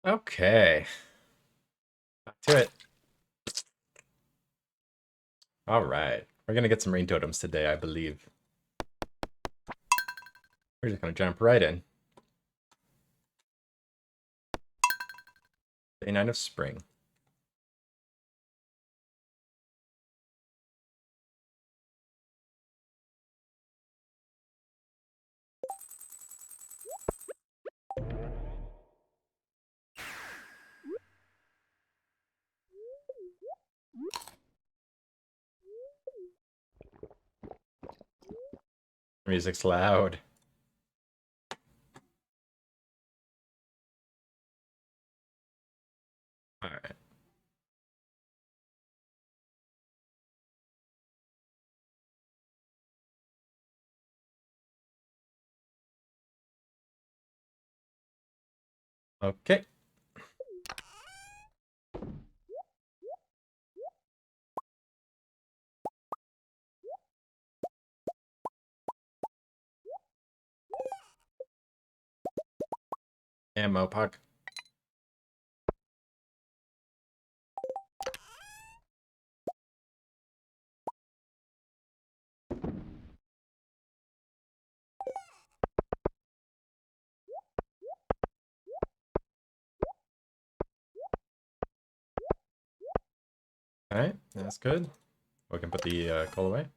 Okay, back to it. All right, we're gonna get some rain totems today, I believe. We're just gonna jump right in. Day 9 of spring. Music's loud. All right. Okay. Ammo puck. All right, that's good. We can put the coal away.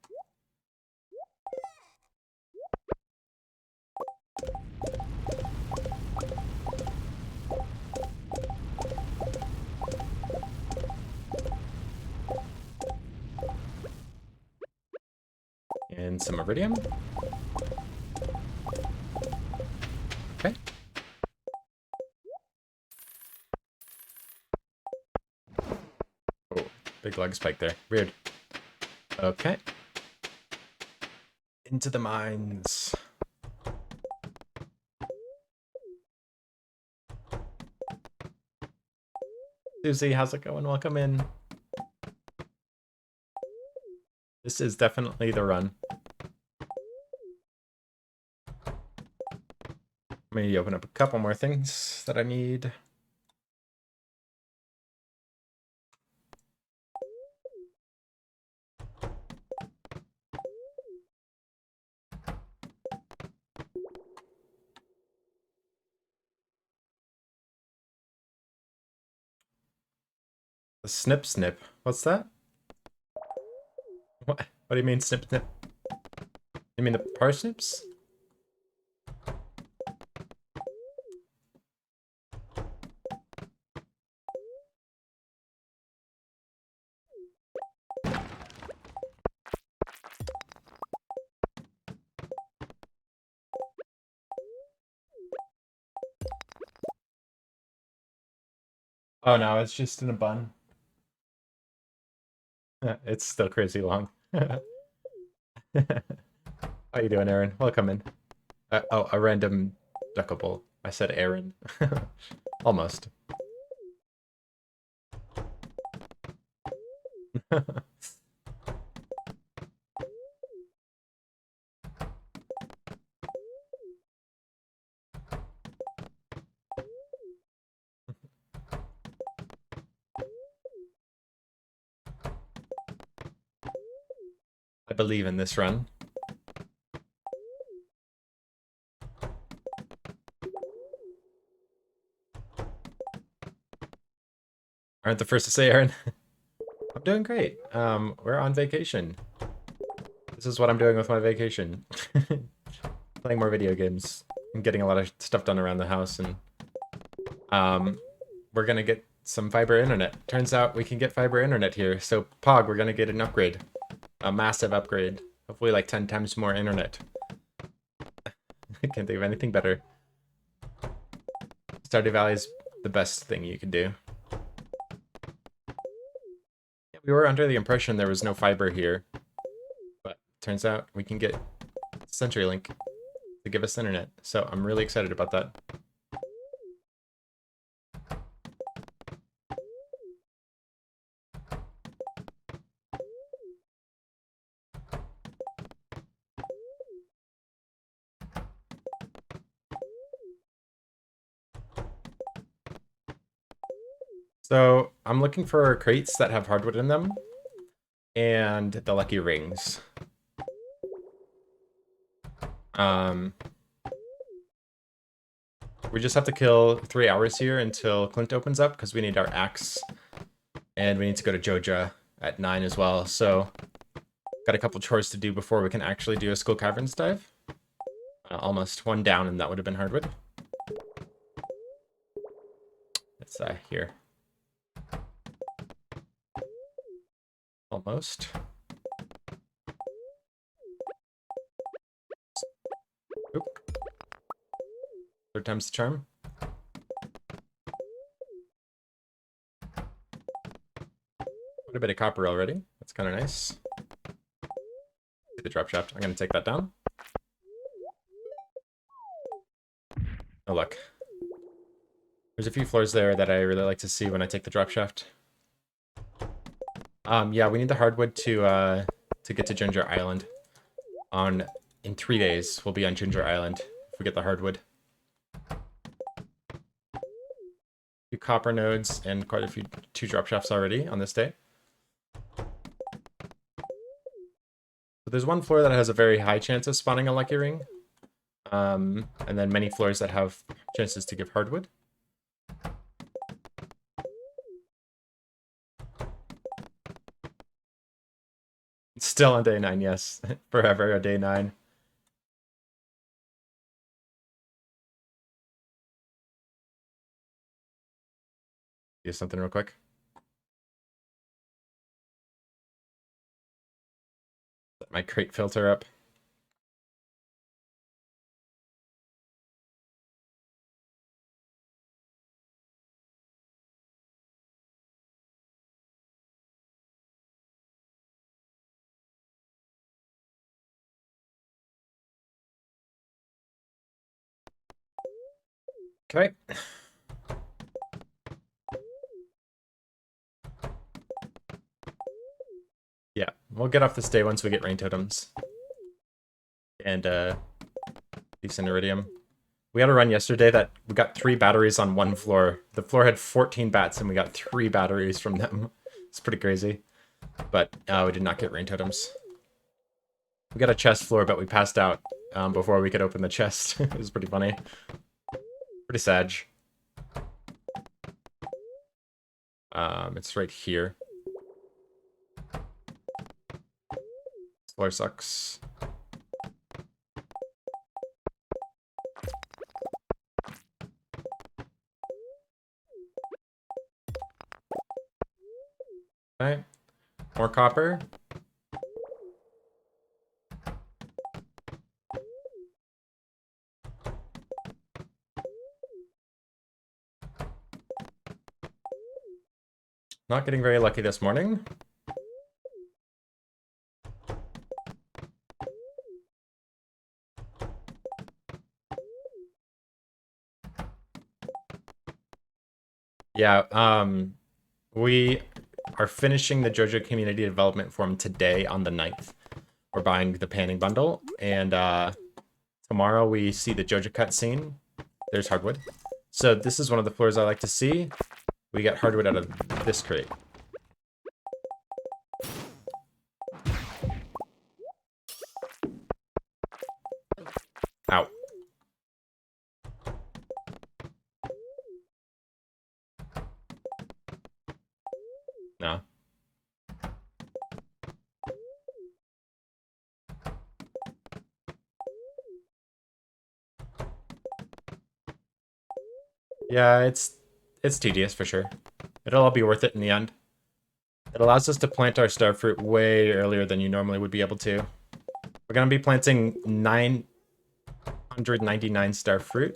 And some iridium. Okay. Oh, big leg spike there. Weird. Okay. Into the mines. Susie, how's it going? Welcome in. This is definitely the run. Let me open up a couple more things that I need. The snip snip. What's that? What do you mean snip snip? You mean the parsnips? Oh no, it's just in a bun. It's still crazy long. How you doing, Aaron? Welcome in. Oh, a random duckable. I said Aaron. Almost. I believe in this run. Aren't the first to say, Aaron. I'm doing great. We're on vacation. This is what I'm doing with my vacation. Playing more video games and getting a lot of stuff done around the house, and we're gonna get some fiber internet. Turns out we can get fiber internet here. So Pog, we're gonna get an upgrade. A massive upgrade. Hopefully like 10 times more internet. I can't think of anything better. Stardew Valley is the best thing you can do. We were under the impression there was no fiber here, but turns out we can get CenturyLink to give us internet. So I'm really excited about that. So I'm looking for crates that have hardwood in them and the lucky rings. Um, we just have to kill 3 hours here until Clint opens up because we need our axe and we need to go to Joja at 9 as well. So got a couple chores to do before we can actually do a Skull Caverns dive. Almost one down and that would have been hardwood. It's here. Almost. Oop. Third time's the charm. Quite a bit of copper already. That's kind of nice. The drop shaft. I'm going to take that down. Oh, look. There's a few floors there that I really like to see when I take the drop shaft. Yeah, we need the hardwood to get to Ginger Island. In 3 days, we'll be on Ginger Island if we get the hardwood. A few copper nodes and quite a few 2 drop shafts already on this day. So there's one floor that has a very high chance of spawning a lucky ring. And then many floors that have chances to give hardwood. Still on day 9, yes. Forever a day 9. Do something real quick. Set my crate filter up. Okay. Yeah, we'll get off this day once we get rain totems. And decent iridium. We had a run yesterday that we got 3 batteries on one floor. The floor had 14 bats and we got 3 batteries from them. It's pretty crazy. But we did not get rain totems. We got a chest floor, but we passed out before we could open the chest. It was pretty funny. Pretty sad. It's right here. This floor sucks. Okay. More copper. Not getting very lucky this morning. Yeah, we are finishing the JoJo Community Development Forum today on the 9th. We're buying the panning bundle, and tomorrow we see the JoJo cutscene. There's hardwood. So this is one of the floors I like to see. We get hardwood out of this crate. Ow. No. Yeah, it's tedious for sure. It'll all be worth it in the end. It allows us to plant our starfruit way earlier than you normally would be able to. We're going to be planting 999 starfruit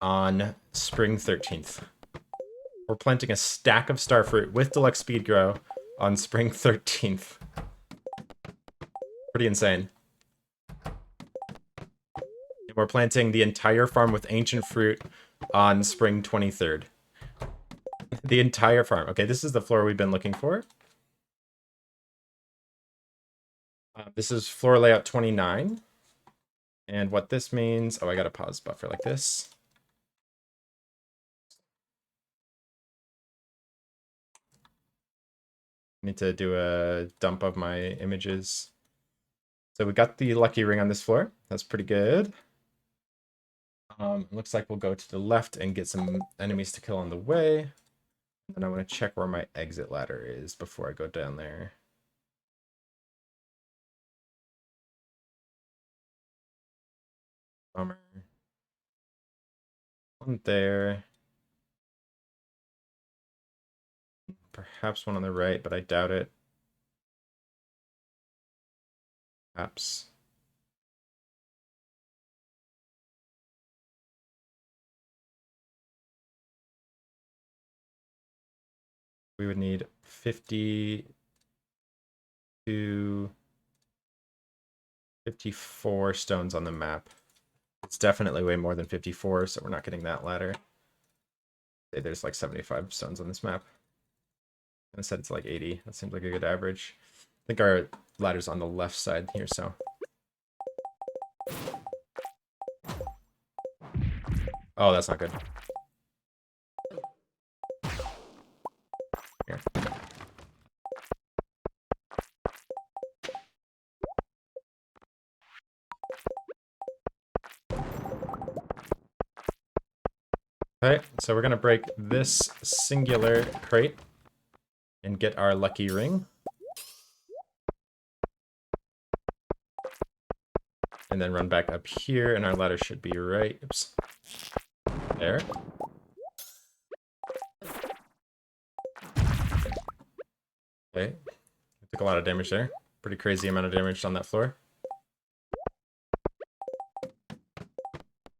on spring 13th. We're planting a stack of starfruit with deluxe speed grow on spring 13th. Pretty insane. And we're planting the entire farm with ancient fruit on spring 23rd. The entire farm. Okay, this is the floor we've been looking for. This is floor layout 29. And what this means... Oh, I got a pause buffer like this. Need to do a dump of my images. So we got the lucky ring on this floor. That's pretty good. Looks like we'll go to the left and get some enemies to kill on the way. And I want to check where my exit ladder is before I go down there. Bummer. One there. Perhaps one on the right, but I doubt it. Perhaps. We would need 50 to 54 stones on the map. It's definitely way more than 54, so we're not getting that ladder. Say there's like 75 stones on this map. And I said it's like 80. That seems like a good average. I think our ladder's on the left side here, so. Oh, that's not good. Here. Okay, so we're gonna break this singular crate and get our lucky ring. And then run back up here, and our ladder should be right. Oops. There. Okay. Took a lot of damage there. Pretty crazy amount of damage on that floor.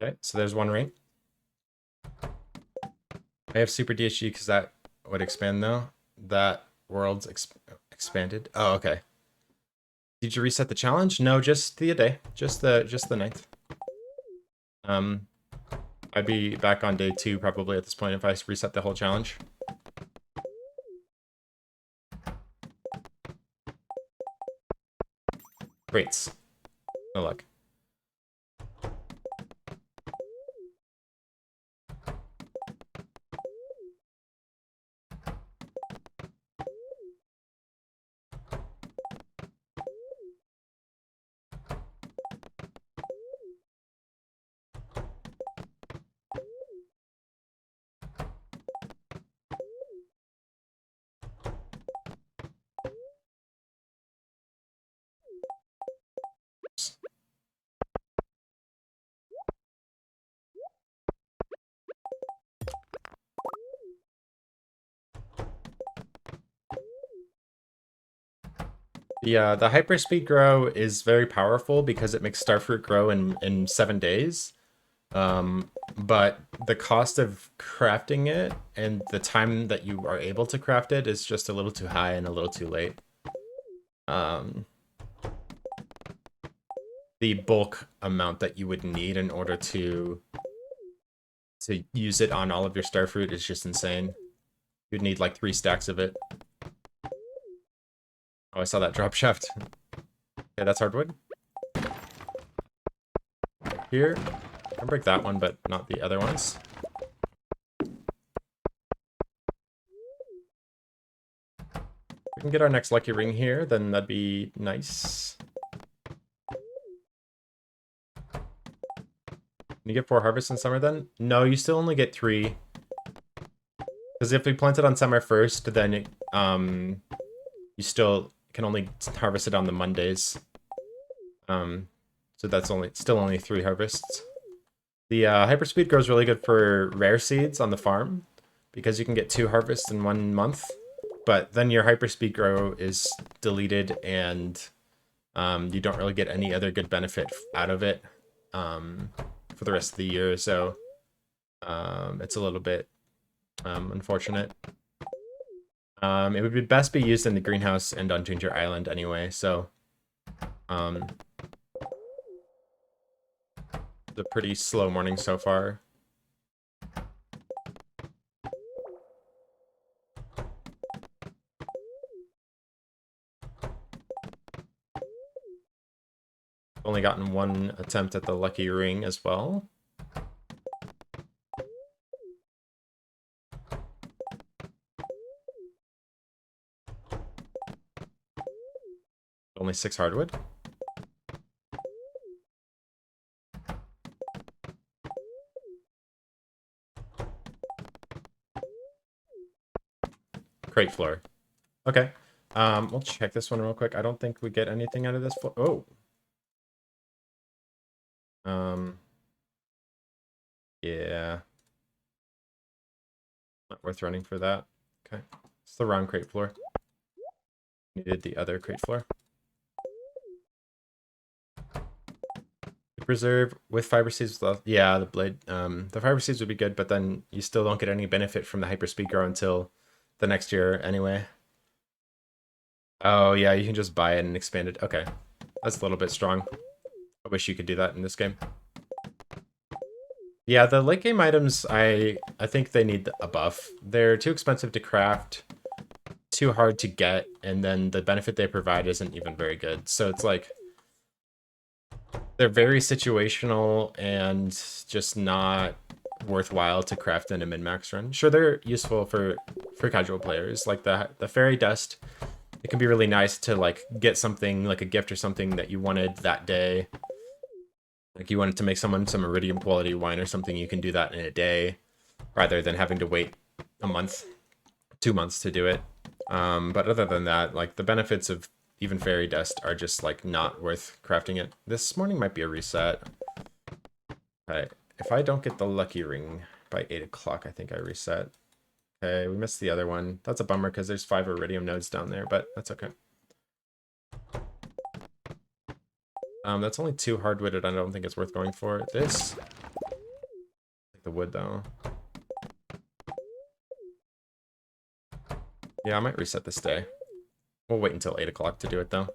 Okay, so there's one ring. I have Super DHG because that would expand though. That world's expanded. Oh, okay. Did you reset the challenge? No, just the day. Just the 9th. I'd be back on day 2 probably at this point if I reset the whole challenge. Great. No luck. The hyperspeed grow is very powerful because it makes starfruit grow in 7 days. But the cost of crafting it and the time that you are able to craft it is just a little too high and a little too late. The bulk amount that you would need in order to use it on all of your starfruit is just insane. You'd need like 3 stacks of it. Oh, I saw that drop shaft. Okay, that's hardwood. Here. I'll break that one, but not the other ones. We can get our next lucky ring here, then that'd be nice. Can you get 4 harvests in summer then? No, you still only get 3. Because if we plant it on summer first, then it, you still can only harvest it on the Mondays. So that's still only 3 harvests. The hyperspeed grows really good for rare seeds on the farm because you can get 2 harvests in 1 month. But then your hyperspeed grow is deleted and you don't really get any other good benefit out of it for the rest of the year. So it's a little bit unfortunate. It would be best be used in the greenhouse and on Ginger Island anyway, so it's a pretty slow morning so far. Only gotten 1 attempt at the lucky ring as well. Only 6 hardwood. Crate floor. Okay. We'll check this one real quick. I don't think we get anything out of this floor. Oh. Yeah. Not worth running for that. Okay. It's the wrong crate floor. Needed the other crate floor. Preserve with fiber seeds. Yeah, the blade. The fiber seeds would be good, but then you still don't get any benefit from the hyperspeed grow until the next year anyway. Oh yeah, you can just buy it and expand it. Okay, that's a little bit strong. I wish you could do that in this game. Yeah, the late game items, I think they need a buff. They're too expensive to craft, too hard to get, and then the benefit they provide isn't even very good. So it's like they're very situational and just not worthwhile to craft in a min-max run. Sure, they're useful for casual players, like the fairy dust. It can be really nice to like get something like a gift or something that you wanted that day. Like you wanted to make someone some iridium quality wine or something, you can do that in a day rather than having to wait a month, 2 months to do it. But other than that, like the benefits of even fairy dust are just like not worth crafting it. This morning might be a reset. Okay, if I don't get the lucky ring by 8 o'clock, I think I reset. Okay, we missed the other one. That's a bummer because there's 5 iridium nodes down there, but that's okay. That's only 2 hardwooded. I don't think it's worth going for. This, like the wood though. Yeah, I might reset this day. We'll wait until 8 o'clock to do it though.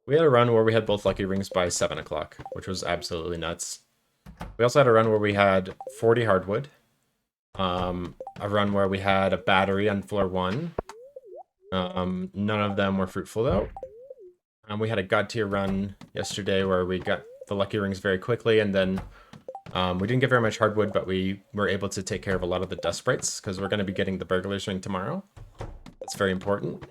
We had a run where we had both lucky rings by 7 o'clock, which was absolutely nuts. We also had a run where we had 40 hardwood. A run where we had a battery on floor 1. None of them were fruitful though. We had a god tier run yesterday where we got the lucky rings very quickly, and then we didn't get very much hardwood, but we were able to take care of a lot of the dust sprites because we're going to be getting the burglar's ring tomorrow. That's very important.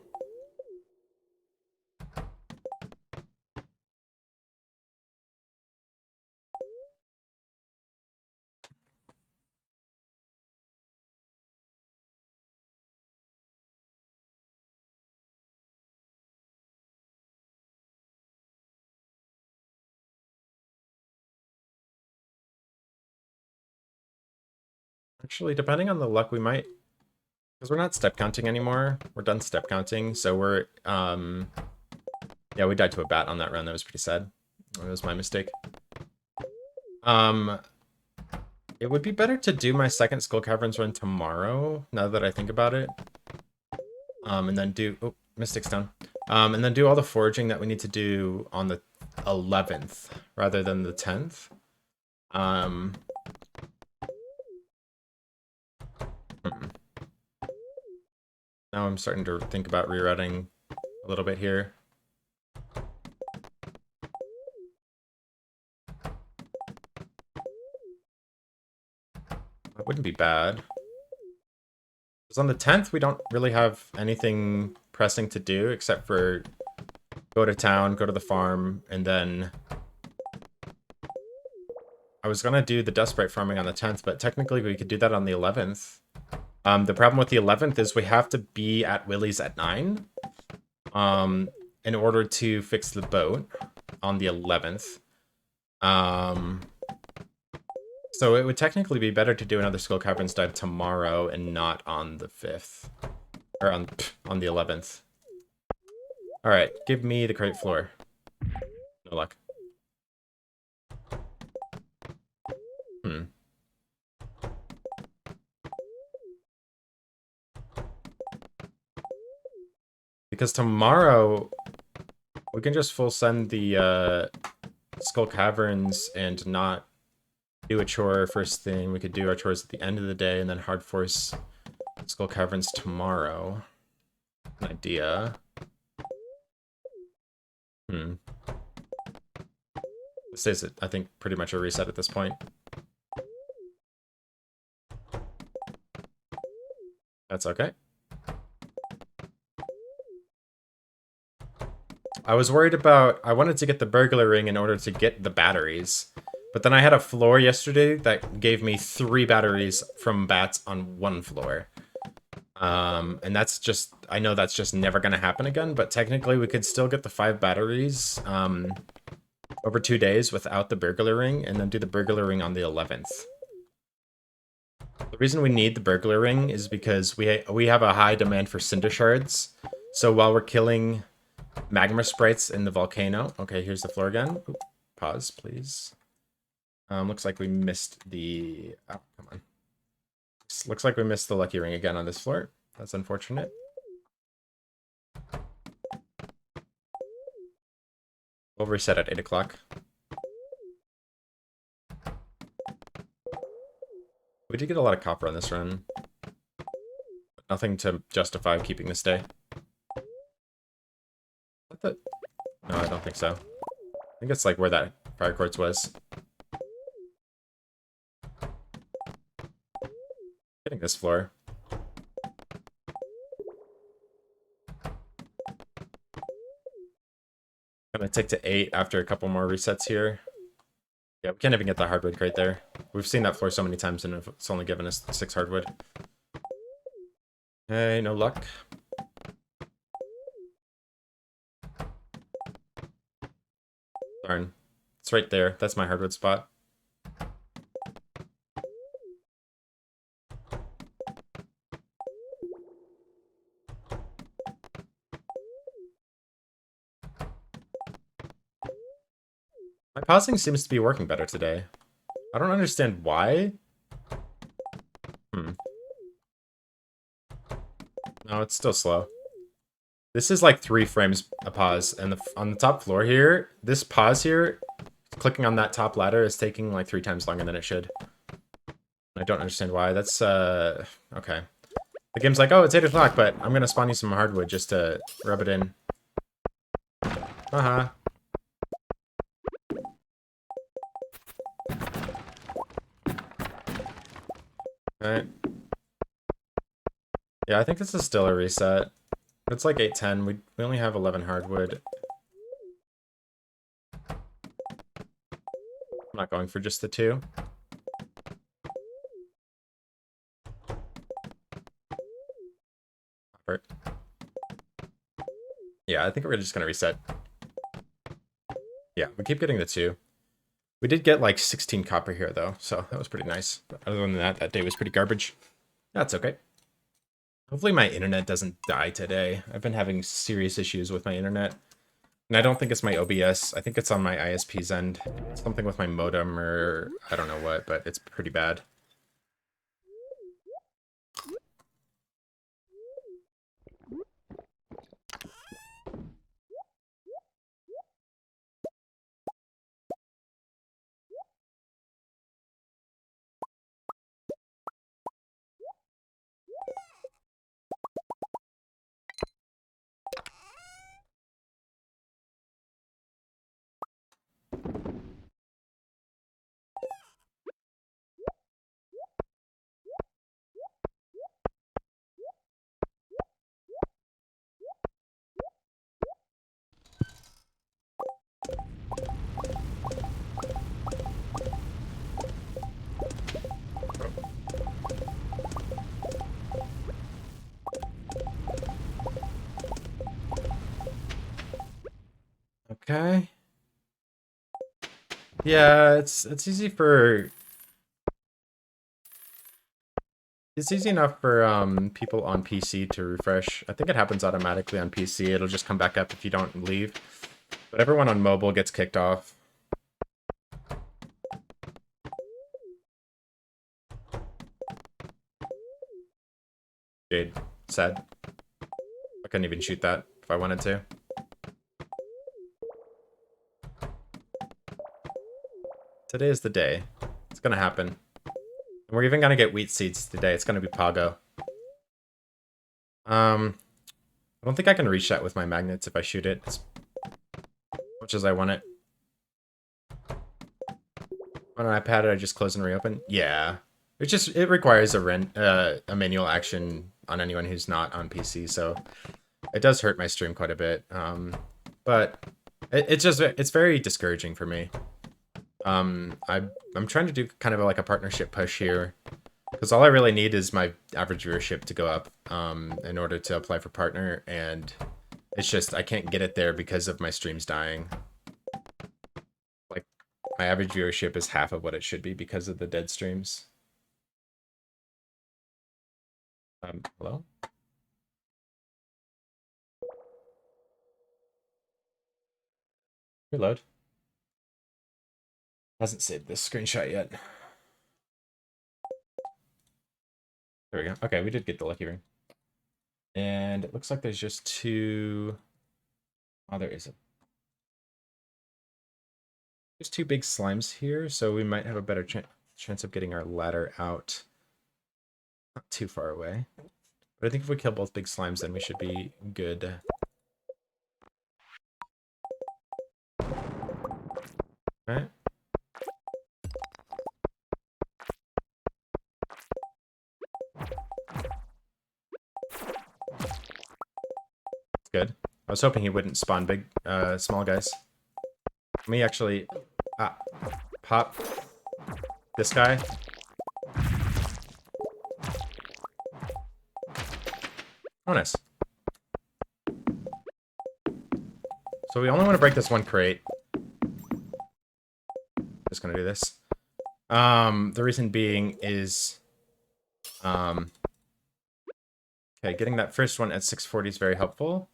Actually, depending on the luck, we might, because we're not step counting anymore. We're done step counting, so we're, yeah, we died to a bat on that run. That was pretty sad. That was my mistake. It would be better to do my second Skull Caverns run tomorrow, now that I think about it. And then do, oh, Mystic's down. And then do all the foraging that we need to do on the 11th, rather than the 10th. Now I'm starting to think about rerouting a little bit here. That wouldn't be bad. Because on the 10th, we don't really have anything pressing to do except for go to town, go to the farm, and then I was gonna do the dust sprite farming on the 10th, but technically we could do that on the 11th. The problem with the 11th is we have to be at Willie's at 9 in order to fix the boat on the 11th. So it would technically be better to do another Skull Caverns dive tomorrow and not on the 5th. Or on the 11th. Alright, give me the crate floor. No luck. Because tomorrow, we can just full send the Skull Caverns and not do a chore first thing. We could do our chores at the end of the day and then hard force Skull Caverns tomorrow. An idea. This is, I think, pretty much a reset at this point. That's okay. I was worried about, I wanted to get the burglar ring in order to get the batteries. But then I had a floor yesterday that gave me 3 batteries from bats on 1 floor. And that's just, I know that's just never going to happen again, but technically we could still get the 5 batteries over 2 days without the burglar ring, and then do the burglar ring on the 11th. The reason we need the burglar ring is because we have a high demand for cinder shards. So while we're killing magma sprites in the volcano, okay, here's the floor again. Oop, pause, please. Looks like we missed the, oh, come on. Looks like we missed the lucky ring again on this floor. That's unfortunate. We'll reset at 8 o'clock. We did get a lot of copper on this run. But nothing to justify keeping this day. What the? No, I don't think so. I think it's like where that fire quartz was. Getting this floor. Gonna take to 8 after a couple more resets here. Yeah, we can't even get the hardwood crate there. We've seen that floor so many times and it's only given us 6 hardwood. Hey, no luck. Darn. It's right there. That's my hardwood spot. My pausing seems to be working better today. I don't understand why. No, it's still slow. This is like 3 frames a pause, and on the top floor here, this pause here, clicking on that top ladder is taking like 3 times longer than it should. I don't understand why. That's, okay. The game's like, oh, it's 8 o'clock, but I'm gonna spawn you some hardwood just to rub it in. Uh-huh. Alright. Yeah, I think this is still a reset. It's like 8:10. We only have 11 hardwood. I'm not going for just the 2. Yeah, I think we're just gonna reset. Yeah, we keep getting the 2. We did get like 16 copper here though, so that was pretty nice. But other than that, that day was pretty garbage. That's okay. Hopefully my internet doesn't die today. I've been having serious issues with my internet. And I don't think it's my OBS. I think it's on my ISP's end. Something with my modem or I don't know what, but it's pretty bad. Okay. Yeah, it's easy for it's easy enough for people on PC to refresh. I think it happens automatically on PC. It'll just come back up if you don't leave. But everyone on mobile gets kicked off. Jade, sad. I couldn't even shoot that if I wanted to. Today is the day. It's gonna happen. And we're even gonna get wheat seeds today. It's gonna be Pago. I don't think I can reach that with my magnets if I shoot it as much as I want it. On an iPad, I just close and reopen. Yeah, it requires a manual action on anyone who's not on PC, so it does hurt my stream quite a bit. But it's very discouraging for me. I'm trying to do kind of like a partnership push here, because all I really need is my average viewership to go up in order to apply for partner, and it's just I can't get it there because of my streams dying. Like, my average viewership is half of what it should be because of the dead streams. Hello? Reload. Hasn't saved this screenshot yet. There we go. Okay, we did get the lucky ring. And it looks like there's just two... Oh, there is a... There's two big slimes here, so we might have a better chance of getting our ladder out. Not too far away. But I think if we kill both big slimes, then we should be good. Alright. Good. I was hoping he wouldn't spawn big, small guys. Let me actually pop this guy. Oh, nice. So we only want to break this one crate. Just gonna do this. The reason being is, okay, getting that first one at 640 is very helpful.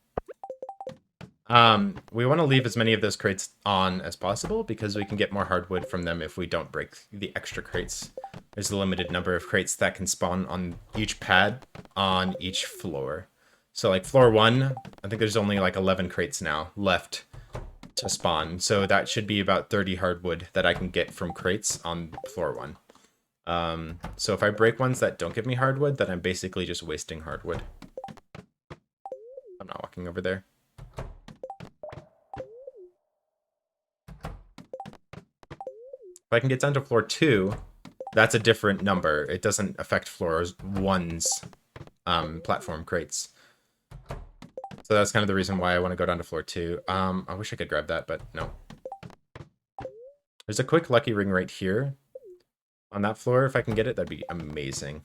We want to leave as many of those crates on as possible because we can get more hardwood from them if we don't break the extra crates. There's a limited number of crates that can spawn on each pad on each floor. So like floor 1, I think there's only like 11 crates now left to spawn. So that should be about 30 hardwood that I can get from crates on floor 1. So if I break ones that don't give me hardwood, then I'm basically just wasting hardwood. I'm not walking over there. If I can get down to floor 2, that's a different number. It doesn't affect floor 1's platform crates. So that's kind of the reason why I want to go down to floor 2. I wish I could grab that, but no. There's a quick lucky ring right here. On that floor, if I can get it, that'd be amazing.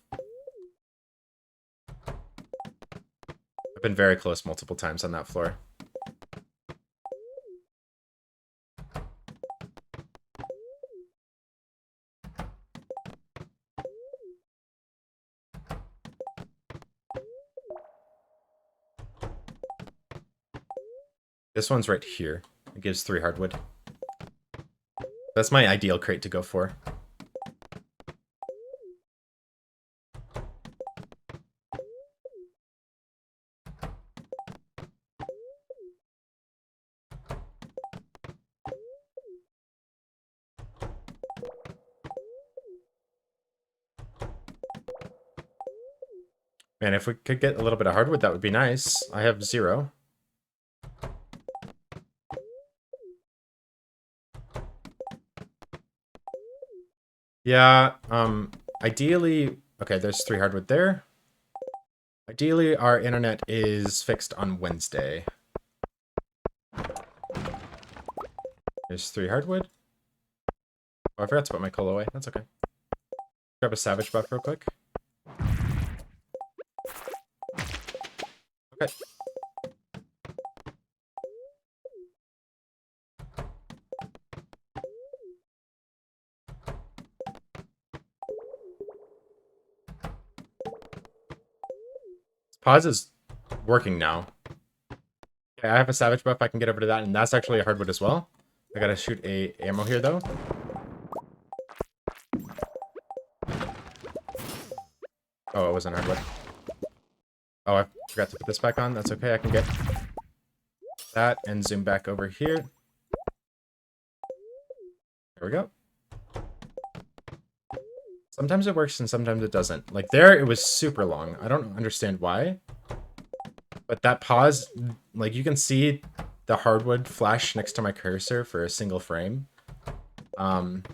I've been very close multiple times on that floor. This one's right here. It gives 3 hardwood. That's my ideal crate to go for. Man, if we could get a little bit of hardwood, that would be nice. I have 0. Yeah, ideally... Okay, there's 3 hardwood there. Ideally, our internet is fixed on Wednesday. There's 3 hardwood. Oh, I forgot to put my coal away. That's okay. Grab a savage buff real quick. Okay. Pause is working now. Okay, I have a savage buff. I can get over to that, and that's actually a hardwood as well. I gotta shoot a ammo here, though. Oh, it wasn't hardwood. Oh, I forgot to put this back on. That's okay. I can get that and zoom back over here. There we go. Sometimes it works and sometimes it doesn't. Like there, it was super long. I don't understand why. But that pause, like you can see the hardwood flash next to my cursor for a single frame. And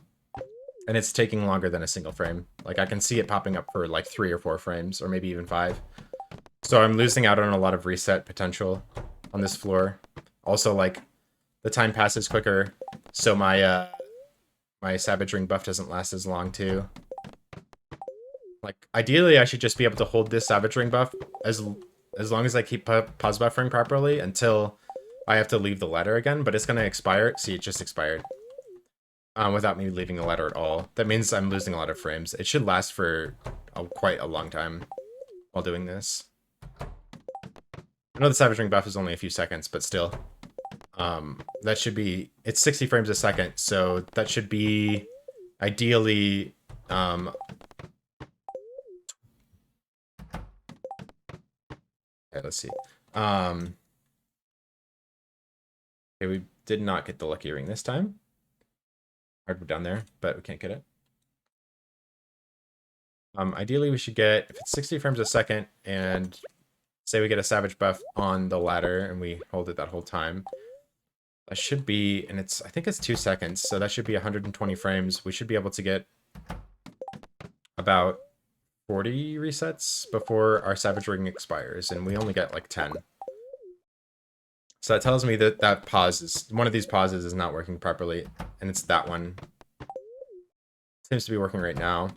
it's taking longer than a single frame. Like I can see it popping up for like 3 or 4 frames, or maybe even 5. So I'm losing out on a lot of reset potential on this floor. Also, like, the time passes quicker, so my Savage Ring buff doesn't last as long too. Like, ideally, I should just be able to hold this Savage Ring buff as long as I keep pause buffering properly until I have to leave the ladder again, but it's gonna expire. See, it just expired. Without me leaving the ladder at all. That means I'm losing a lot of frames. It should last for quite a long time while doing this. I know the Savage Ring buff is only a few seconds, but still. That should be... It's 60 frames a second, so that should be ideally... Okay, let's see. Okay, we did not get the lucky ring this time. Hardwood down there, but we can't get it. Ideally, we should get... If it's 60 frames a second, and say we get a Savage buff on the ladder, and we hold it that whole time... That should be, and I think it's 2 seconds, so that should be 120 frames. We should be able to get about 40 resets before our Savage Ring expires, and we only get like 10. So that tells me that that pause is, one of these pauses is not working properly, and it's that one. Seems to be working right now.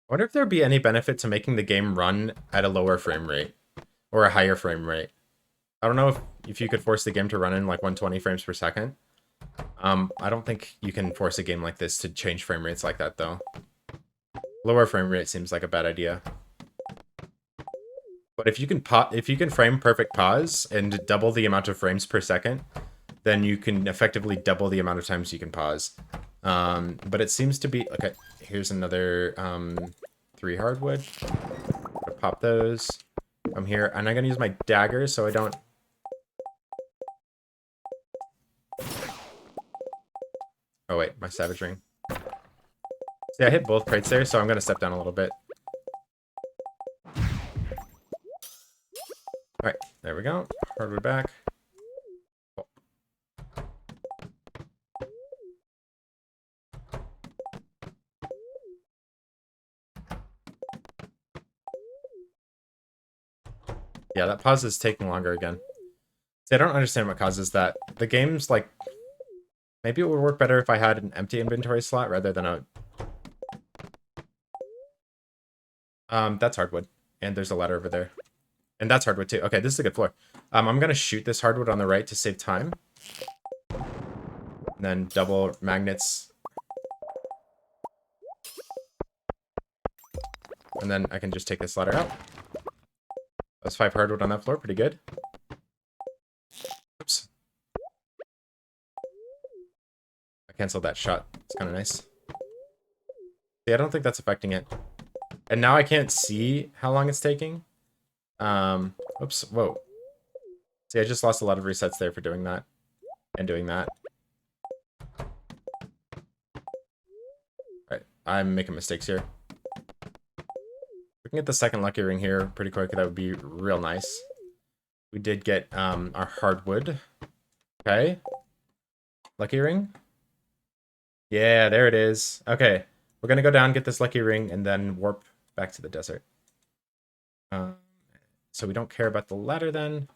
I wonder if there'd be any benefit to making the game run at a lower frame rate or a higher frame rate. I don't know if you could force the game to run in like 120 frames per second. I don't think you can force a game like this to change frame rates like that though. Lower frame rate seems like a bad idea. But if you can frame perfect pause and double the amount of frames per second, then you can effectively double the amount of times you can pause. But it seems to be... Okay, here's another 3 hardwood. Pop those. I'm here, and I'm gonna use my dagger so I don't... Oh wait, my Savage Ring. See, I hit both crates there, so I'm gonna step down a little bit. Alright, there we go. Hardwood back. Oh. Yeah, that pause is taking longer again. See, I don't understand what causes that. The game's like... Maybe it would work better if I had an empty inventory slot rather than a... That's hardwood. And there's a ladder over there. And that's hardwood too. Okay, this is a good floor. I'm gonna shoot this hardwood on the right to save time. And then double magnets. And then I can just take this ladder out. That's 5 hardwood on that floor, pretty good. Oops. I canceled that shot. It's kind of nice. See, I don't think that's affecting it. And now I can't see how long it's taking. Oops, whoa. See, I just lost a lot of resets there for doing that. And doing that. Alright, I'm making mistakes here. We can get the second lucky ring here pretty quick. That would be real nice. We did get our hardwood. Okay. Lucky ring. Yeah, there it is. Okay. We're gonna go down, get this lucky ring, and then warp back to the desert. So we don't care about the ladder then.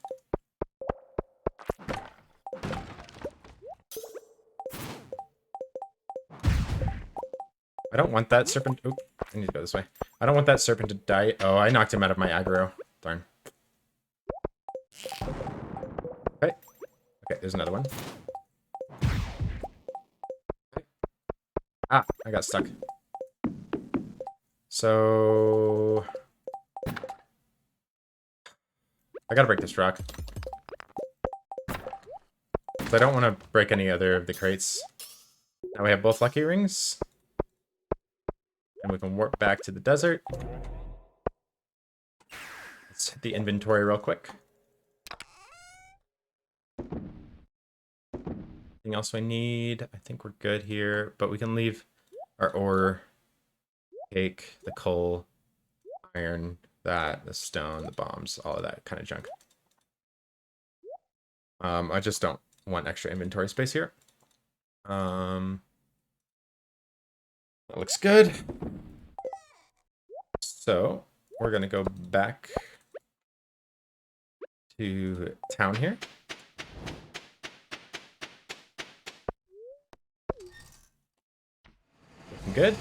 I don't want that serpent... Oop, I need to go this way. I don't want that serpent to die. Oh, I knocked him out of my aggro. Darn. Okay. Okay, there's another one. Okay. Ah, I got stuck. So... I gotta break this rock. I don't want to break any other of the crates. Now we have both lucky rings. And we can warp back to the desert. Let's hit the inventory real quick. Anything else we need? I think we're good here. But we can leave our ore, cake, the coal, iron, that, the stone, the bombs, all of that kind of junk. I just don't want extra inventory space here. That looks good. So we're gonna go back to town here. Looking good.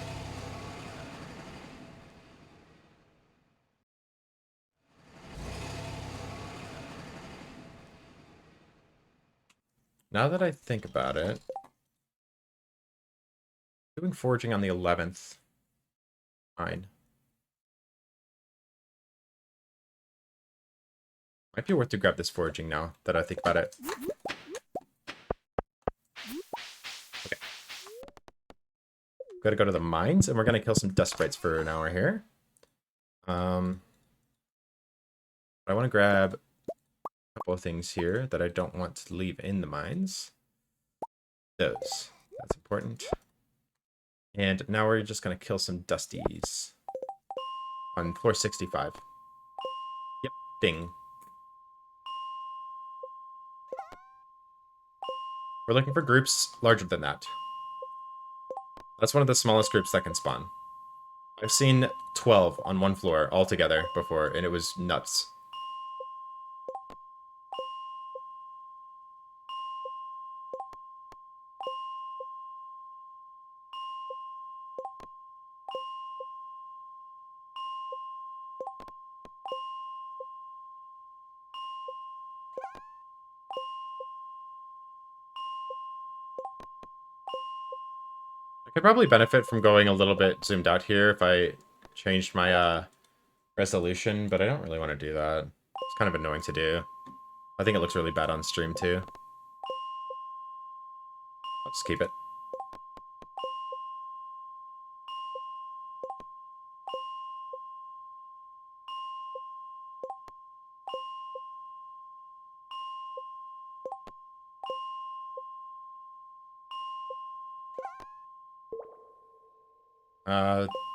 Now that I think about it, doing foraging on the 11th, fine. Might be worth to grab this foraging now that I think about it. Okay. Gotta go to the mines, and we're gonna kill some dust sprites for an hour here. I want to grab a couple of things here that I don't want to leave in the mines. Those. That's important. And now we're just gonna kill some dusties on floor 65. Yep, ding. We're looking for groups larger than that. That's one of the smallest groups that can spawn. I've seen 12 on one floor all together before, and it was nuts. I could probably benefit from going a little bit zoomed out here if I changed my resolution, but I don't really want to do that. It's kind of annoying to do. I think it looks really bad on stream too. I'll just keep it.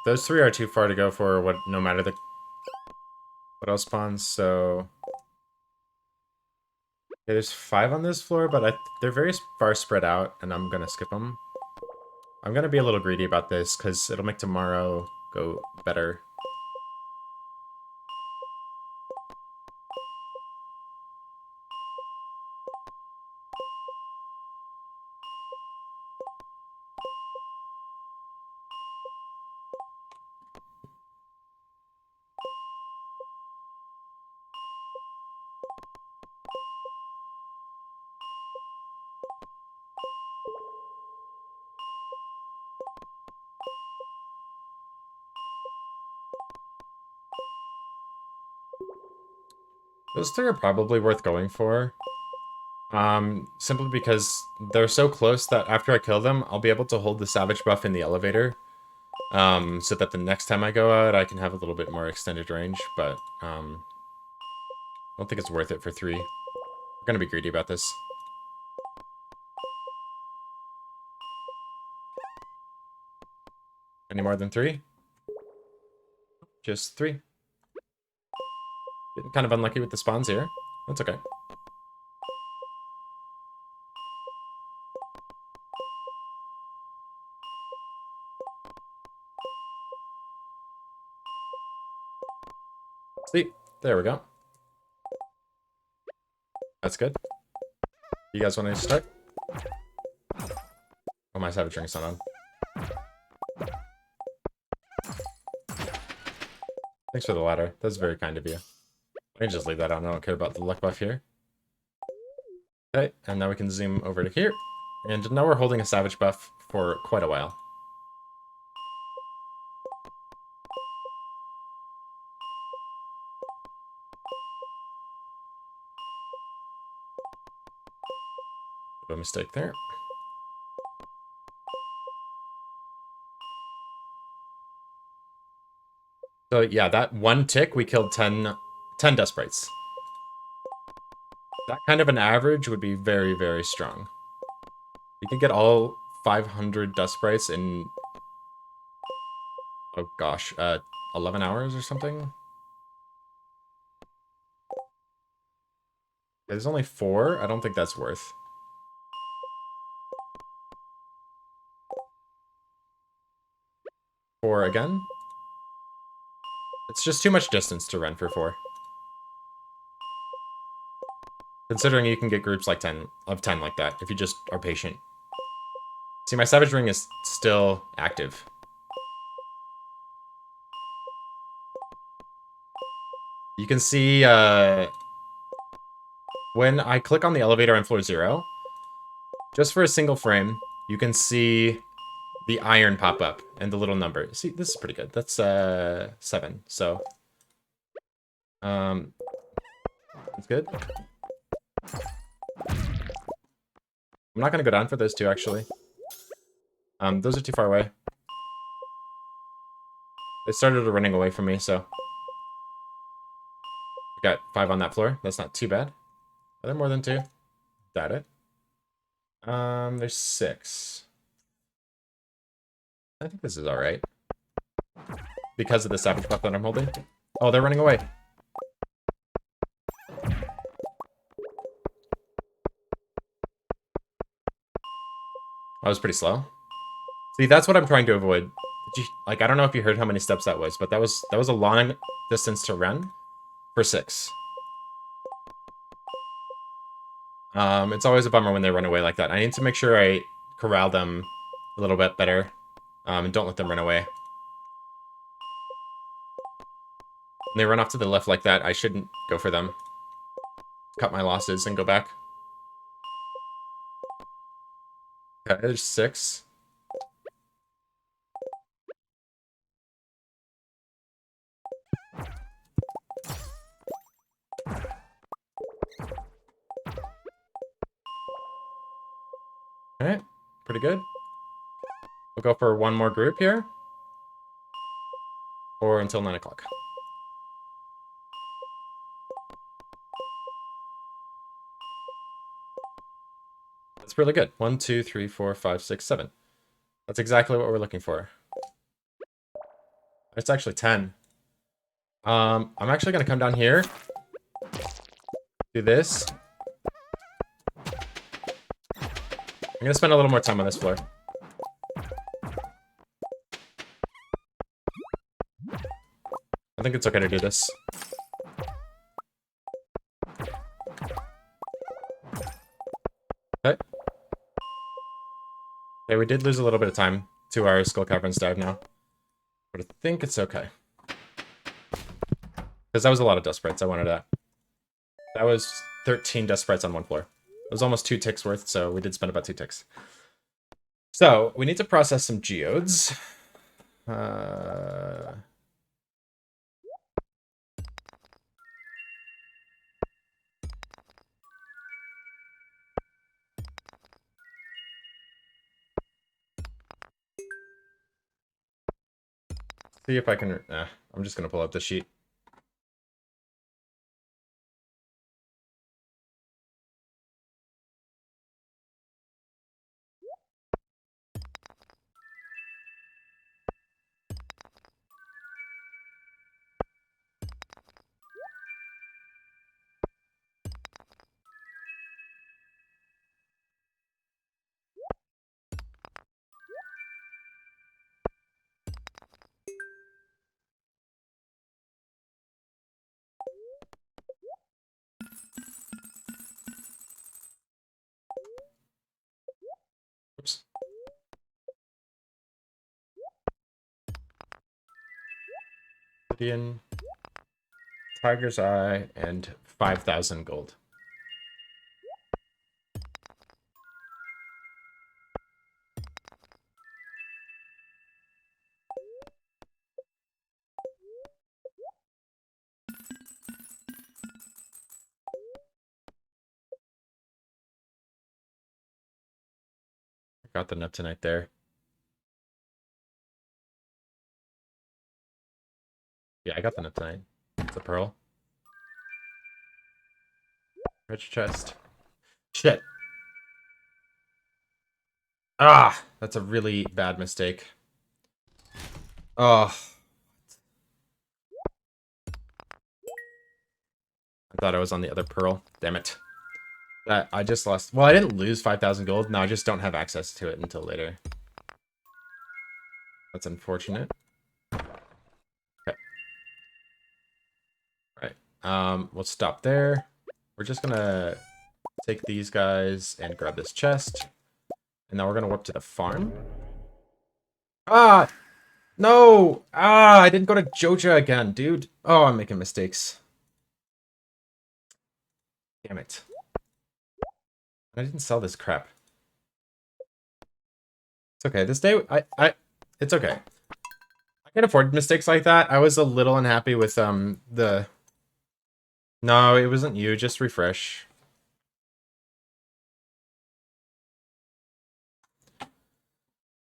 Those three are too far to go for what, no matter what else spawns, so... Okay, there's 5 on this floor, but they're very far spread out, and I'm gonna skip them. I'm gonna be a little greedy about this, because it'll make tomorrow go better. Those 3 are probably worth going for. Simply because they're so close that after I kill them, I'll be able to hold the savage buff in the elevator. So that the next time I go out, I can have a little bit more extended range, but, I don't think it's worth it for 3. We're gonna be greedy about this. Any more than 3? Just 3. Getting kind of unlucky with the spawns here. That's okay. See, there we go. That's good. You guys want to start? Oh, my savage ring's not on. Thanks for the ladder. That's very kind of you. I can just leave that on. I don't care about the luck buff here. Okay, and now we can zoom over to here. And now we're holding a savage buff for quite a while. A mistake there. So yeah, that one tick, we killed 10 dust sprites. That kind of an average would be very, very strong. You can get all 500 dust sprites in, oh gosh, 11 hours or something? There's only 4? I don't think that's worth. 4 again? It's just too much distance to run for 4. Considering you can get groups like 10 like that if you just are patient. See, my Savage Ring is still active. You can see when I click on the elevator on floor 0, just for a single frame, you can see the iron pop up and the little number. See, this is pretty good. That's 7. So that's good. I'm not gonna go down for those 2 actually. Those are too far away. They started running away from me, so we got 5 on that floor. That's not too bad. Are there more than 2? Doubt it. There's 6. I think this is all right because of the Savage Buff that I'm holding. Oh, they're running away. I was pretty slow. See, that's what I'm trying to avoid. Did you, like, I don't know if you heard how many steps that was, but that was a long distance to run for 6. It's always a bummer when they run away like that. I need to make sure I corral them a little bit better, and don't let them run away. When they run off to the left like that, I shouldn't go for them. Cut my losses and go back. Okay, there's 6. Alright, pretty good. We'll go for one more group here. Or until 9 o'clock. That's really good. 1, 2, 3, 4, 5, 6, 7. That's exactly what we're looking for. It's actually 10. I'm actually gonna come down here. Do this. I'm gonna spend a little more time on this floor. I think it's okay to do this. Okay. Okay, we did lose a little bit of time to our Skull Caverns dive now. But I think it's okay. Because that was a lot of dust sprites. I wanted that. That was 13 dust sprites on one floor. It was almost 2 ticks worth, so we did spend about 2 ticks. So, we need to process some geodes. See if I can... I'm just going to pull up the sheet. Oops. Obsidian, Tiger's Eye, and 5,000 gold. Got the Neptunite there. Yeah, I got the Neptunite. It's a pearl. Rich chest. Shit. Ah, that's a really bad mistake. Oh. I thought I was on the other pearl. Damn it. I just lost. Well, I didn't lose 5,000 gold. No, I just don't have access to it until later. That's unfortunate. Okay. We'll stop there. We're just gonna take these guys and grab this chest. And now we're gonna warp to the farm. Ah! No! Ah, I didn't go to Joja again, dude. Oh, I'm making mistakes. Damn it. I didn't sell this crap. It's okay. This day, it's okay. I can afford mistakes like that. I was a little unhappy with, the... No, it wasn't you. Just refresh.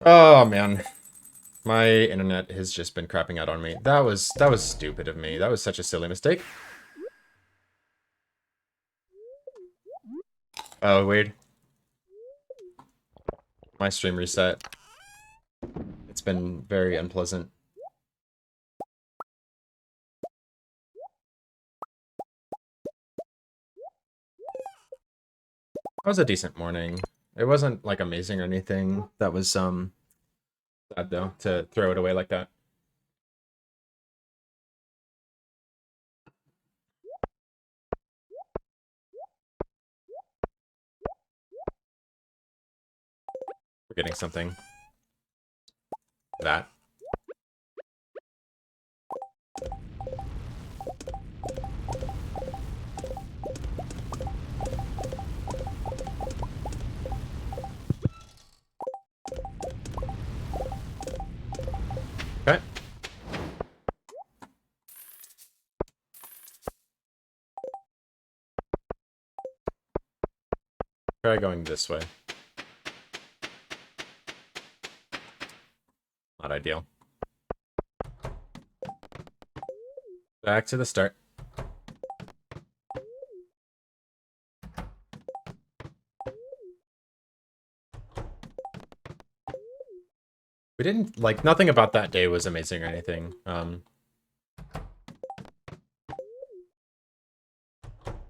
Oh, man. My internet has just been crapping out on me. That was stupid of me. That was such a silly mistake. Oh, weird. My stream reset. It's been very unpleasant. It was a decent morning. It wasn't, like, amazing or anything. That was, sad, though, to throw it away like that. Forgetting something. That. Okay. Try going this way. Not ideal. Back to the start. We didn't, like, nothing about that day was amazing or anything.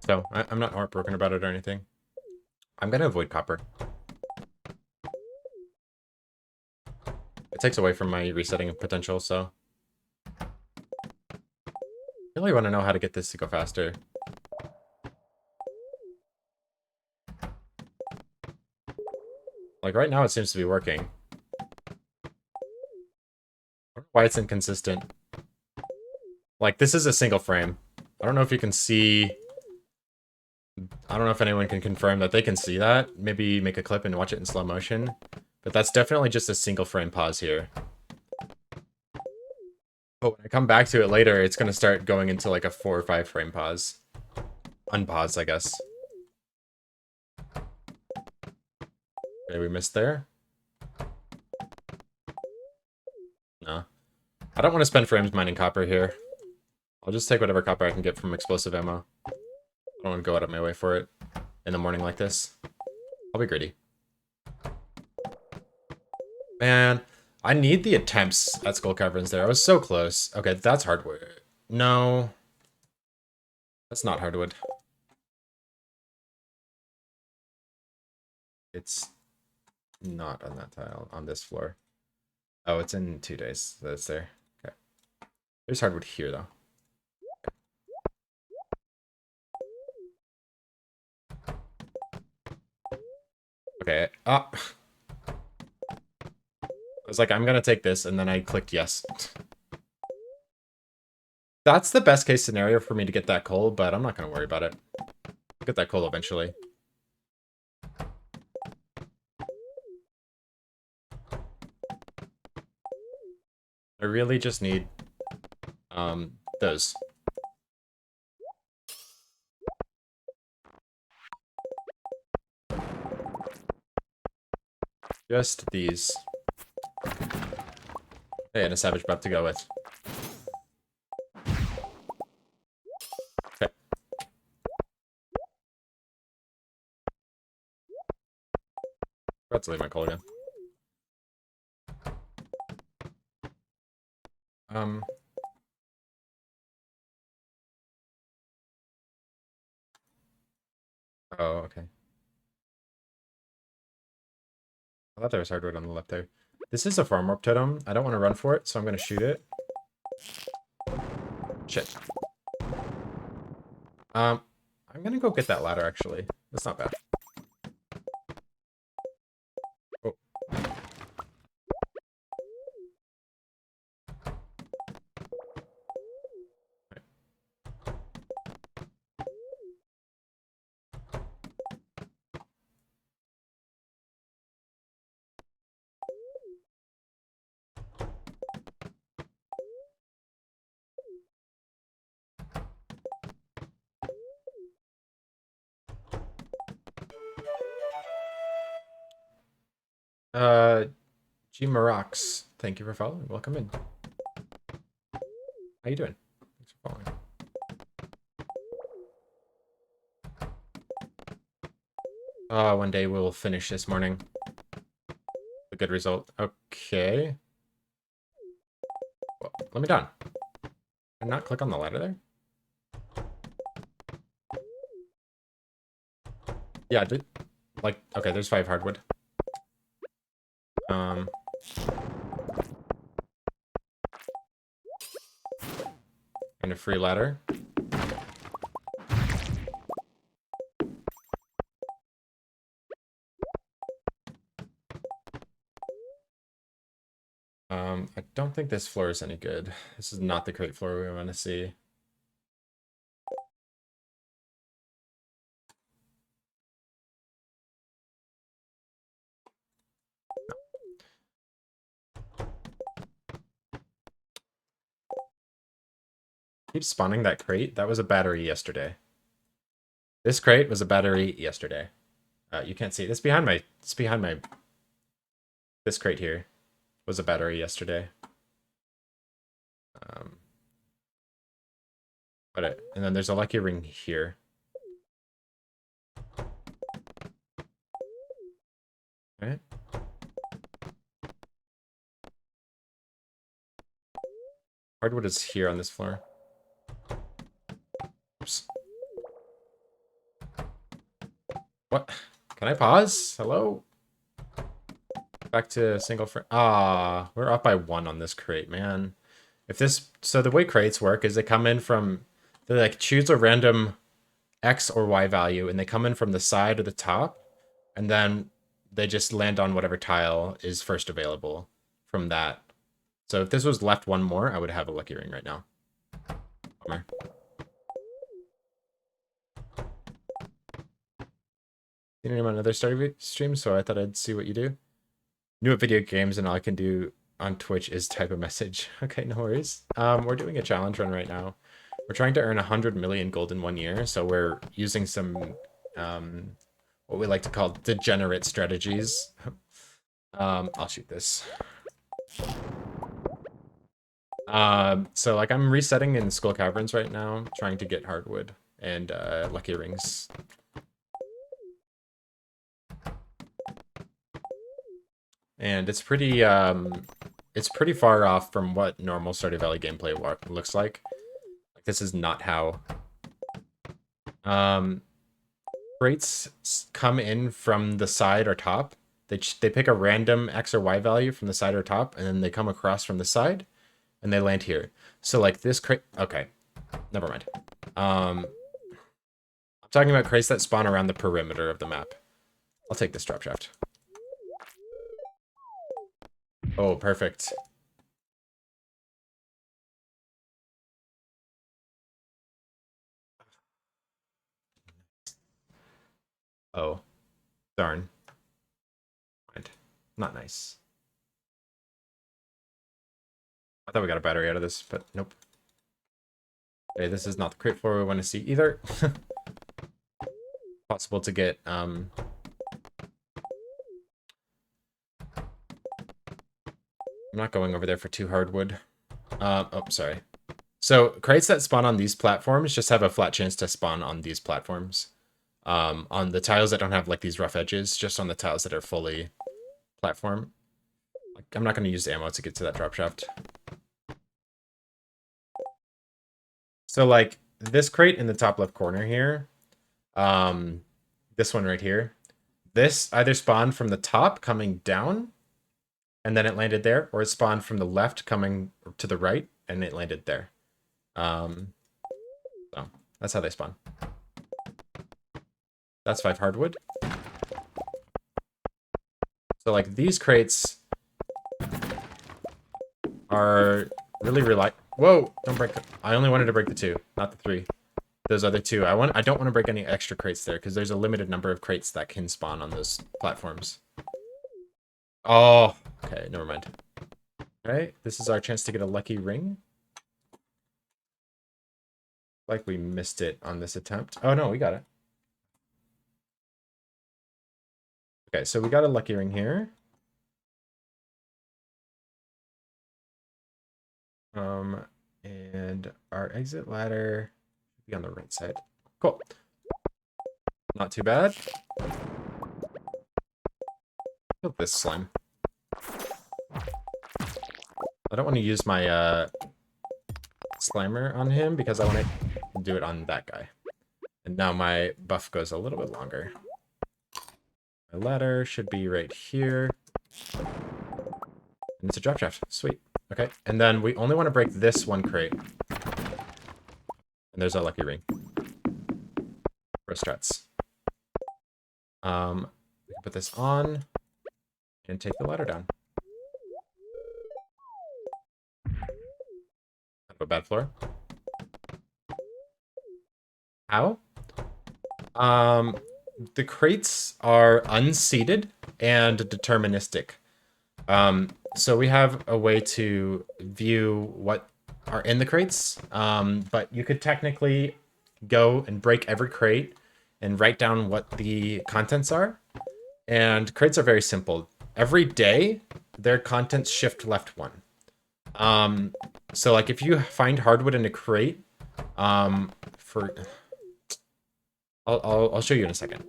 So, I'm not heartbroken about it or anything. I'm gonna avoid copper. It takes away from my resetting potential, so... I really want to know how to get this to go faster. Like, right now it seems to be working. I don't know why it's inconsistent. Like, this is a single frame. I don't know if you can see... I don't know if anyone can confirm that they can see that. Maybe make a clip and watch it in slow motion. But that's definitely just a single frame pause here. But when I come back to it later, it's going to start going into like a 4 or 5 frame pause. Unpause, I guess. Okay, we missed there. No. I don't want to spend frames mining copper here. I'll just take whatever copper I can get from explosive ammo. I don't want to go out of my way for it in the morning like this. I'll be greedy. Man, I need the attempts at skull caverns there. I was so close. Okay, that's hardwood. No. That's not hardwood. It's not on that tile, on this floor. Oh, it's in 2 days. That's there. Okay. There's hardwood here, though. Okay. Ah. I was like, I'm gonna take this, and then I clicked yes. That's the best case scenario for me to get that coal, but I'm not gonna worry about it. I'll get that coal eventually. I really just need, those. Just these. Hey, and a savage buff to go with. Okay. About to leave my coal again. Oh, okay. I thought there was hardwood on the left there. This is a farm warp totem. I don't want to run for it, so I'm going to shoot it. Shit. I'm gonna go get that ladder, actually. That's not bad. Oh. G Marox, thank you for following. Welcome in. How you doing? Thanks for following. One day we'll finish this morning. A good result. Okay. Well, let me down. Can I not click on the ladder there? Yeah, like, okay, there's 5 hardwood. And a free ladder. I don't think this floor is any good. This is not the crate floor we want to see. Keep spawning that crate. That was a battery yesterday. This crate was a battery yesterday. You can't see it. It's behind my. It's behind my. This crate here was a battery yesterday. And then there's a lucky ring here. Right. Hardwood is here on this floor. Oops. What? Can I pause? Hello? Back to single frame. Ah, we're up by 1 on this crate, man. If this, so the way crates work is they come in from, they like choose a random X or Y value and they come in from the side or the top, and then they just land on whatever tile is first available from that. So if this was left 1 more, I would have a lucky ring right now. Bummer. Seen him on another Stardew stream, so I thought I'd see what you do. New at video games, and all I can do on Twitch is type a message. Okay, no worries. We're doing a challenge run right now. We're trying to earn 100 million gold in 1 year, so we're using some what we like to call degenerate strategies. I'll shoot this. So like I'm resetting in Skull Caverns right now, trying to get hardwood and lucky rings. And it's pretty far off from what normal Stardew Valley gameplay looks like. Like this is not how crates come in from the side or top. They pick a random X or Y value from the side or top, and then they come across from the side, and they land here. So like this crate, okay, never mind. I'm talking about crates that spawn around the perimeter of the map. I'll take this drop shaft. Oh, perfect. Oh, darn. Not nice. I thought we got a battery out of this, but nope. Okay, this is not the crate floor we want to see either. Possible to get, I'm not going over there for 2 hardwood. Oh, sorry. So crates that spawn on these platforms just have a flat chance to spawn on these platforms. On the tiles that don't have like these rough edges, just on the tiles that are fully platform. Like, I'm not going to use ammo to get to that drop shaft. So like this crate in the top left corner here, this one right here, this either spawned from the top coming down and then it landed there, or it spawned from the left coming to the right and it landed there. So that's how they spawn. That's 5 hardwood. So like these crates are really whoa, don't break. I only wanted to break the 2, not the 3. Those other 2. I don't want to break any extra crates there because there's a limited number of crates that can spawn on those platforms. Oh, okay, never mind. Okay, this is our chance to get a lucky ring. Like we missed it on this attempt. Oh no, we got it. Okay, so we got a lucky ring here. And our exit ladder should be on the right side. Cool. Not too bad. Kill this slime. I don't want to use my Slimer on him because I want to do it on that guy. And now my buff goes a little bit longer. My ladder should be right here. And it's a drop shaft. Sweet. Okay. And then we only want to break this one crate. And there's our lucky ring. For strats. We can put this on and take the ladder down. Kind of a bad floor. How? The crates are unseated and deterministic. So we have a way to view what are in the crates, but you could technically go and break every crate and write down what the contents are. And crates are very simple. Every day, their contents shift left 1. So like if you find hardwood in a crate, I'll show you in a second.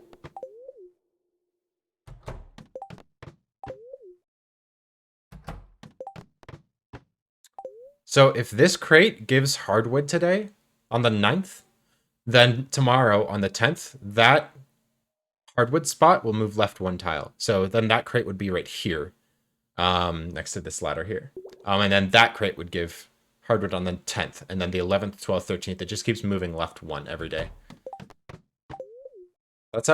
So if this crate gives hardwood today on the 9th, then tomorrow on the 10th, that hardwood spot will move left 1 tile. So then that crate would be right here, next to this ladder here. And then that crate would give hardwood on the 10th, and then the 11th, 12th, 13th, it just keeps moving left 1 every day. That's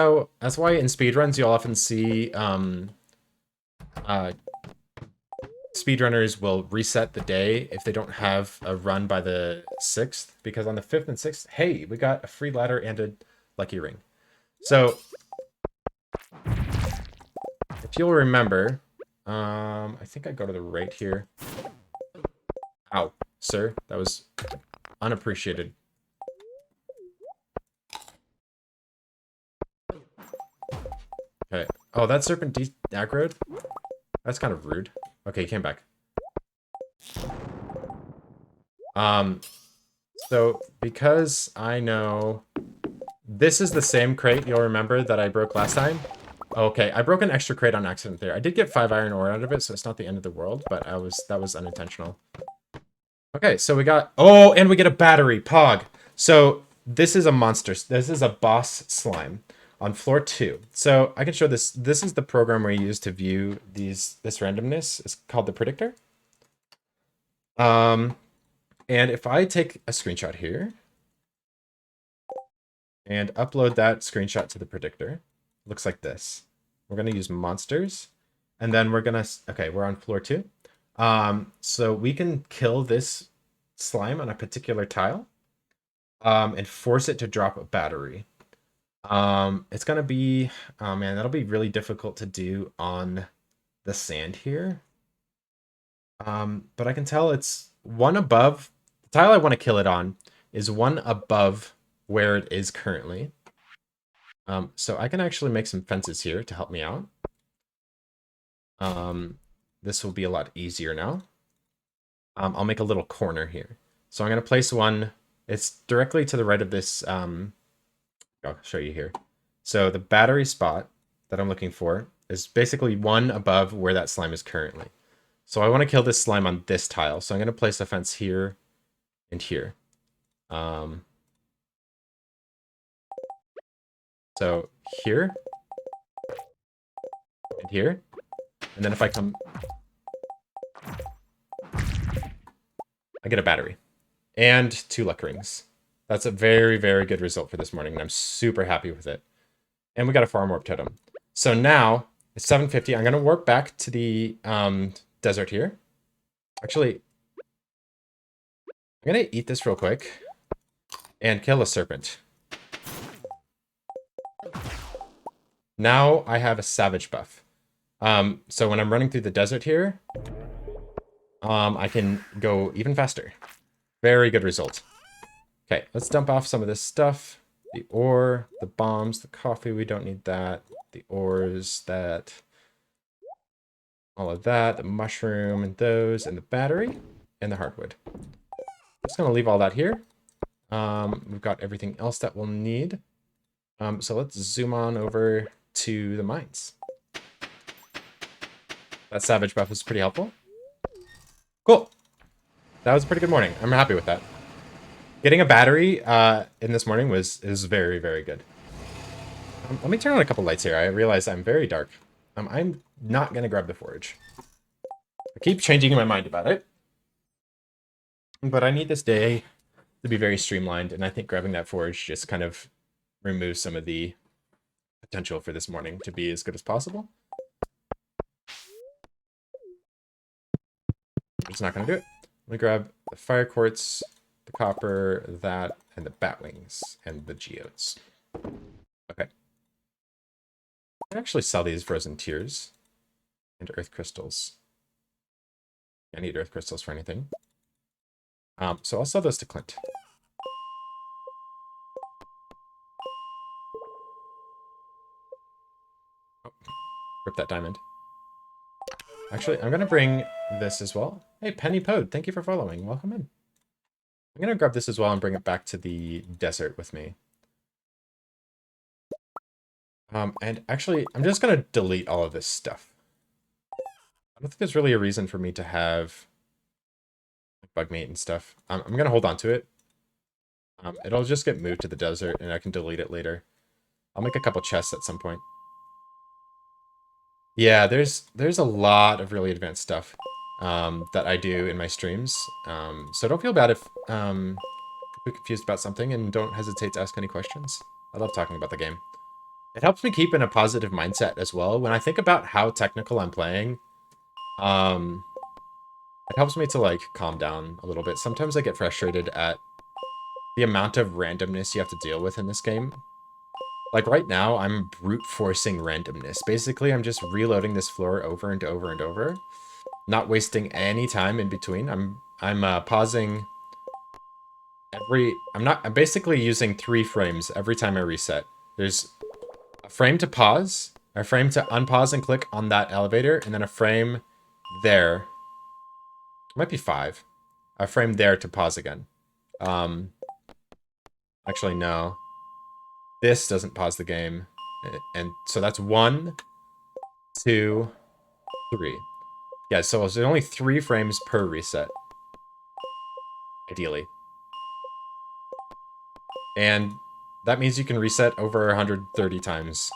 why in speedruns you'll often see speedrunners will reset the day if they don't have a run by the 6th, because on the 5th and 6th, hey, we got a free ladder and a lucky ring. So if you'll remember, I think I go to the right here. Ow, sir, that was unappreciated. Okay. Oh, that serpent aggroed? That's kind of rude. Okay, he came back. So because I know this is the same crate you'll remember that I broke last time. Okay, I broke an extra crate on accident there. I did get 5 iron ore out of it, so it's not the end of the world, but that was unintentional. Okay, so we got, oh, and we get a battery, Pog. So this is a monster. This is a boss slime on floor 2. So I can show this. This is the program we use to view this randomness. It's called the predictor. And if I take a screenshot here and upload that screenshot to the predictor, it looks like this. We're going to use monsters, and then we're going to, okay, we're on floor 2. So we can kill this slime on a particular tile, and force it to drop a battery. It's gonna be, oh man, that'll be really difficult to do on the sand here. But I can tell it's 1 above, the tile I want to kill it on is 1 above where it is currently. So I can actually make some fences here to help me out. This will be a lot easier now. I'll make a little corner here. So I'm going to place one, it's directly to the right of this, I'll show you here. So the battery spot that I'm looking for is basically 1 above where that slime is currently. So I want to kill this slime on this tile. So I'm going to place a fence here and here. So here and here. And then if I come, I get a battery and 2 luck rings. That's a very, very good result for this morning, and I'm super happy with it. And we got a farm warp totem. So now it's 7:50. I'm going to warp back to the desert here. Actually, I'm going to eat this real quick and kill a serpent. Now I have a savage buff. So when I'm running through the desert here, I can go even faster. Very good result. Okay, let's dump off some of this stuff. The ore, the bombs, the coffee, we don't need that. The ores, that. All of that, the mushroom and those, and the battery, and the hardwood. Just gonna leave all that here. We've got everything else that we'll need. So let's zoom on over to the mines. That savage buff is pretty helpful. Cool. That was a pretty good morning. I'm happy with that. Getting a battery in this morning is very, very good. Let me turn on a couple lights here. I realize I'm very dark. I'm not going to grab the forage. I keep changing my mind about it. But I need this day to be very streamlined, and I think grabbing that forage just kind of removes some of the potential for this morning to be as good as possible. I'm just not going to do it. Let me grab the fire quartz, the copper, that, and the bat wings, and the geodes. Okay. I can actually sell these frozen tears and earth crystals. I need earth crystals for anything. So I'll sell those to Clint. Oh, rip that diamond. Actually, I'm going to bring this as well. Hey, Penny Pode, thank you for following. Welcome in. I'm going to grab this as well and bring it back to the desert with me. And actually, I'm just going to delete all of this stuff. I don't think there's really a reason for me to have bug meat and stuff. I'm going to hold on to it. It'll just get moved to the desert, and I can delete it later. I'll make a couple chests at some point. Yeah, there's a lot of really advanced stuff that I do in my streams. So don't feel bad if you're confused about something, and don't hesitate to ask any questions. I love talking about the game. It helps me keep in a positive mindset as well. When I think about how technical I'm playing, it helps me to like calm down a little bit. Sometimes I get frustrated at the amount of randomness you have to deal with in this game. Like right now, I'm brute forcing randomness. Basically, I'm just reloading this floor over and over and over, not wasting any time in between. I'm pausing I'm basically using 3 frames every time I reset. There's a frame to pause, a frame to unpause and click on that elevator, and then a frame there. It might be 5. A frame there to pause again. Actually, no. This doesn't pause the game. And so that's 1, 2, 3. Yeah, so there's only 3 frames per reset. Ideally. And that means you can reset over 130 times.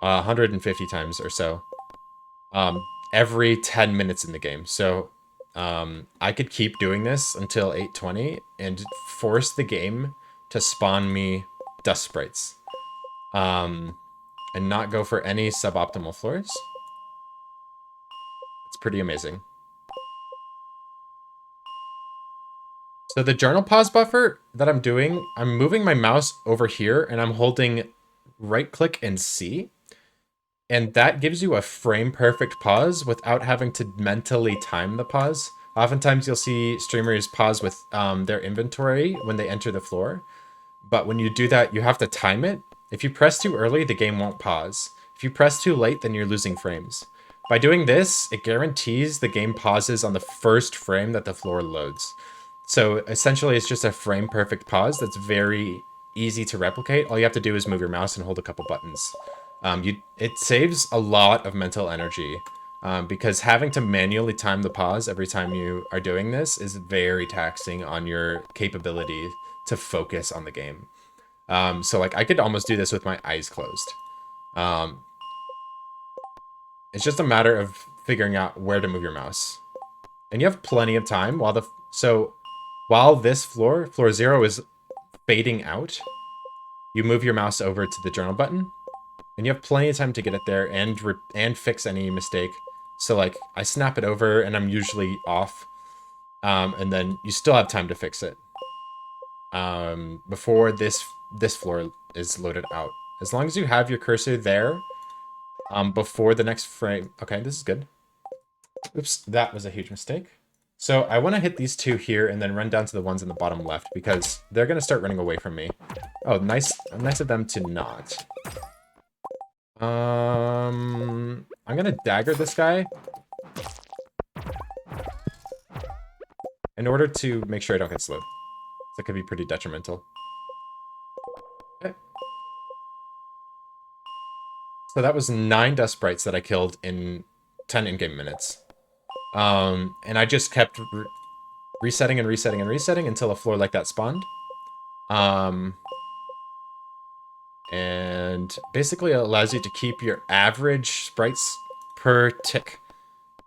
150 times or so. Every 10 minutes in the game. So I could keep doing this until 8:20 and force the game to spawn me dust sprites. And not go for any suboptimal floors. It's pretty amazing. So the journal pause buffer that I'm doing, I'm moving my mouse over here and I'm holding right click and C. And that gives you a frame perfect pause without having to mentally time the pause. Oftentimes you'll see streamers pause with their inventory when they enter the floor. But when you do that, you have to time it. If you press too early, the game won't pause. If you press too late, then you're losing frames. By doing this, it guarantees the game pauses on the first frame that the floor loads. So essentially, it's just a frame perfect pause that's very easy to replicate. All you have to do is move your mouse and hold a couple buttons. It saves a lot of mental energy because having to manually time the pause every time you are doing this is very taxing on your capability to focus on the game. So like I could almost do this with my eyes closed. It's just a matter of figuring out where to move your mouse. And you have plenty of time while this floor 0 is fading out, you move your mouse over to the journal button and you have plenty of time to get it there and fix any mistake. So like I snap it over and I'm usually off, and then you still have time to fix it before this floor is loaded out. As long as you have your cursor there before the next frame. Okay, this is good. Oops, that was a huge mistake. So I want to hit these two here and then run down to the ones in the bottom left because they're going to start running away from me. Oh, nice of them to not. I'm going to dagger this guy in order to make sure I don't get slowed. That could be pretty detrimental. Okay. So that was 9 dust sprites that I killed in 10 in-game minutes. And I just kept resetting and resetting and resetting until a floor like that spawned. And basically it allows you to keep your average sprites per tick.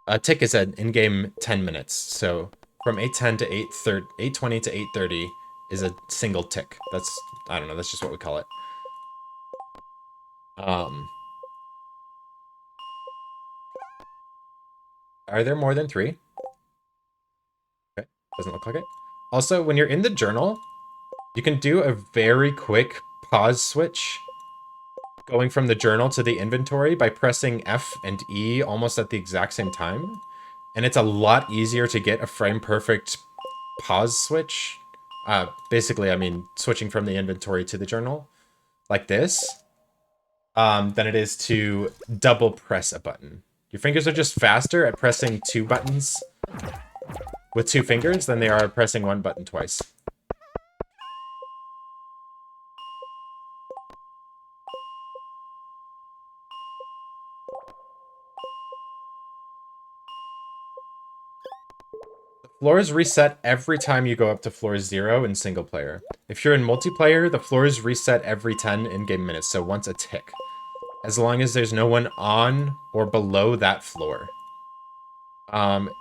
A tick is an in-game 10 minutes. So from 8:10 to 8:20 to 8:30 is a single tick. That's, I don't know, that's just what we call it. Are there more than 3? Okay, doesn't look like it. Also, when you're in the journal, you can do a very quick pause switch going from the journal to the inventory by pressing F and E almost at the exact same time. And it's a lot easier to get a frame perfect pause switch. Basically, I mean, switching from the inventory to the journal like this, than it is to double press a button. Your fingers are just faster at pressing 2 buttons with 2 fingers than they are pressing 1 button twice. Floors reset every time you go up to floor 0 in single player. If you're in multiplayer, the floors reset every 10 in-game minutes, so once a tick. As long as there's no one on or below that floor.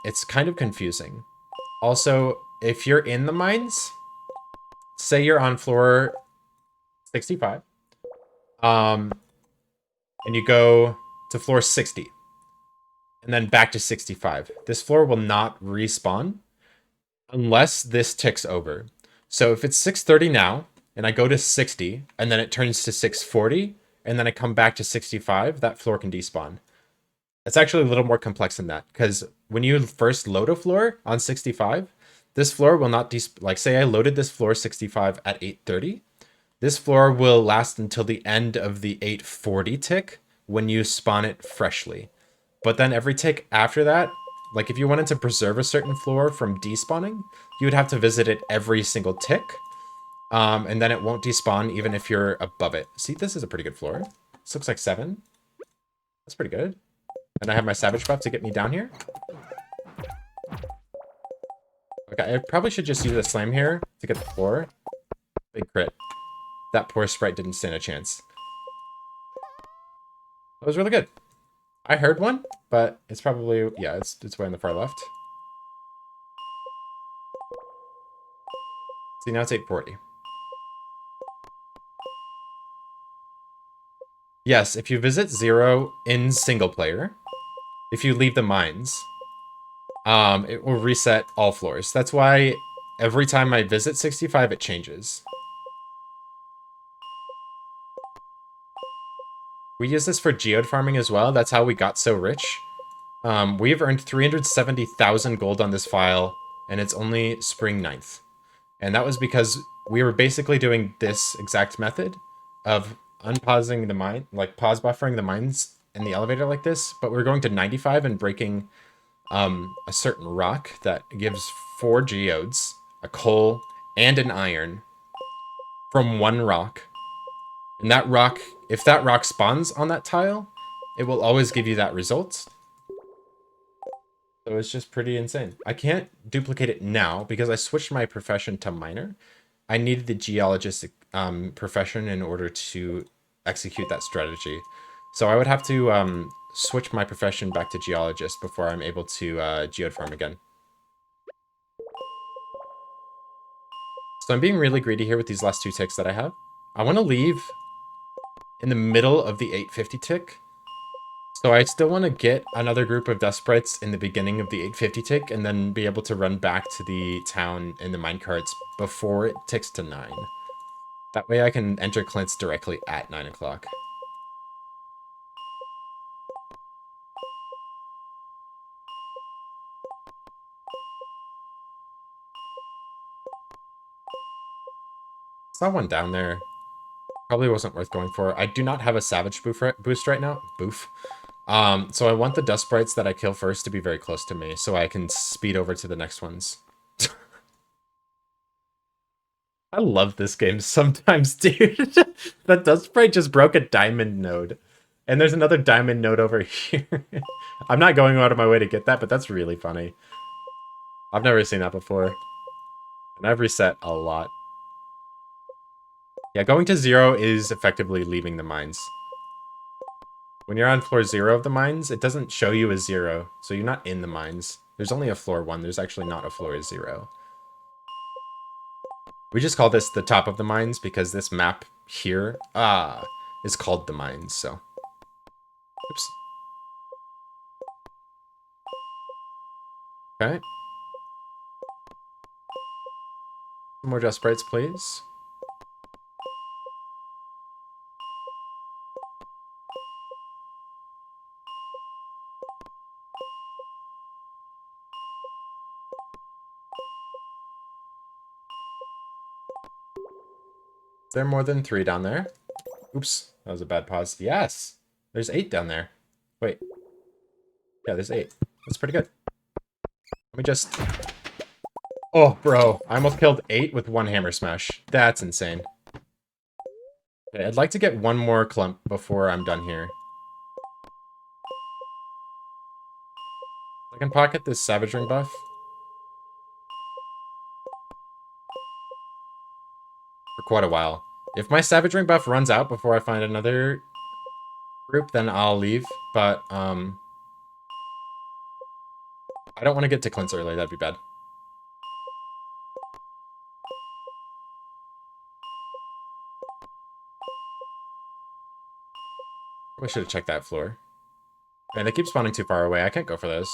It's kind of confusing. Also, if you're in the mines, say you're on floor 65, and you go to floor 60, and then back to 65. This floor will not respawn unless this ticks over. So if it's 6:30 now, and I go to 60, and then it turns to 6:40, and then I come back to 65, that floor can despawn. It's actually a little more complex than that, because when you first load a floor on 65, this floor will not like say I loaded this floor 65 at 8:30. This floor will last until the end of the 8:40 tick when you spawn it freshly. But then every tick after that, like if you wanted to preserve a certain floor from despawning, you would have to visit it every single tick. And then it won't despawn even if you're above it. See, this is a pretty good floor. This looks like 7. That's pretty good. And I have my savage buff to get me down here. Okay, I probably should just use a slam here to get the floor. Big crit. That poor sprite didn't stand a chance. That was really good. I heard one, but it's probably, yeah, it's way on the far left. See, now it's 8:40. Yes, if you visit 0 in single player, if you leave the mines, it will reset all floors. That's why every time I visit 65, it changes. We use this for geode farming as well. That's how we got so rich. We've earned 370,000 gold on this file, and it's only spring 9th. And that was because we were basically doing this exact method of unpausing the mine, like pause buffering the mines in the elevator like this, but we're going to 95 and breaking a certain rock that gives 4 geodes, a coal, and an iron from one rock. And that rock, if that rock spawns on that tile, it will always give you that result. So it's just pretty insane. I can't duplicate it now because I switched my profession to miner. I needed the geologist profession in order to execute that strategy. So I would have to switch my profession back to geologist before I'm able to geode farm again. So I'm being really greedy here with these last 2 ticks that I have. I want to leave in the middle of the 850 tick. So I still want to get another group of dust sprites in the beginning of the 850 tick and then be able to run back to the town in the minecarts before it ticks to 9. That way I can enter Clint's directly at 9 o'clock. Saw one down there. Probably wasn't worth going for. I do not have a Savage boost right now. Boof. So I want the dust sprites that I kill first to be very close to me, so I can speed over to the next ones. I love this game sometimes, dude. That dust sprite just broke a diamond node. And there's another diamond node over here. I'm not going out of my way to get that, but that's really funny. I've never seen that before. And I've reset a lot. Yeah, going to 0 is effectively leaving the mines. When you're on floor 0 of the mines, it doesn't show you a 0, so you're not in the mines. There's only a floor 1, there's actually not a floor 0. We just call this the top of the mines because this map here is called the mines, so. Oops. Okay. Some more dust sprites, please. Is there more than 3 down there? Oops, that was a bad pause. Yes! There's 8 down there. Wait. Yeah, there's 8. That's pretty good. Let me just... Oh, bro. I almost killed 8 with 1 hammer smash. That's insane. Okay, I'd like to get 1 more clump before I'm done here. I can pocket this Savage Ring buff. For quite a while. If my Savage Ring buff runs out before I find another group, then I'll leave. But, I don't want to get to Clint's early. That'd be bad. I should have checked that floor. Man, they keep spawning too far away. I can't go for those.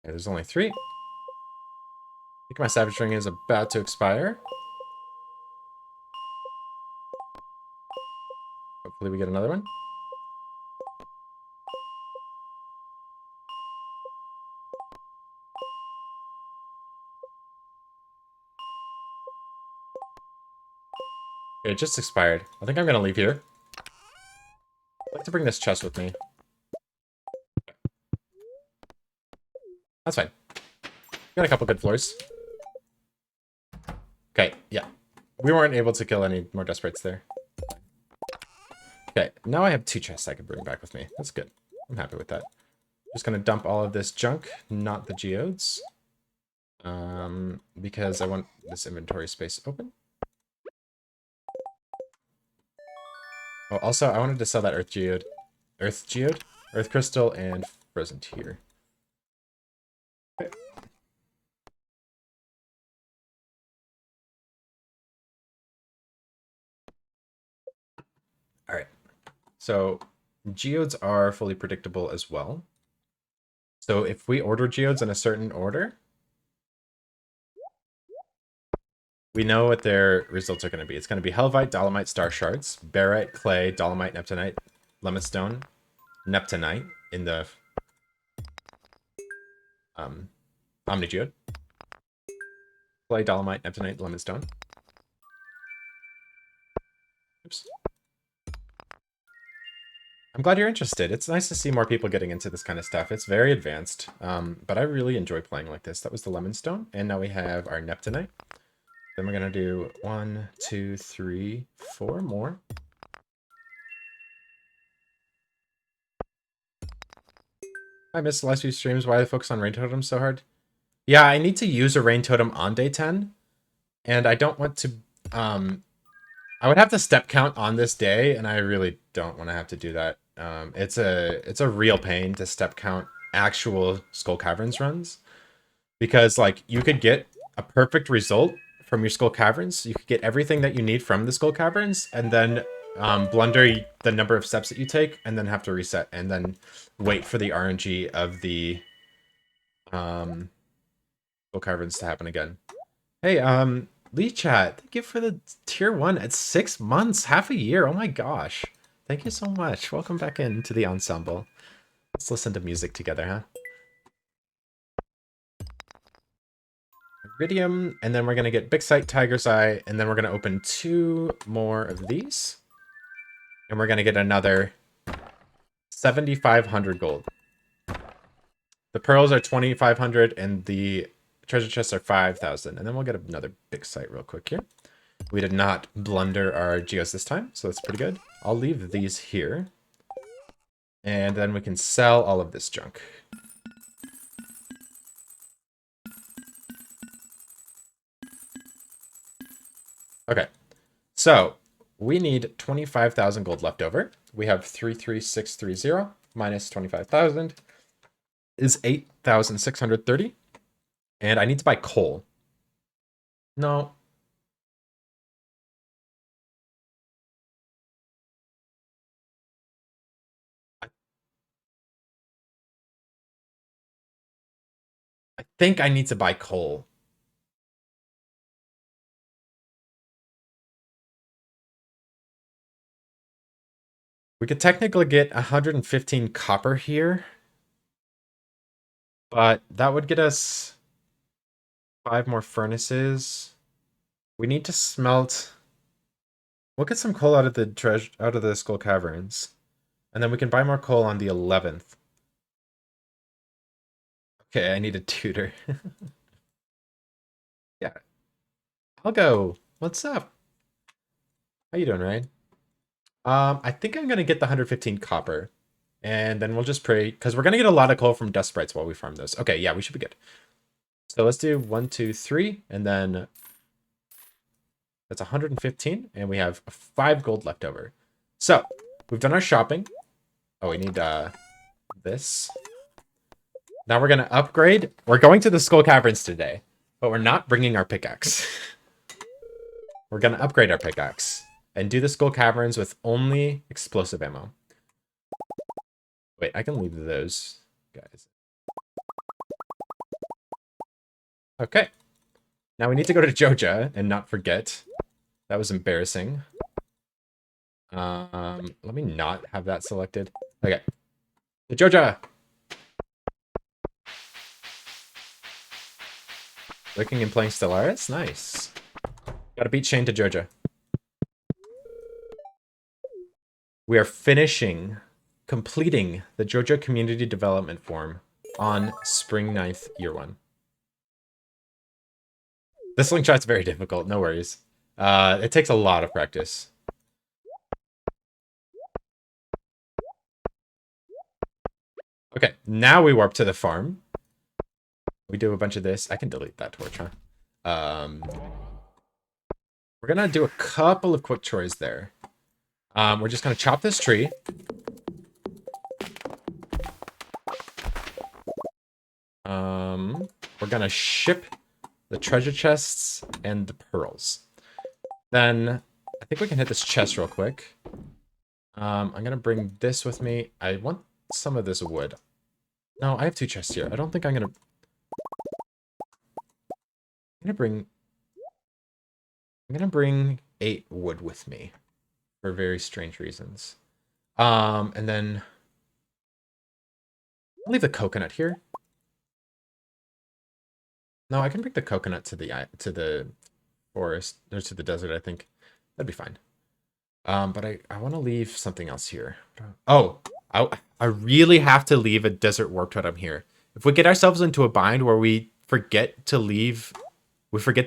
Okay, there's only 3. I think my Savage Ring is about to expire. Hopefully we get another one. Okay, it just expired. I think I'm gonna leave here. I'd like to bring this chest with me. That's fine. Got a couple good floors. Okay, yeah. We weren't able to kill any more dust sprites there. Okay, now I have 2 chests I can bring back with me. That's good. I'm happy with that. Just gonna dump all of this junk, not the geodes. Because I want this inventory space open. Oh, also, I wanted to sell that Earth Geode, Earth Crystal, and Frozen Tear. Okay. All right. So, geodes are fully predictable as well. So, if we order geodes in a certain order, we know what their results are going to be. It's going to be Helvite, Dolomite, Star Shards, Barite, Clay, Dolomite, Neptunite, Lemon Stone, Neptunite in the Omni Geode. Clay, Dolomite, Neptunite, Lemon Stone. Oops. I'm glad you're interested. It's nice to see more people getting into this kind of stuff. It's very advanced, but I really enjoy playing like this. That was the Lemon Stone, and now we have our Neptunite. Then we're going to do 1, 2, 3, 4 more. I missed the last few streams. Why I focus on rain totems so hard? Yeah, I need to use a rain totem on day 10, and I don't want to... I would have to step count on this day, and I really don't want to have to do that. It's a real pain to step count actual Skull Caverns runs because like you could get a perfect result from your Skull Caverns. You could get everything that you need from the Skull Caverns, and then blunder the number of steps that you take, and then have to reset, and then wait for the RNG of the Skull Caverns to happen again. Hey, Lee Chat, thank you for the tier 1 at 6 months, half a year. Oh my gosh. Thank you so much. Welcome back into the ensemble. Let's listen to music together, huh? Iridium, and then we're gonna get Big Sight, Tiger's Eye, and then we're gonna open 2 more of these. And we're gonna get another 7,500 gold. The pearls are 2,500 and the treasure chests are 5,000. And then we'll get another Big Sight real quick here. We did not blunder our geos this time, so that's pretty good. I'll leave these here. And then we can sell all of this junk. Okay, so we need 25,000 gold left over. We have 33630 minus 25,000 is 8,630. And I need to buy coal. No. I think I need to buy coal. We could technically get 115 copper here, but that would get us 5 more furnaces. We need to smelt. We'll get some coal out of the Skull Caverns, and then we can buy more coal on the 11th. Okay, I need a tutor. Yeah, I'll go. What's up? How you doing, Ryan? I think I'm gonna get the 115 copper, and then we'll just pray because we're gonna get a lot of coal from dust sprites while we farm those. Okay, yeah, we should be good. So let's do 1, 2, 3, and then that's 115, and we have 5 gold left over. So we've done our shopping. Oh, we need this. Now we're gonna upgrade. We're going to the Skull Caverns today, but we're not bringing our pickaxe. We're gonna upgrade our pickaxe and do the Skull Caverns with only explosive ammo. Wait, I can leave those guys. Okay. Now we need to go to Joja and not forget. That was embarrassing. Let me not have that selected. Okay. The Joja! Looking and playing Stellaris? Nice. Gotta beat Shane to Joja. We are completing the Joja Community Development Form on Spring 9th, Year 1. This slingshot's very difficult, no worries. It takes a lot of practice. Okay, now we warp to the farm. We do a bunch of this. I can delete that torch, huh? We're gonna do a couple of quick chores there. We're just gonna chop this tree. We're gonna ship the treasure chests and the pearls. Then I think we can hit this chest real quick. I'm gonna bring this with me. I want some of this wood. No, I have 2 chests here. I don't think I'm gonna bring 8 wood with me for very strange reasons. And then I'll leave the coconut here. No, I can bring the coconut to the forest or to the desert, I think. That'd be fine. But I want to leave something else here. Oh, I really have to leave a desert warp totem here. If we get ourselves into a bind where we forget to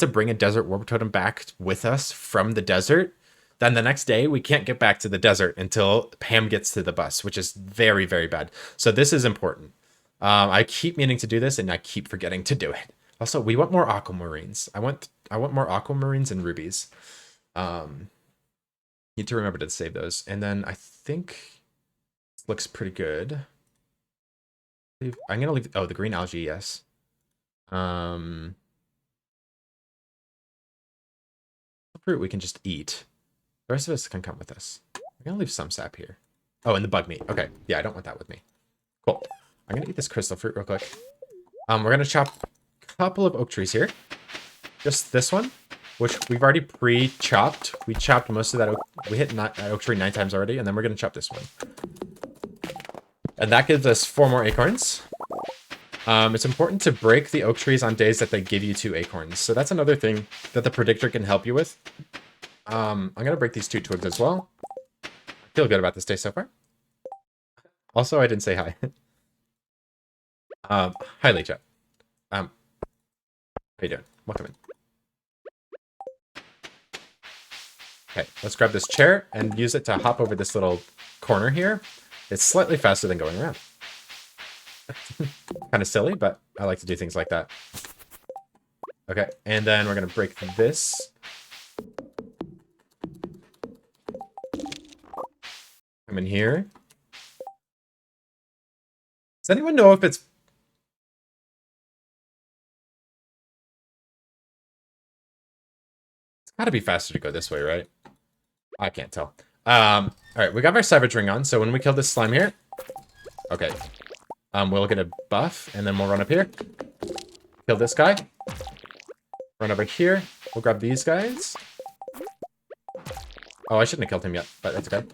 bring a desert warp totem back with us from the desert, then the next day we can't get back to the desert until Pam gets to the bus, which is very, very bad. So this is important. I keep meaning to do this and I keep forgetting to do it. Also, we want more aquamarines. I want more aquamarines and rubies. Need to remember to save those. And then I think This looks pretty good. I'm gonna leave. Oh, the green algae, yes. The fruit we can just eat. The rest of us can come with us. I'm gonna leave some sap here. Oh, and the bug meat. Okay, yeah, I don't want that with me. Cool. I'm gonna eat this crystal fruit real quick. We're gonna chop a couple of oak trees here. Just this one, which we've already pre-chopped. We chopped most of that oak. We hit oak tree 9 times already, and then we're gonna chop this one. And that gives us 4 more acorns. It's important to break the oak trees on days that they give you 2 acorns. So that's another thing that the predictor can help you with. I'm gonna break these 2 twigs as well. I feel good about this day so far. Also, I didn't say hi. Hi, Lecha. How you doing? Welcome in. Okay, let's grab this chair and use it to hop over this little corner here. It's slightly faster than going around. Kind of silly, but I like to do things like that. Okay, and then we're gonna break this. Come in here. Does anyone know if it's... It's gotta be faster to go this way, right? I can't tell. Alright, we got our Savage Ring on, so when we kill this slime here... Okay. We'll get a buff, and then we'll run up here. Kill this guy. Run over here. We'll grab these guys. Oh, I shouldn't have killed him yet, but that's okay.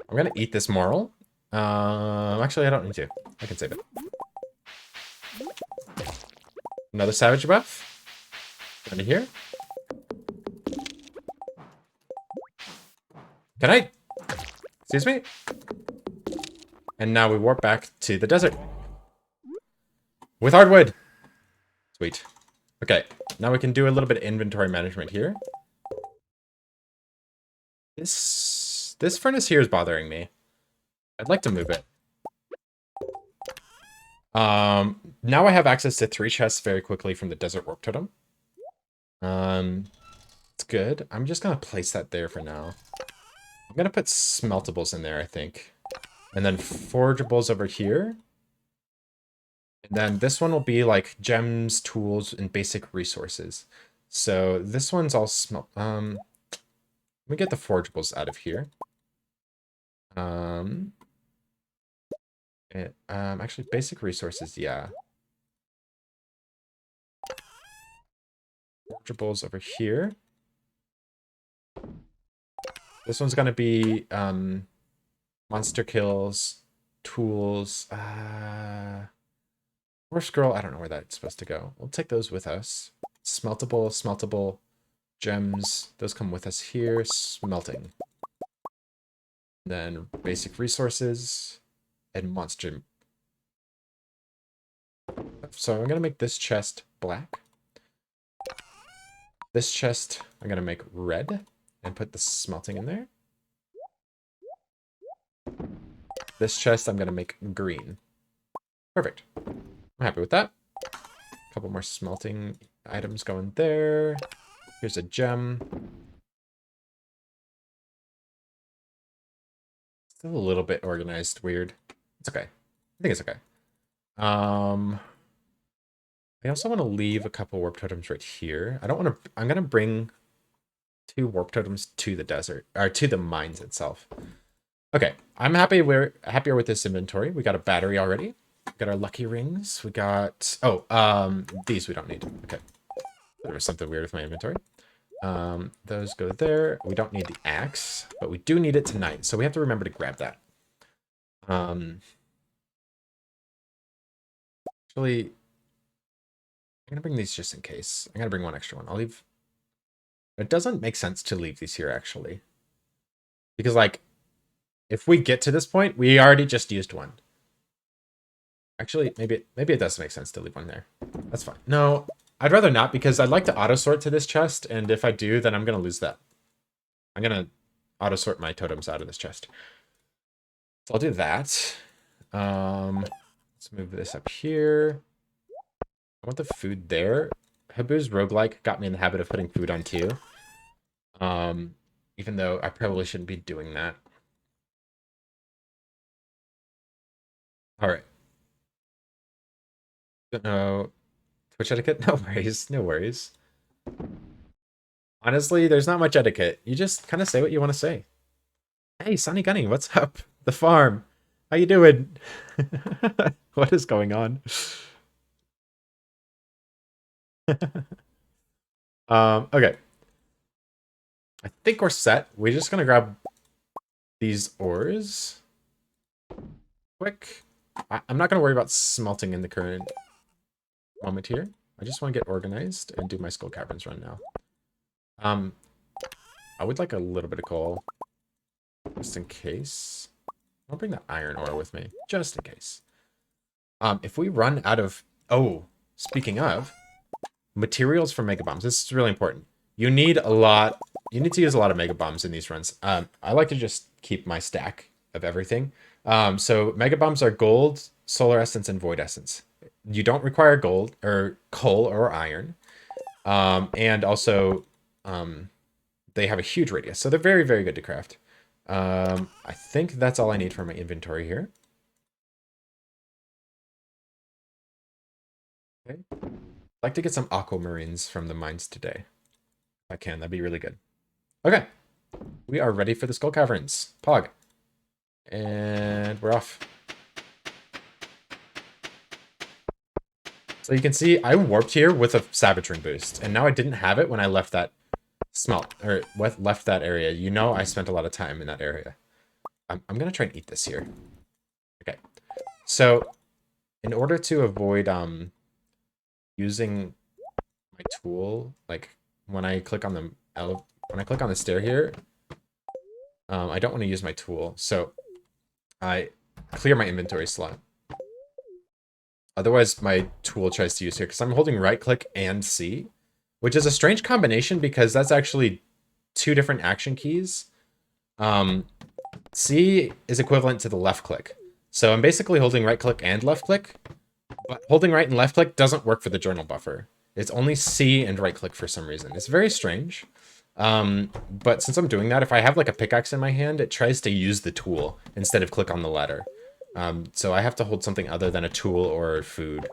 I'm gonna eat this moral. Actually, I don't need to. I can save it. Another savage buff. Under here. Can I? Excuse me? And now we warp back to the desert. With hardwood. Sweet. Okay, now we can do a little bit of inventory management here. This furnace here is bothering me. I'd like to move it. Now I have access to 3 chests very quickly from the desert warp totem. It's good. I'm just gonna place that there for now. I'm gonna put smeltables in there, I think. And then forgeables over here. And then this one will be like gems, tools, and basic resources. So this one's all let me get the forgeables out of here. Actually, basic resources, yeah. Forgeables over here. This one's gonna be monster kills, tools, or scroll. I don't know where that's supposed to go. We'll take those with us. Smeltable, gems. Those come with us here. Smelting. Then basic resources and monster. So I'm gonna make this chest black. This chest I'm gonna make red and put the smelting in there. This chest I'm gonna make green. Perfect. I'm happy with that. A couple more smelting items going there. Here's a gem. Still a little bit organized weird. It's okay. I think it's okay. I also want to leave a couple warp totems right here. I don't want to... I'm going to bring 2 warp totems to the desert, or to the mines itself. Okay, I'm happy. We're happier with this inventory. We got a battery already. We got our lucky rings. We got... Oh, these we don't need. Okay. There was something weird with my inventory. Those go there. We don't need the axe, but we do need it tonight. So we have to remember to grab that. Actually... I'm gonna bring these just in case. I'm gonna bring one extra one. I'll leave... It doesn't make sense to leave these here, actually. Because, like, if we get to this point, we already just used one. Actually, maybe it does make sense to leave one there. That's fine. No, I'd rather not, because I'd like to auto-sort to this chest, and if I do, then I'm gonna lose that. I'm gonna auto-sort my totems out of this chest. So I'll do that. Let's move this up here. I want the food there. Habu's roguelike got me in the habit of putting food on too. Even though I probably shouldn't be doing that. All right. No, Twitch etiquette? No worries. No worries. Honestly, there's not much etiquette. You just kind of say what you want to say. Hey, Sonny Gunny, what's up? The farm. How you doing? What is going on? Okay. I think we're set. We're just gonna grab these ores quick. I'm not gonna worry about smelting in the current moment here. I just want to get organized and do my skull caverns run now. I would like a little bit of coal, just in case. I'll bring the iron ore with me, just in case. If we run out of... Oh, speaking of, materials for mega bombs. This is really important. You need a lot... You need to use a lot of mega bombs in these runs. I like to just keep my stack of everything. So mega bombs are gold, solar essence, and void essence. You don't require gold or coal or iron. And also, they have a huge radius. So they're very, very good to craft. I think that's all I need for my inventory here. Okay. I'd like to get some aquamarines from the mines today. If I can, that'd be really good. Okay. We are ready for the skull caverns. Pog. And we're off. So you can see I warped here with a Savage Ring boost. And now I didn't have it when I left that smelt, or left that area. You know I spent a lot of time in that area. I'm going to try and eat this here. Okay. So in order to avoid using my tool, like when I click on the stair here, I don't want to use my tool, so I clear my inventory slot. Otherwise, my tool tries to use here because I'm holding right click and C, which is a strange combination because that's actually two different action keys. C is equivalent to the left click, so I'm basically holding right click and left click. But holding right and left click doesn't work for the journal buffer. It's only C and right click for some reason. It's very strange. But since I'm doing that, if I have like a pickaxe in my hand, it tries to use the tool instead of click on the ladder. So I have to hold something other than a tool or food.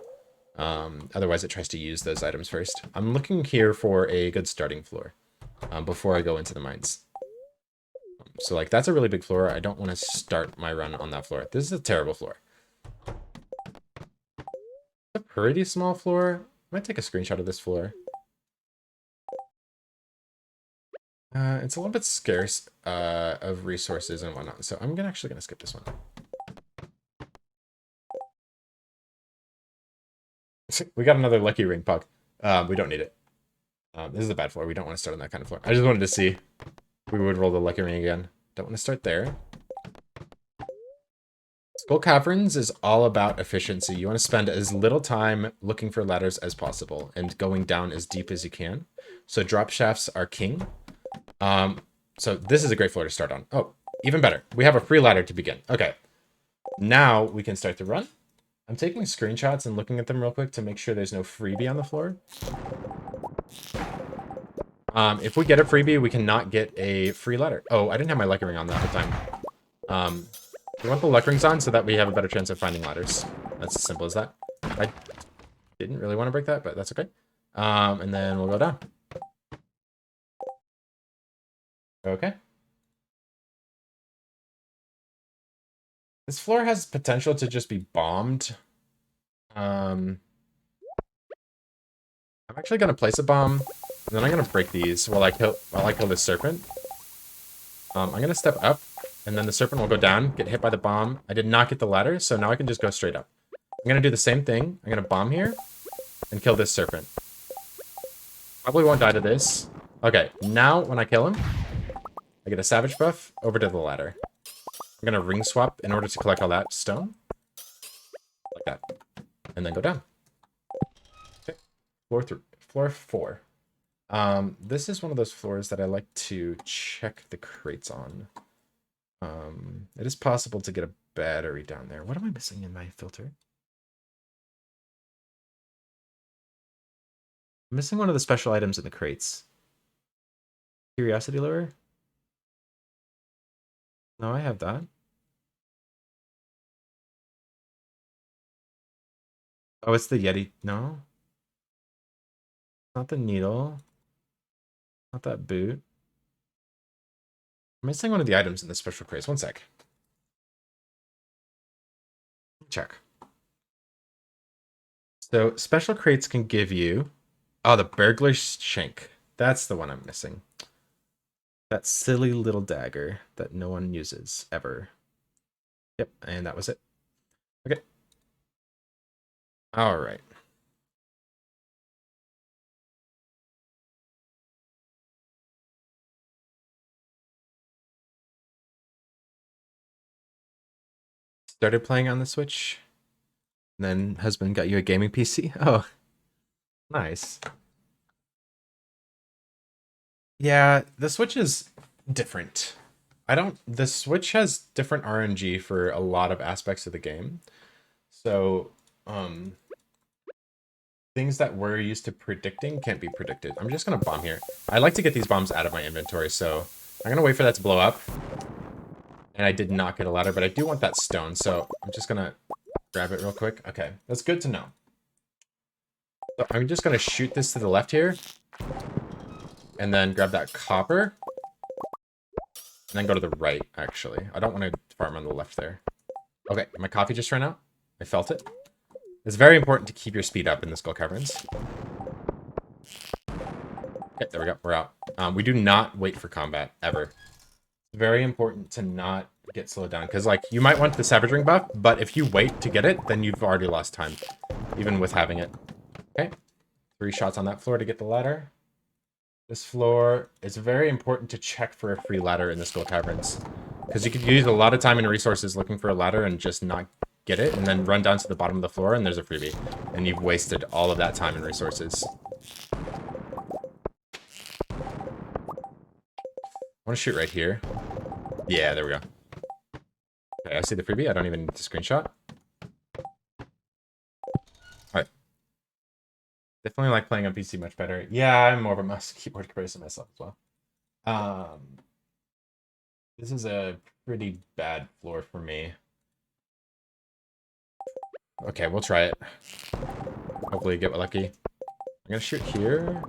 Otherwise it tries to use those items first. I'm looking here for a good starting floor before I go into the mines. So like that's a really big floor. I don't want to start my run on that floor. This is a terrible floor. A pretty small floor. I might take a screenshot of this floor. It's a little bit scarce of resources and whatnot, so I'm actually gonna skip this one. We got another lucky ring puck. We don't need it. This is a bad floor. We don't want to start on that kind of floor. I just wanted to see if we would roll the lucky ring again. Don't want to start there. Skull Caverns is all about efficiency. You want to spend as little time looking for ladders as possible and going down as deep as you can. So drop shafts are king. So this is a great floor to start on. Oh, even better. We have a free ladder to begin. Okay. Now we can start the run. I'm taking screenshots and looking at them real quick to make sure there's no freebie on the floor. If we get a freebie, we cannot get a free ladder. Oh, I didn't have my lucky ring on that whole time. We want the luck rings on so that we have a better chance of finding ladders. That's as simple as that. I didn't really want to break that, but that's okay. And then we'll go down. Okay. This floor has potential to just be bombed. I'm actually gonna place a bomb, and then I'm gonna break these while I kill this serpent. I'm gonna step up, and then the serpent will go down, get hit by the bomb. I did not get the ladder, so now I can just go straight up. I'm gonna do the same thing. I'm gonna bomb here, and kill this serpent. Probably won't die to this. Okay, now when I kill him, I get a savage buff over to the ladder. I'm gonna ring swap in order to collect all that stone. Like that. And then go down. Okay. Floor 4. This is one of those floors that I like to check the crates on. It is possible to get a battery down there. What am I missing in my filter? I'm missing one of the special items in the crates. Curiosity lure? No, I have that. Oh, it's the Yeti. No, not the needle. Not that boot. I'm missing one of the items in the special crates. One sec. Check. So special crates can give you... Oh, the burglar's shank. That's the one I'm missing. That silly little dagger that no one uses, ever. Yep, and that was it. Okay. Alright. Started playing on the Switch. And then husband got you a gaming PC. Oh, nice. Yeah, the Switch is different. The Switch has different RNG for a lot of aspects of the game. So, things that we're used to predicting can't be predicted. I'm just gonna bomb here. I like to get these bombs out of my inventory, so I'm gonna wait for that to blow up. And I did not get a ladder, but I do want that stone, so I'm just gonna grab it real quick. Okay, that's good to know. So I'm just gonna shoot this to the left here. And then grab that copper. And then go to the right, actually. I don't want to farm on the left there. Okay, my coffee just ran out. I felt it. It's very important to keep your speed up in the Skull Caverns. Okay, there we go. We're out. We do not wait for combat, ever. It's very important to not get slowed down. Because, like, you might want the Savage Ring buff, but if you wait to get it, then you've already lost time. Even with having it. Okay. 3 shots on that floor to get the ladder. This floor, it's very important to check for a free ladder in the Skull Caverns. Because you could use a lot of time and resources looking for a ladder and just not get it, and then run down to the bottom of the floor and there's a freebie. And you've wasted all of that time and resources. I want to shoot right here. Yeah, there we go. Okay, I see the freebie. I don't even need to screenshot. Alright. Definitely like playing on PC much better. Yeah, I'm more of a mouse and keyboard person myself as well. This is a pretty bad floor for me. Okay, we'll try it. Hopefully get lucky. I'm gonna shoot here,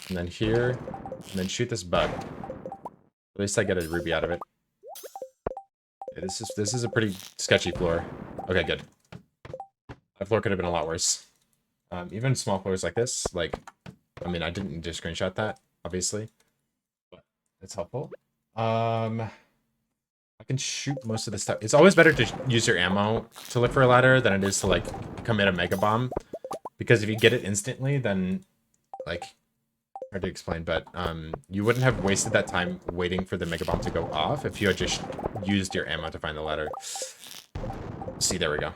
and then here, and then shoot this bug. At least I get a ruby out of it. Okay, this is a pretty sketchy floor. Okay, good. That floor could have been a lot worse. Even small floors like this, like, I mean, I didn't need to screenshot that, obviously, but it's helpful. I can shoot most of the stuff. It's always better to use your ammo to look for a ladder than it is to, like, commit a mega bomb. Because if you get it instantly, then, like, hard to explain, but you wouldn't have wasted that time waiting for the mega bomb to go off if you had just used your ammo to find the ladder. See, there we go.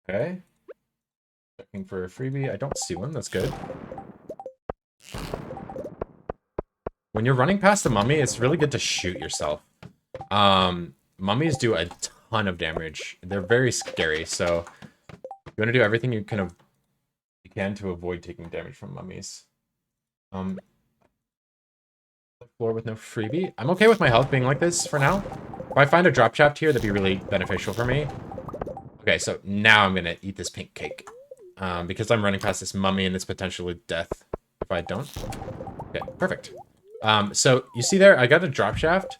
Okay. Checking for a freebie. I don't see one. That's good. When you're running past a mummy, it's really good to shoot yourself. Mummies do a ton of damage. They're very scary, so you want to do everything you can to avoid taking damage from mummies. Floor with no freebie. I'm okay with my health being like this for now. If I find a drop shaft here, that'd be really beneficial for me. Okay, so now I'm gonna eat this pink cake. Because I'm running past this mummy and it's potentially death if I don't. Okay, perfect. So you see there, I got a drop shaft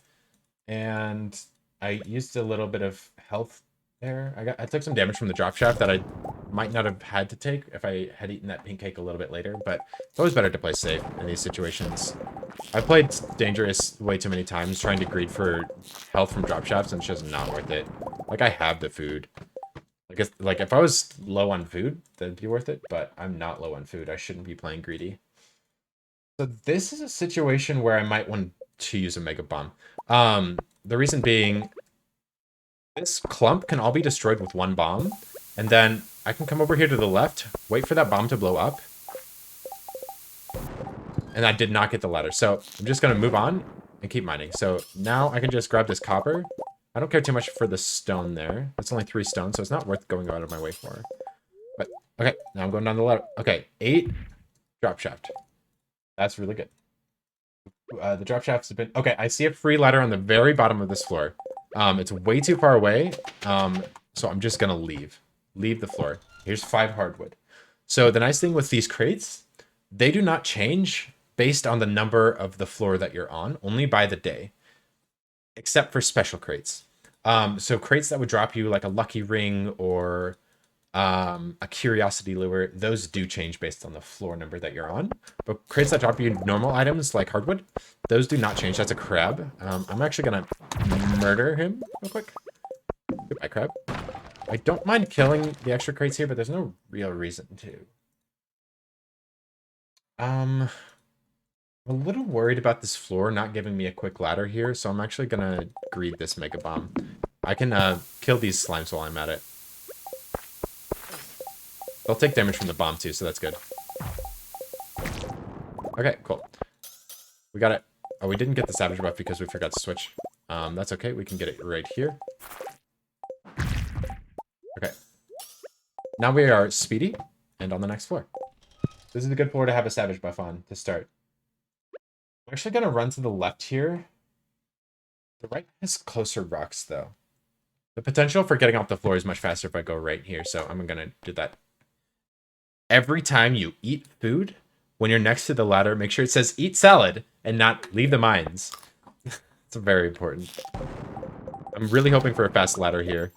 and I used a little bit of health there. I took some damage from the drop shaft that I might not have had to take if I had eaten that pink cake a little bit later, but it's always better to play safe in these situations. I played dangerous way too many times trying to greed for health from drop shafts and it's just not worth it. Like, I have the food. Like if I was low on food, that'd be worth it, but I'm not low on food. I shouldn't be playing greedy. So this is a situation where I might want to use a mega bomb. The reason being, this clump can all be destroyed with one bomb, and then I can come over here to the left, wait for that bomb to blow up, and I did not get the ladder. So I'm just gonna move on and keep mining. So now I can just grab this copper. I don't care too much for the stone there. It's only 3 stones, so it's not worth going out of my way for. But Okay, now I'm going down the ladder. Okay, 8 drop shaft. That's really good. The drop shafts have been... Okay, I see a free ladder on the very bottom of this floor. It's way too far away, so I'm just gonna leave. Leave the floor. Here's 5 hardwood. So the nice thing with these crates, they do not change based on the number of the floor that you're on, only by the day, except for special crates. So crates that would drop you like a lucky ring or a curiosity lure, those do change based on the floor number that you're on. But crates that drop you normal items like hardwood, those do not change. That's a crab. I'm actually gonna murder him real quick. Goodbye, crab. I don't mind killing the extra crates here, but there's no real reason to. I'm a little worried about this floor not giving me a quick ladder here, so I'm actually gonna greed this mega bomb. I can kill these slimes while I'm at it. They'll take damage from the bomb too, so that's good. Okay, cool. We got it. Oh, we didn't get the savage buff because we forgot to switch. That's okay. We can get it right here. Okay. Now we are speedy and on the next floor. This is a good floor to have a savage buff on to start. I'm actually going to run to the left here. The right has closer rocks, though. The potential for getting off the floor is much faster if I go right here, so I'm going to do that. Every time you eat food, when you're next to the ladder, make sure it says eat salad and not leave the mines. It's very important. I'm really hoping for a fast ladder here.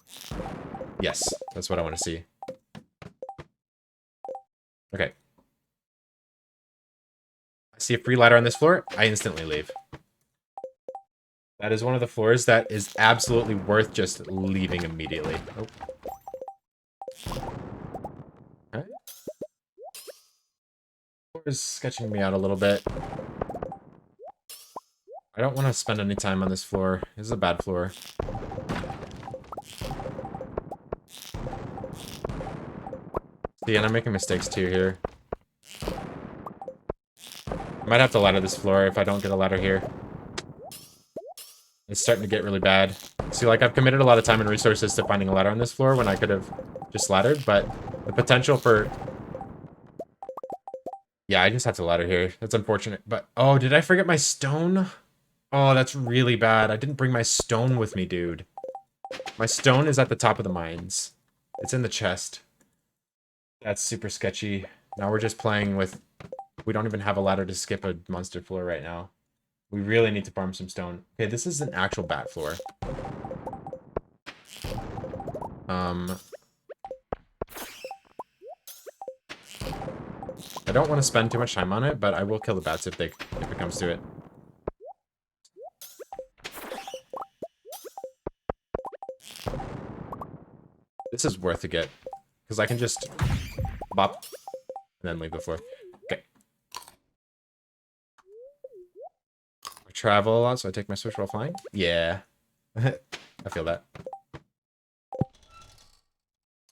Yes, that's what I want to see. Okay. I see a free ladder on this floor. I instantly leave. That is one of the floors that is absolutely worth just leaving immediately. Oh. Okay. Floor is sketching me out a little bit. I don't want to spend any time on this floor. This is a bad floor. See, and I'm making mistakes too here. I might have to ladder this floor if I don't get a ladder here. It's starting to get really bad. See, like, I've committed a lot of time and resources to finding a ladder on this floor when I could have just laddered, but the potential for... Yeah, I just have to ladder here. That's unfortunate, but... Oh, did I forget my stone? Oh, that's really bad. I didn't bring my stone with me, dude. My stone is at the top of the mines. It's in the chest. That's super sketchy. Now we're just playing with... We don't even have a ladder to skip a monster floor right now. We really need to farm some stone. Okay, this is an actual bat floor. I don't want to spend too much time on it, but I will kill the bats if it comes to it. This is worth a get, because I can just bop and then leave the floor. Okay. I travel a lot, so I take my switch while flying. Yeah. I feel that.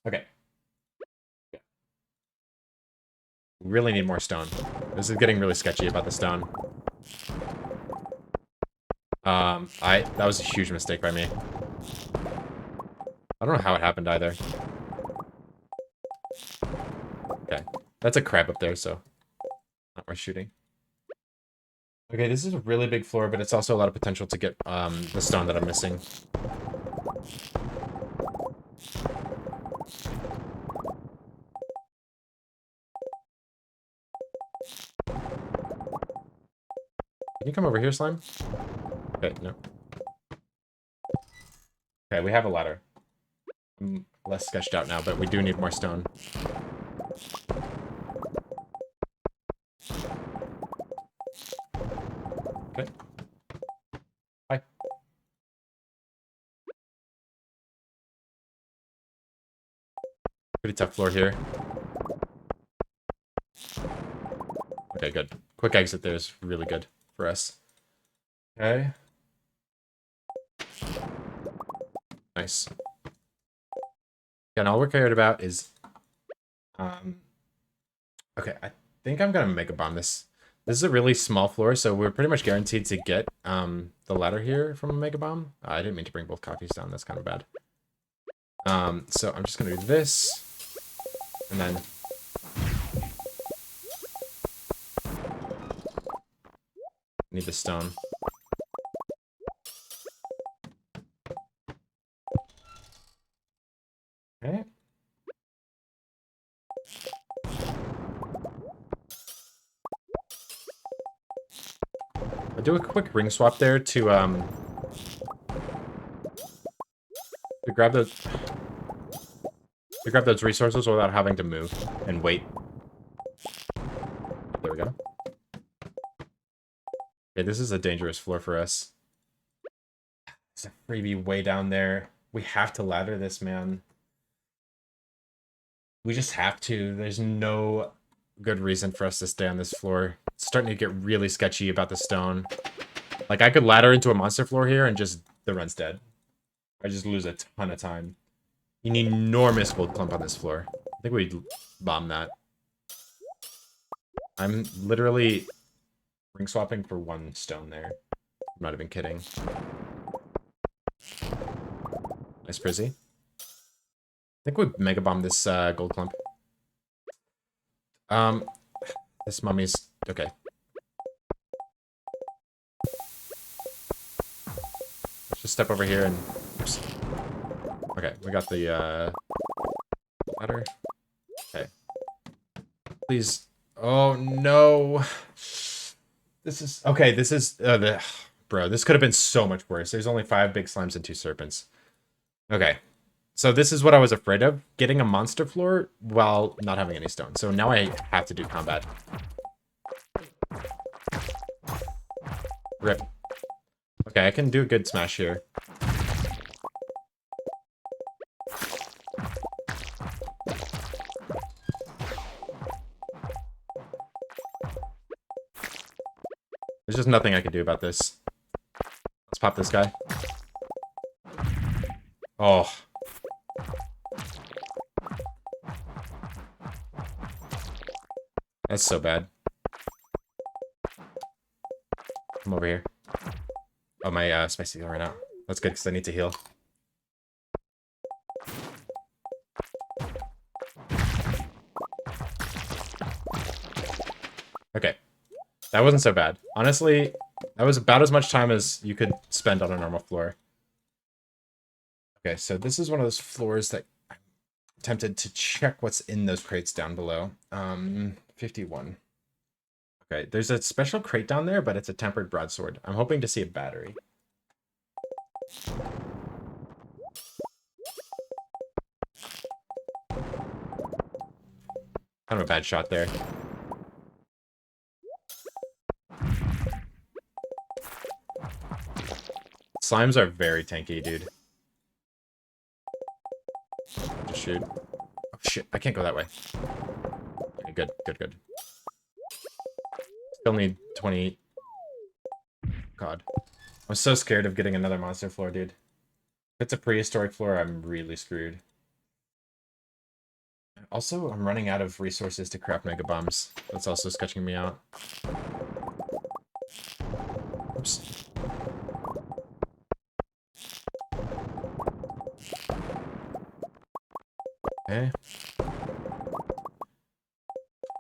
Okay. Really need more stone. This is getting really sketchy about the stone. That was a huge mistake by me. I don't know how it happened either. Okay. That's a crab up there, so not worth shooting. Okay, this is a really big floor, but it's also a lot of potential to get the stone that I'm missing. Can you come over here, slime? Okay, no. Okay, we have a ladder. I'm less sketched out now, but we do need more stone. Okay. Bye. Pretty tough floor here. Okay, good. Quick exit there is really good for us. Okay. Nice. And all we're cared about is... Okay, I think I'm gonna Mega Bomb this. This is a really small floor, so we're pretty much guaranteed to get the ladder here from a Mega Bomb. I didn't mean to bring both coffees down, that's kind of bad. So I'm just gonna do this, and then Need the stone. Okay. I'll do a quick ring swap there to grab those resources without having to move and wait. There we go. Okay, this is a dangerous floor for us. There's a freebie way down there. We have to ladder this, man. We just have to. There's no good reason for us to stay on this floor. It's starting to get really sketchy about the stone. Like, I could ladder into a monster floor here and just the run's dead. I just lose a ton of time. An enormous gold clump on this floor. I think we'd bomb that. I'm literally ring swapping for one stone there. I'm not even kidding. Nice Prizzy. I think we mega bomb this gold clump. This mummy's okay. Let's just step over here and oops. Okay, we got the ladder. Okay. Please. Oh no. This is okay, this is bro, this could have been so much worse. There's only 5 big slimes and 2 serpents. Okay. So this is what I was afraid of, getting a monster floor while not having any stone. So now I have to do combat. Rip. Okay, I can do a good smash here. There's just nothing I can do about this. Let's pop this guy. Oh. That's so bad. Come over here. Oh, my spicy ran out. That's good, because I need to heal. Okay. That wasn't so bad. Honestly, that was about as much time as you could spend on a normal floor. Okay, so this is one of those floors that I'm tempted to check what's in those crates down below. 51. Okay, there's a special crate down there, but it's a tempered broadsword. I'm hoping to see a battery. Kind of a bad shot there. Slimes are very tanky, dude. Just shoot. Oh shit, I can't go that way. Okay, good, good, good. Still need 28. God. I'm so scared of getting another monster floor, dude. If it's a prehistoric floor, I'm really screwed. Also, I'm running out of resources to craft mega bombs. That's also sketching me out. Oops. Okay.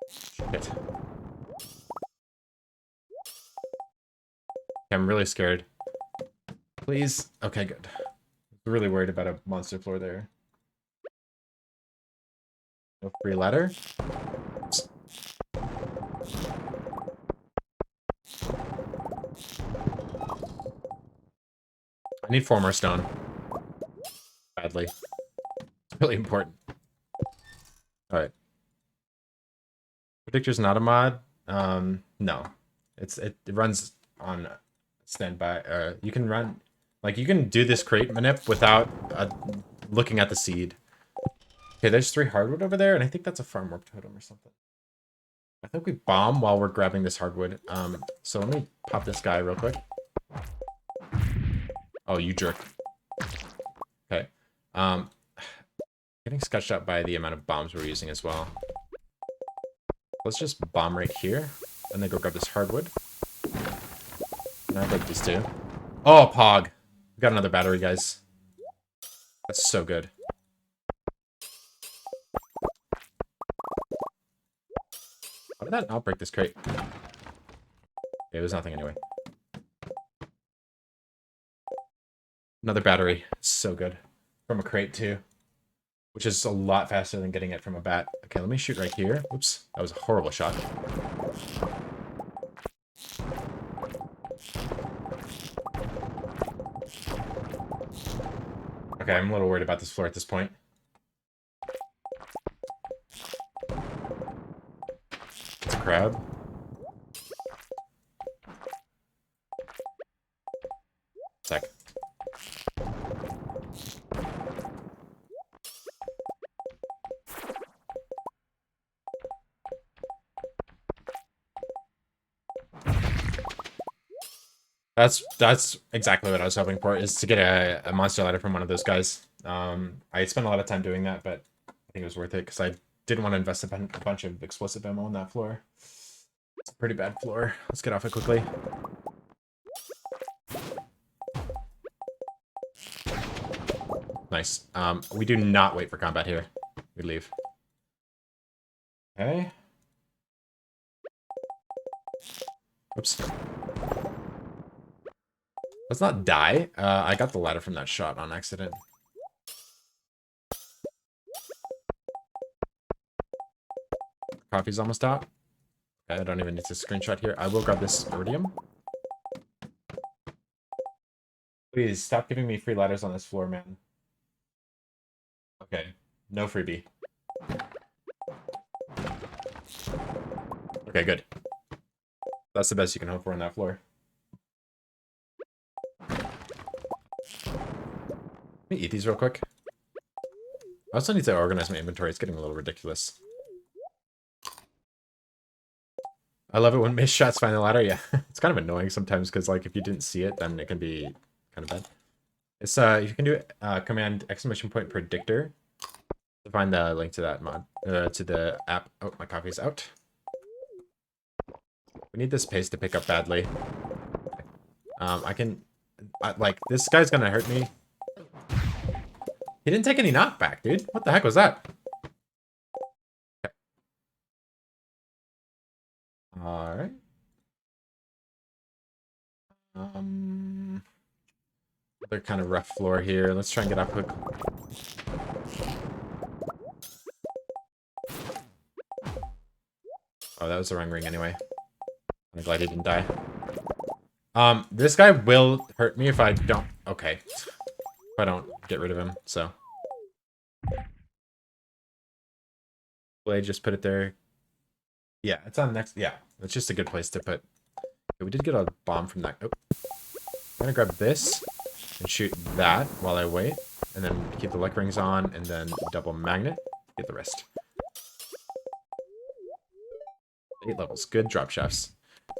Shit. I'm really scared. Please. Okay, good. I'm really worried about a monster floor there. No free ladder. Oops. I need 4 more stone. Badly. It's really important. Alright. Predictor's not a mod. No. It runs on standby. You can run... Like, you can do this crate manip without looking at the seed. Okay, there's 3 hardwood over there, and I think that's a farm work totem or something. I think we bomb while we're grabbing this hardwood. So let me pop this guy real quick. Oh, you jerk. Okay. Getting sketched out by the amount of bombs we're using as well. Let's just bomb right here, and then go grab this hardwood. And I'll grab these 2. Oh, Pog. We got another battery, guys. That's so good. How did that not break this crate? Okay, it was nothing anyway. Another battery. So good. From a crate, too. Which is a lot faster than getting it from a bat. Okay, let me shoot right here. Oops. That was a horrible shot. Okay, I'm a little worried about this floor at this point. It's a crab. Sec. That's exactly what I was hoping for, is to get a monster ladder from one of those guys. I spent a lot of time doing that, but I think it was worth it because I didn't want to invest a bunch of explosive ammo on that floor. It's a pretty bad floor. Let's get off it quickly. Nice. We do not wait for combat here. We leave. Okay. Oops. Let's not die. I got the ladder from that shot on accident. Coffee's almost out. I don't even need to screenshot here. I will grab this iridium. Please, stop giving me free ladders on this floor, man. Okay. No freebie. Okay, good. That's the best you can hope for on that floor. Let me eat these real quick. I also need to organize my inventory. It's getting a little ridiculous. I love it when missed shots find the ladder. Yeah, it's kind of annoying sometimes because, like, if you didn't see it, then it can be kind of bad. It's you can do command !predictor to find the link to that mod, to the app. Oh, my coffee's out. We need this pace to pick up badly. Like, this guy's gonna hurt me. He didn't take any knockback, dude. What the heck was that? Okay. Alright. Another kind of rough floor here. Let's try and get up quick. Oh, that was the wrong ring anyway. I'm glad he didn't die. This guy will hurt me if I don't... Okay. If I don't get rid of him, so... Blade, just put it there. Yeah, it's on next... Yeah, it's just a good place to put... Okay, we did get a bomb from that... Oh. I'm gonna grab this and shoot that while I wait. And then keep the luck rings on, and then double magnet. Get the rest. 8 levels. Good drop shafts.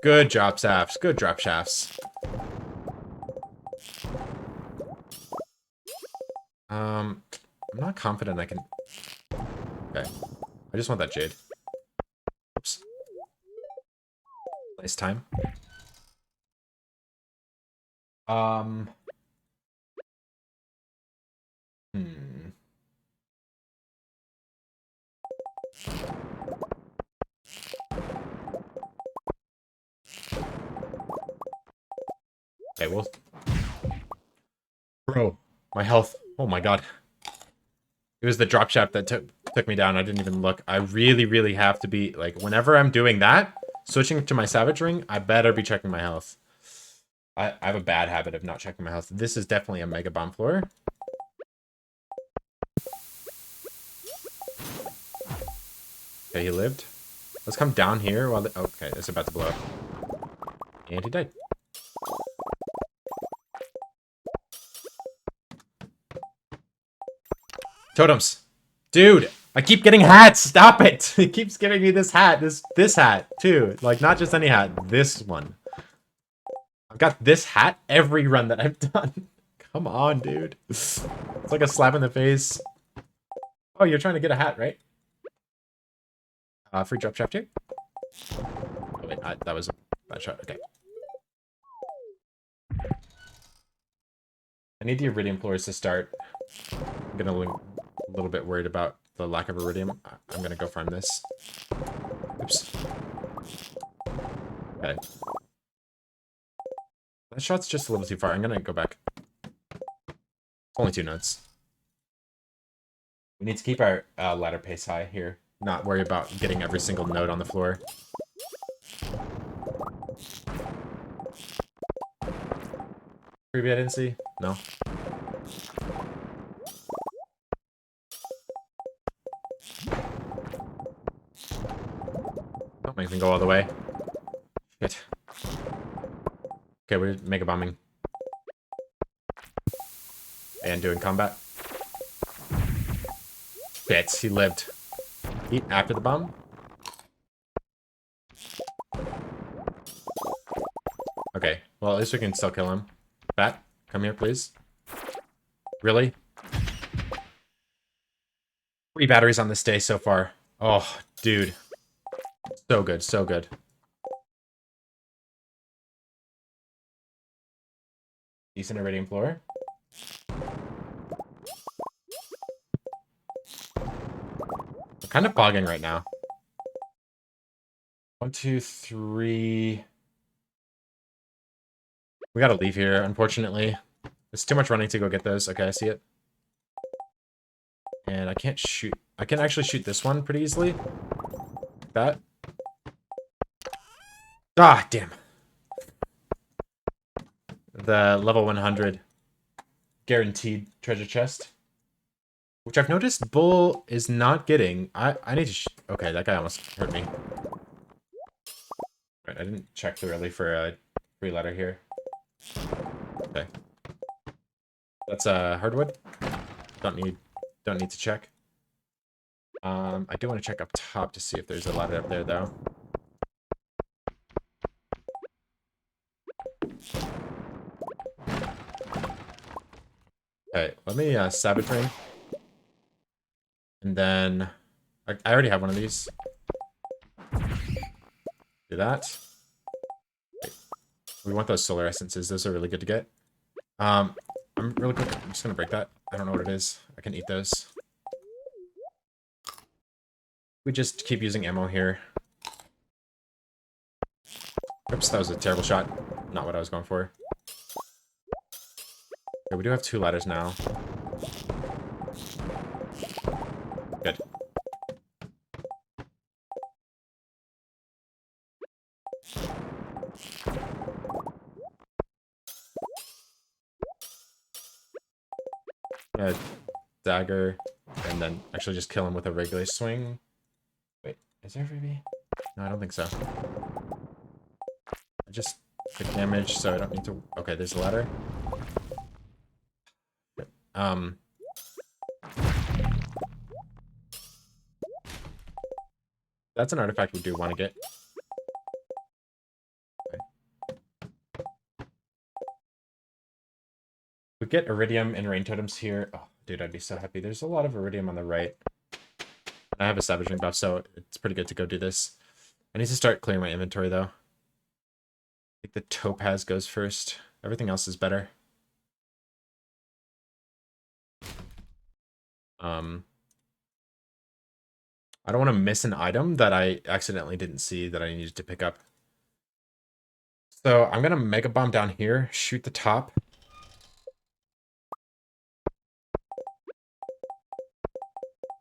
Good drop shafts. Good drop shafts. I'm not confident I can... Okay. I just want that jade. Oops. Nice time. Okay, well... Bro, my health. Oh my god. It was the drop shaft that took me down. I didn't even look. I really, really have to be... Like, whenever I'm doing that, switching to my Savage Ring, I better be checking my health. I have a bad habit of not checking my health. This is definitely a Mega Bomb floor. Okay, he lived. Let's come down here while the... Oh, okay, it's about to blow up. And he died. Totems. Dude, I keep getting hats. Stop it. It keeps giving me this hat. This hat, too. Like, not just any hat. This one. I've got this hat every run that I've done. Come on, dude. It's like a slap in the face. Oh, you're trying to get a hat, right? Free drop shaft here. Oh, wait, that was a bad shot. Okay. I need the iridium floors to start. I'm gonna look a little bit worried about the lack of iridium. I'm gonna go farm this. Oops. Okay. That shot's just a little too far. I'm gonna go back. only 2 nodes. We need to keep our ladder pace high here. Not worry about getting every single node on the floor. Freebie I didn't see? No. Don't make me go all the way. Shit. Okay, we're mega bombing. And doing combat. Shit, he lived. Eat after the bomb? Okay, well at least we can still kill him. Bat, come here please. Really? 3 batteries on this day so far. Oh, dude. So good, so good. Decent iridium floor. I'm kind of bogging right now. 1, 2, 3. We gotta leave here, unfortunately. It's too much running to go get those. Okay, I see it. And I can't shoot. I can actually shoot this one pretty easily. Like that. Ah, damn. The level 100 guaranteed treasure chest. Which I've noticed Bull is not getting. I need to... Okay, that guy almost hurt me. Right, I didn't check thoroughly for a free letter here. Okay. That's hardwood. Don't need to check. I do want to check up top to see if there's a ladder up there though. Okay, let me Savage Ring. And then I already have one of these. Do that. Okay. We want those solar essences. Those are really good to get. I'm really quick. I'm just gonna break that. I don't know what it is. I can eat those. We just keep using ammo here. Oops, that was a terrible shot. Not what I was going for. Okay, we do have 2 ladders now. Good. Dagger, and then actually just kill him with a regular swing. Wait, is there a freebie? No, I don't think so. I just took damage, so I don't need to... Okay, there's a ladder. That's an artifact we do want to get. Okay. We get iridium and rain totems here. Oh, dude, I'd be so happy. There's a lot of iridium on the right. I have a Savage Ring buff, so it's pretty good to go do this. I need to start clearing my inventory, though. I think the topaz goes first. Everything else is better. I don't want to miss an item that I accidentally didn't see that I needed to pick up. So I'm going to Mega Bomb down here, shoot the top.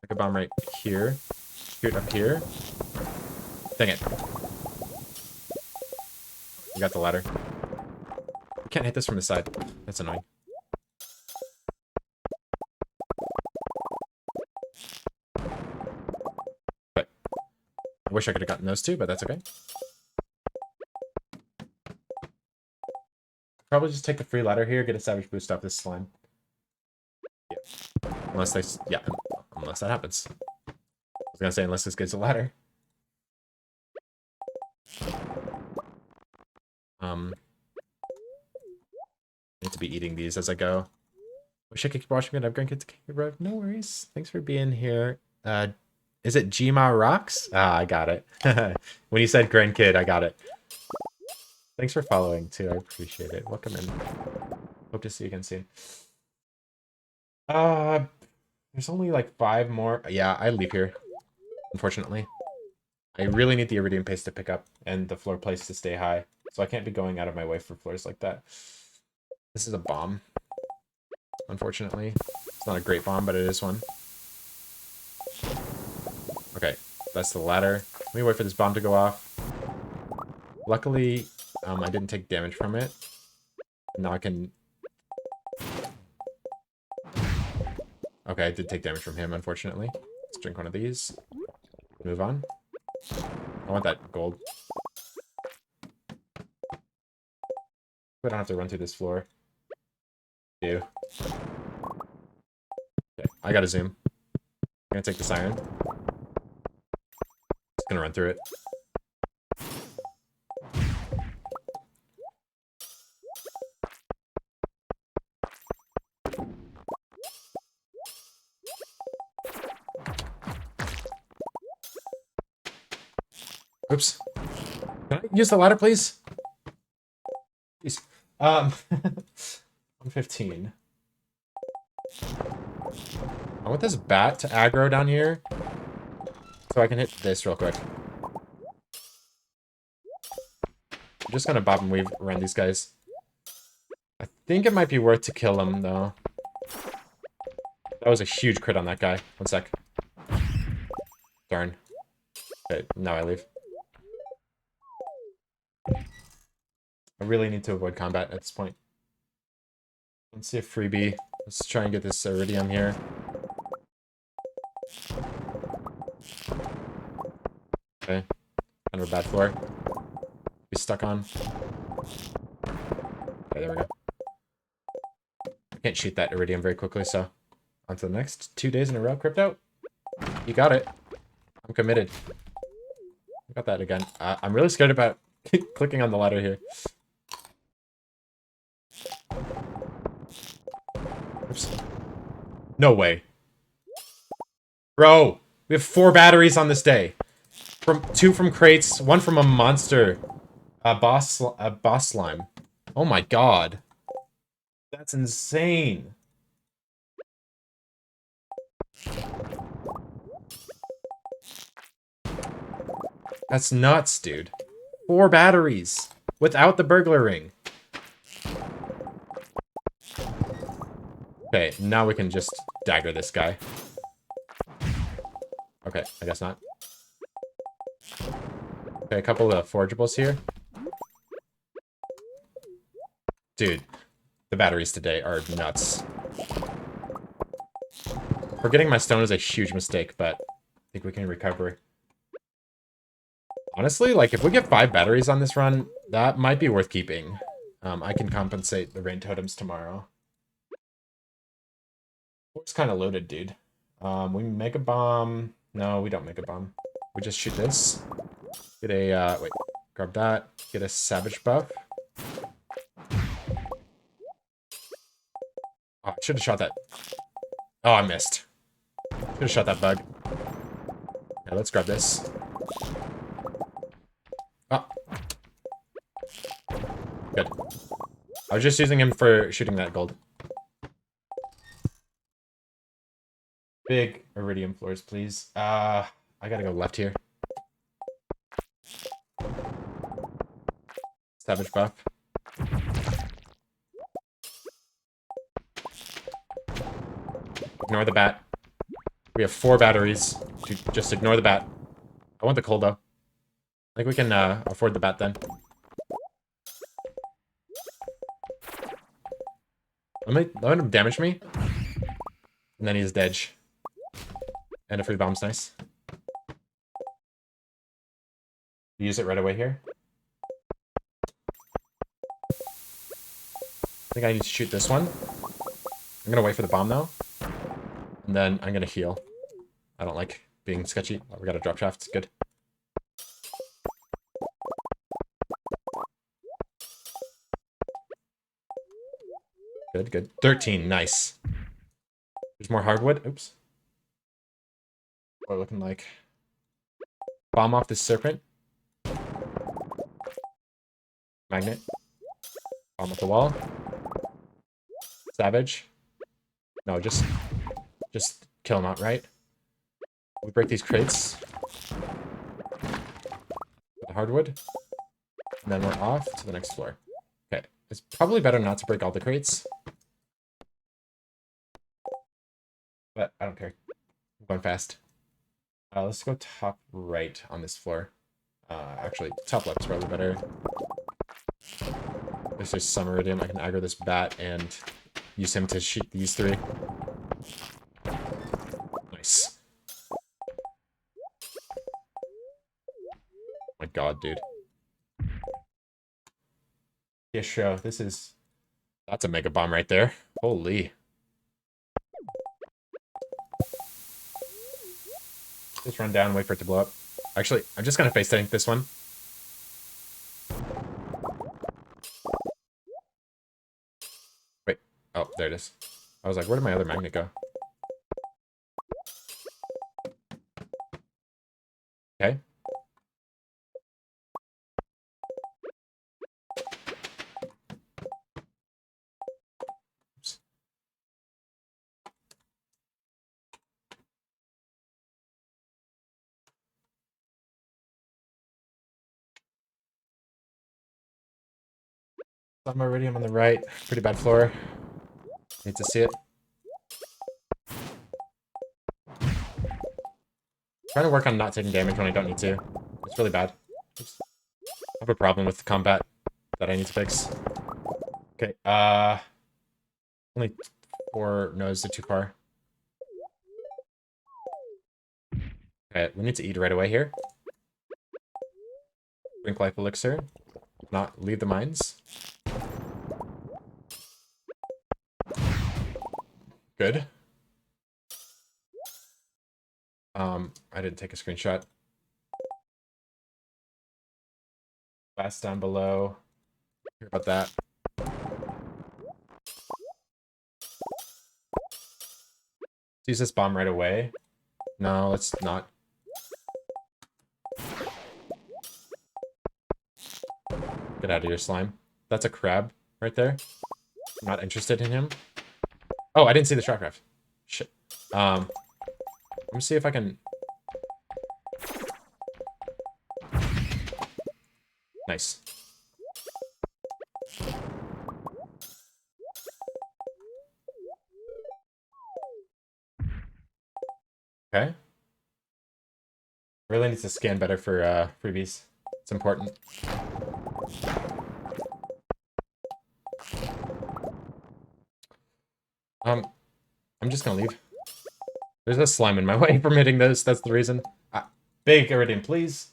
Mega Bomb right here. Shoot up here. Dang it. We got the ladder. We can't hit this from the side. That's annoying. But I wish I could have gotten those 2, but that's okay. Probably just take the free ladder here, get a Savage Boost off this slime. Yeah. Unless they... Yeah, unless that happens. I was gonna say, unless this gets a ladder. Need to be eating these as I go. Wish I could keep watching it. I've grandkids. No worries. Thanks for being here. Is it Gma Rocks? Ah, I got it. When you said grandkid, I got it. Thanks for following too. I appreciate it. Welcome in. Hope to see you again soon. There's only like 5 more. Yeah, I leave here. Unfortunately, I really need the iridium paste to pick up and the floor place to stay high. So I can't be going out of my way for floors like that. This is a bomb. unfortunately. It's not a great bomb, but it is one. Okay, that's the ladder. Let me wait for this bomb to go off. Luckily, I didn't take damage from it. Now I can... Okay, I did take damage from him, unfortunately. Let's drink one of these. Move on. I want that gold. We don't have to run through this floor. Do. Okay, I gotta zoom. I'm gonna take this iron. Just gonna run through it. Oops. Can I use the ladder, please? Please. I'm 15. I want this bat to aggro down here, so I can hit this real quick. I'm just gonna bob and weave around these guys. I think it might be worth to kill him, though. That was a huge crit on that guy. One sec. Darn. Okay, now I leave. I really need to avoid combat at this point. Let's see a freebie. Let's try and get this iridium here. Okay. Kind of a bad floor. Be stuck on. Okay, there we go. I can't shoot that iridium very quickly, so... On to the next. 2 days in a row, Crypto. You got it. I'm committed. I got that again. I'm really scared about clicking on the ladder here. Oops. No way. Bro, we have 4 batteries on this day. 2 from crates, 1 from a monster. A boss slime. Oh my god. That's insane. That's nuts, dude. 4 batteries. Without the burglar ring. Okay, now we can just dagger this guy. Okay, I guess not. Okay, a couple of forageables here. Dude, the batteries today are nuts. Forgetting my stone is a huge mistake, but I think we can recover. Honestly, like, if we get 5 batteries on this run, that might be worth keeping. I can compensate the rain totems tomorrow. It's kind of loaded, dude. We make a bomb. No, we don't make a bomb. We just shoot this. Get a, wait, grab that. Get a savage buff. Oh, I should have shot that. Oh, I missed. Should have shot that bug. Yeah, let's grab this. Oh. Good. I was just using him for shooting that gold. Big iridium floors, please. I gotta go left here. Savage buff. Ignore the bat. We have 4 batteries. Just ignore the bat. I want the coal, though. I think we can afford the bat then. Let him damage me. And then he's dead. And a free bomb's nice. Use it right away here. I think I need to shoot this one. I'm gonna wait for the bomb though. And then I'm gonna heal. I don't like being sketchy. Oh, we got a drop shaft, it's good. Good, good. 13, nice. There's more hardwood. Oops. What looking like? Bomb off this serpent. Magnet. Bomb off the wall. Savage. No, just kill him outright. We break these crates. With the hardwood. And then we're off to the next floor. Okay. It's probably better not to break all the crates. but I don't care. I'm going fast. Let's go top right on this floor. Actually, top left's probably better. There's just some iridium. I can aggro this bat and use him to shoot these three. Nice. My god, dude. Yeah, sure. This is... That's a mega bomb right there. Holy. Just run down and wait for it to blow up. Actually, I'm just gonna face tank this one. Wait. Oh, there it is. I was like, where did my other magnet go? Okay. Oops. Some iridium on the right. Pretty bad floor. Need to see it. Trying to work on not taking damage when I don't need to. It's really bad. Oops. I have a problem with combat that I need to fix. Okay, only 4 nodes are too far. Okay, we need to eat right away here. Drink life elixir. Not leave the mines. Good. I didn't take a screenshot. Last down below. Hear about that. Let's use this bomb right away. No, let's not. Get out of here, slime. That's a crab right there. I'm not interested in him. Oh, I didn't see the shotcraft. Shit. Let me see if I can... Nice. Okay. Really needs to scan better for freebies. It's important. I'm just gonna leave. There's a slime in my way from hitting this. That's the reason. Big iridium, please.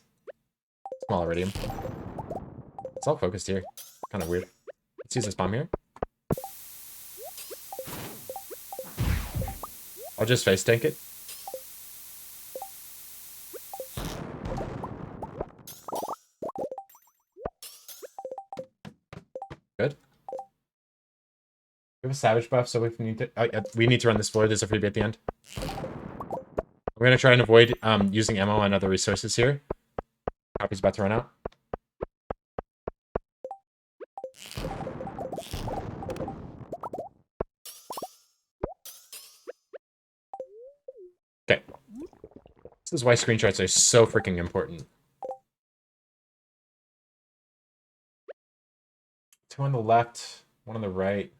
Small iridium. It's all focused here. Kind of weird. Let's use this bomb here. I'll just face tank it. Good. We have a savage buff, so if we need to, we need to run this floor. There's a freebie at the end. We're gonna try and avoid using ammo and other resources here. Copy's about to run out. Okay. This is why screenshots are so freaking important. 2 on the left, 1 on the right.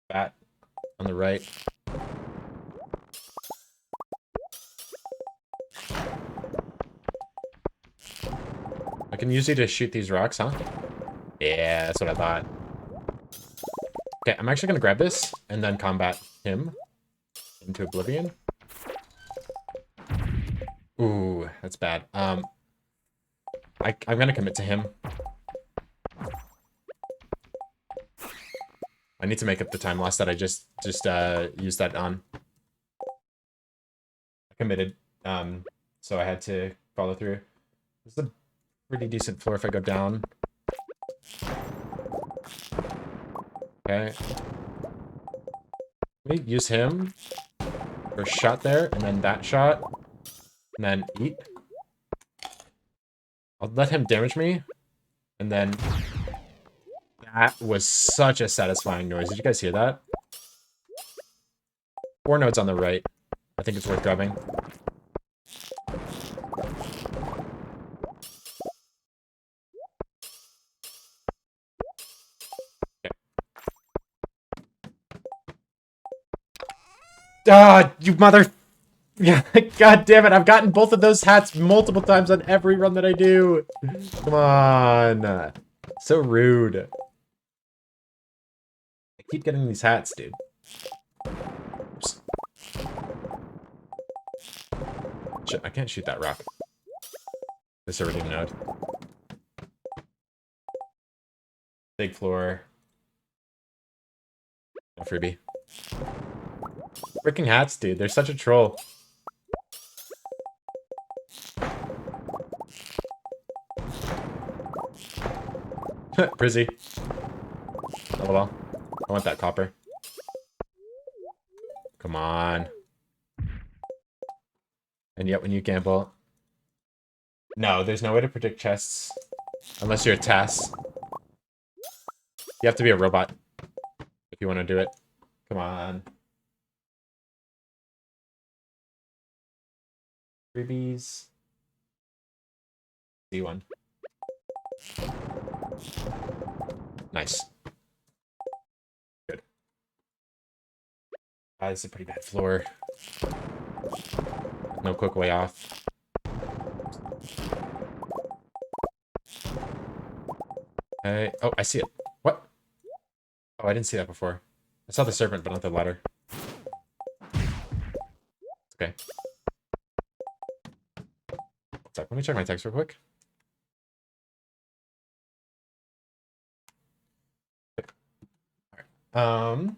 Bat on the right. I can use you to shoot these rocks, huh? Yeah, that's what I thought. Okay, I'm actually gonna grab this and then combat him into oblivion. Ooh, that's bad. I'm gonna commit to him. I need to make up the time loss that I just used that on. I committed, so I had to follow through. This is a pretty decent floor if I go down. Okay. Let me use him for a shot there, and then that shot, and then eat. I'll let him damage me, and then... That was such a satisfying noise. Did you guys hear that? 4 nodes on the right. I think it's worth grabbing. Okay. Ah, you mother... Yeah, god damn it, I've gotten both of those hats multiple times on every run that I do. Come on. So rude. I keep getting these hats, dude. Oops. Shit, I can't shoot that rock. This iridium node. Big floor. No freebie. Freaking hats, dude. They're such a troll. Prizzy. LOL. I want that copper. Come on. And yet when you gamble... No, there's no way to predict chests. Unless you're a TAS. You have to be a robot. If you want to do it. Come on. Freebies. D1. Nice. Good. This is a pretty bad floor. No quick way off. Hey. Oh, I see it. What? Oh, I didn't see that before. I saw the serpent, but not the ladder. Okay. What's up? Let me check my text real quick. Alright. Oh.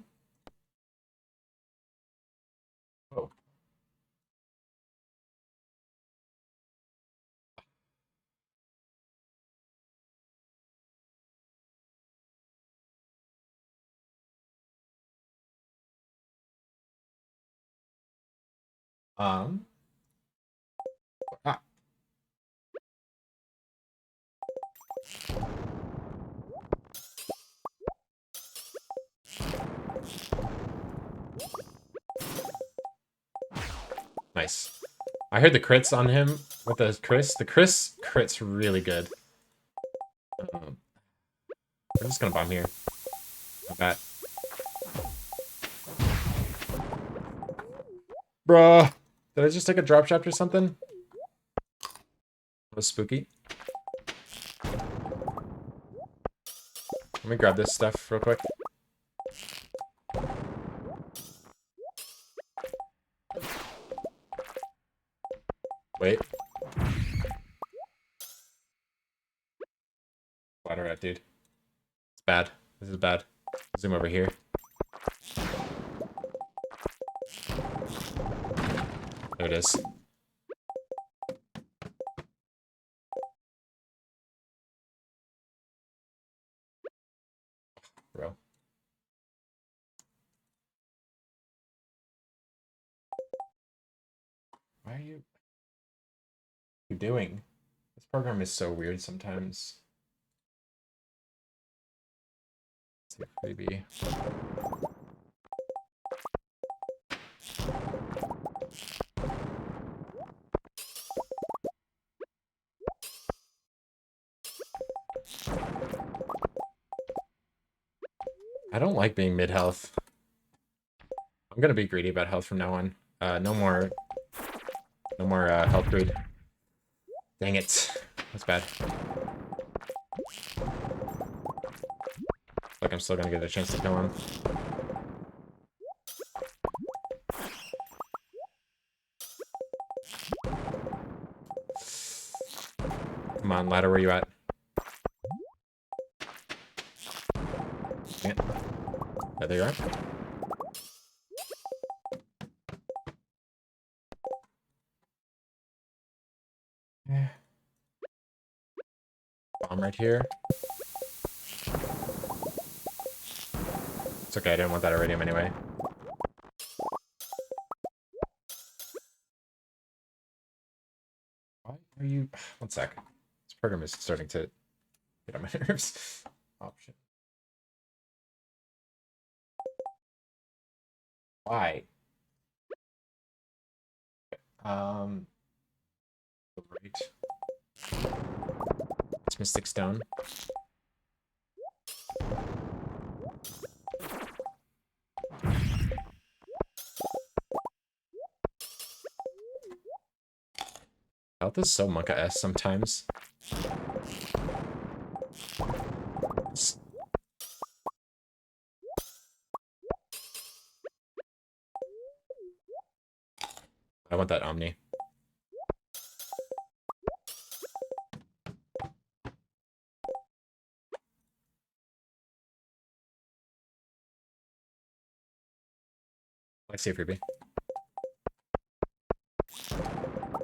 Um. Ah. Nice. I heard the crits on him with the Chris. The crit's really good. We're just gonna bomb here. Not bad. Bruh. Did I just take a drop shaft or something? That was spooky. Let me grab this stuff real quick. Wait. Ladder rat, dude. It's bad. This is bad. Zoom over here. There it is. Bro. Why are you... What are you doing? This program is so weird sometimes. Let's see, maybe... I don't like being mid-health. I'm gonna be greedy about health from now on. No more health greed. Dang it. That's bad. Like I'm still gonna get a chance to kill him. Come on, ladder, where you at? Yeah. There you are. Yeah. Bomb right here. It's okay, I didn't want that iridium anyway. Why are you... One sec. This program is starting to get on my nerves. Option. Why? Right. It's Mystic Stone. health is so Monka-esque sometimes. I want that Omni. Let's see a freebie.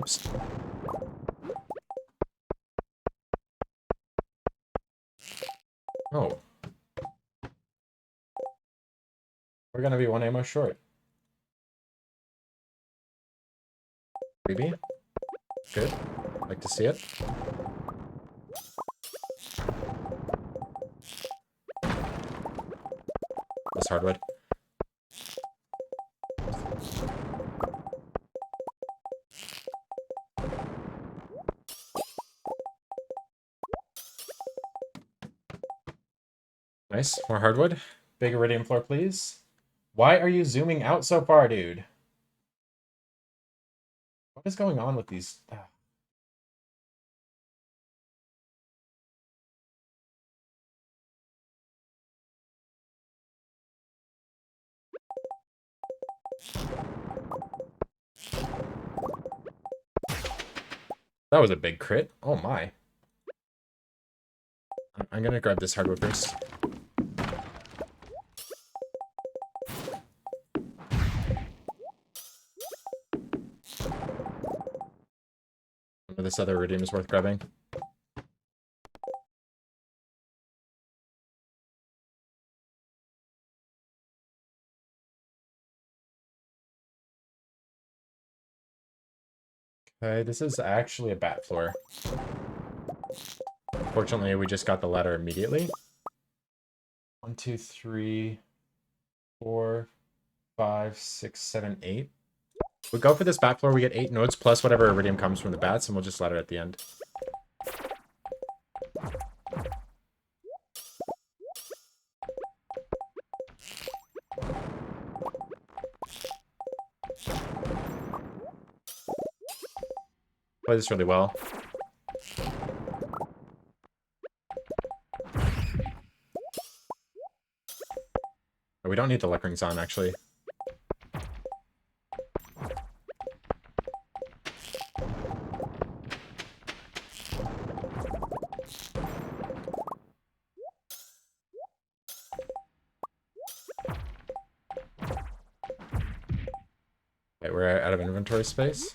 Oops. Oh. We're gonna be 1 ammo short. Freebie. Good. Like to see it. This hardwood. Nice. More hardwood. Big iridium floor, please. Why are you zooming out so far, dude? What is going on with these? That was a big crit. Oh my. I'm gonna grab this hardwood first. This other iridium is worth grabbing. Okay, this is actually a bat floor. Fortunately, we just got the ladder immediately. 1, 2, 3, 4, 5, 6, 7, 8. We go for this bat floor, we get 8 nodes plus whatever iridium comes from the bats, and we'll just ladder at the end. Play this really well. Oh, we don't need the luck rings on, actually. Okay, we're out of inventory space.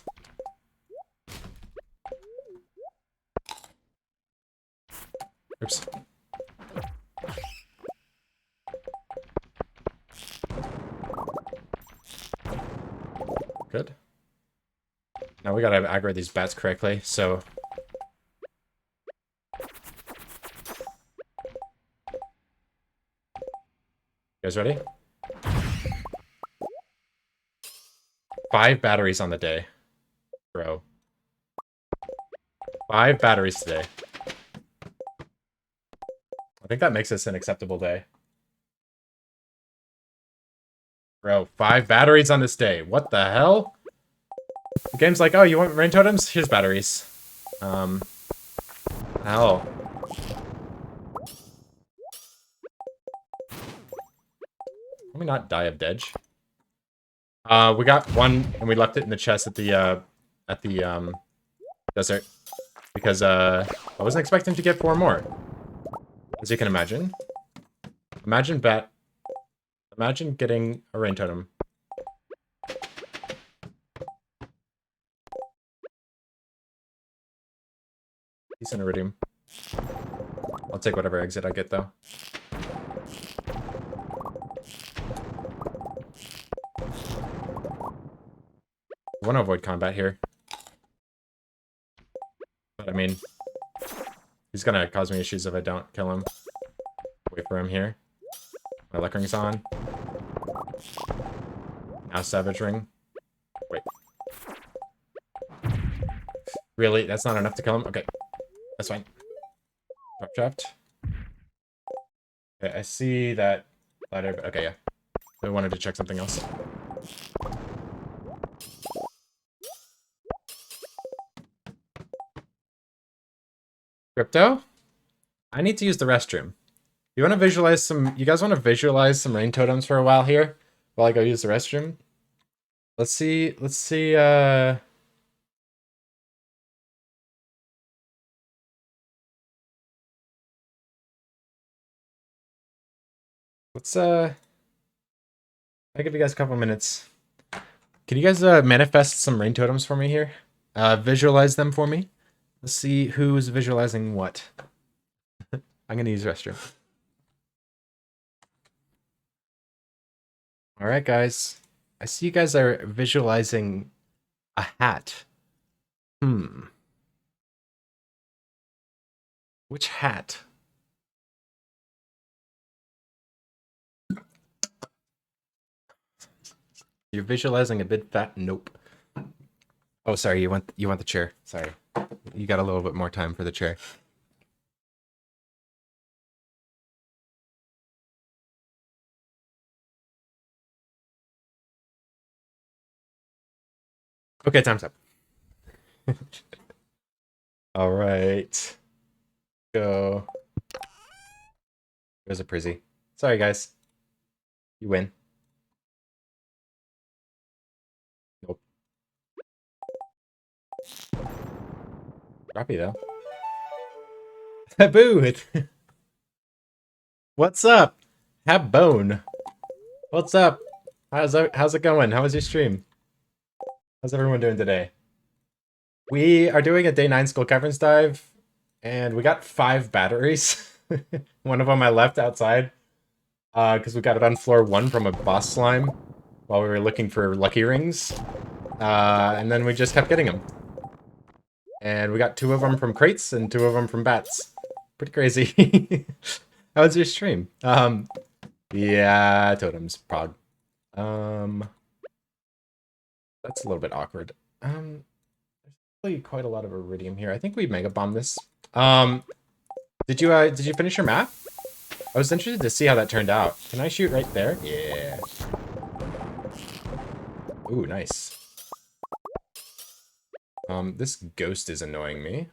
Oops. Good. Now we gotta aggro these bats correctly, so... You guys ready? 5 batteries on the day. Bro. 5 batteries today. I think that makes this an acceptable day. Bro, 5 batteries on this day. What the hell? The game's like, oh, you want rain totems? Here's batteries. Hell. Let me not die of Dedge. We got 1, and we left it in the chest at the desert. Because, I wasn't expecting to get 4 more. As you can imagine. Imagine getting a rain totem. Decent iridium. I'll take whatever exit I get, though. I want to avoid combat here. But, I mean... He's gonna cause me issues if I don't kill him. Wait for him here. My luck ring's on. Now Savage Ring. Wait. Really? That's not enough to kill him? Okay. That's fine. Drop trapped. Okay, I see that ladder, but okay, yeah. I wanted to check something else. Crypto? I need to use the restroom. You want to visualize some... You guys want to visualize some rain totems for a while here? While I go use the restroom? Let's see... Let's see, Let's, I'll give you guys a couple minutes. Can you guys, manifest some rain totems for me here? Visualize them for me. Let's see who's visualizing what. I'm gonna use restroom. Alright, guys. I see you guys are visualizing a hat. Which hat? You're visualizing a big fat nope. Oh, sorry, you want the chair. Sorry. You got a little bit more time for the chair. Okay, time's up. All right. Go. There's a Prizzy. Sorry, guys. You win. Nope. Droppy, though. Boo! What's up? Habone. What's up? How's it going? How was your stream? How's everyone doing today? We are doing a day 9 Skull Caverns dive, and we got 5 batteries. One of them I left outside, because we got it on floor 1 from a boss slime while we were looking for lucky rings. And then we just kept getting them. And we got 2 of them from crates and 2 of them from bats. Pretty crazy. How was your stream? Yeah, totems, prog. That's a little bit awkward. There's really quite a lot of iridium here. I think we mega bombed this. Did you finish your map? I was interested to see how that turned out. Can I shoot right there? Yeah. Ooh, nice. This ghost is annoying me.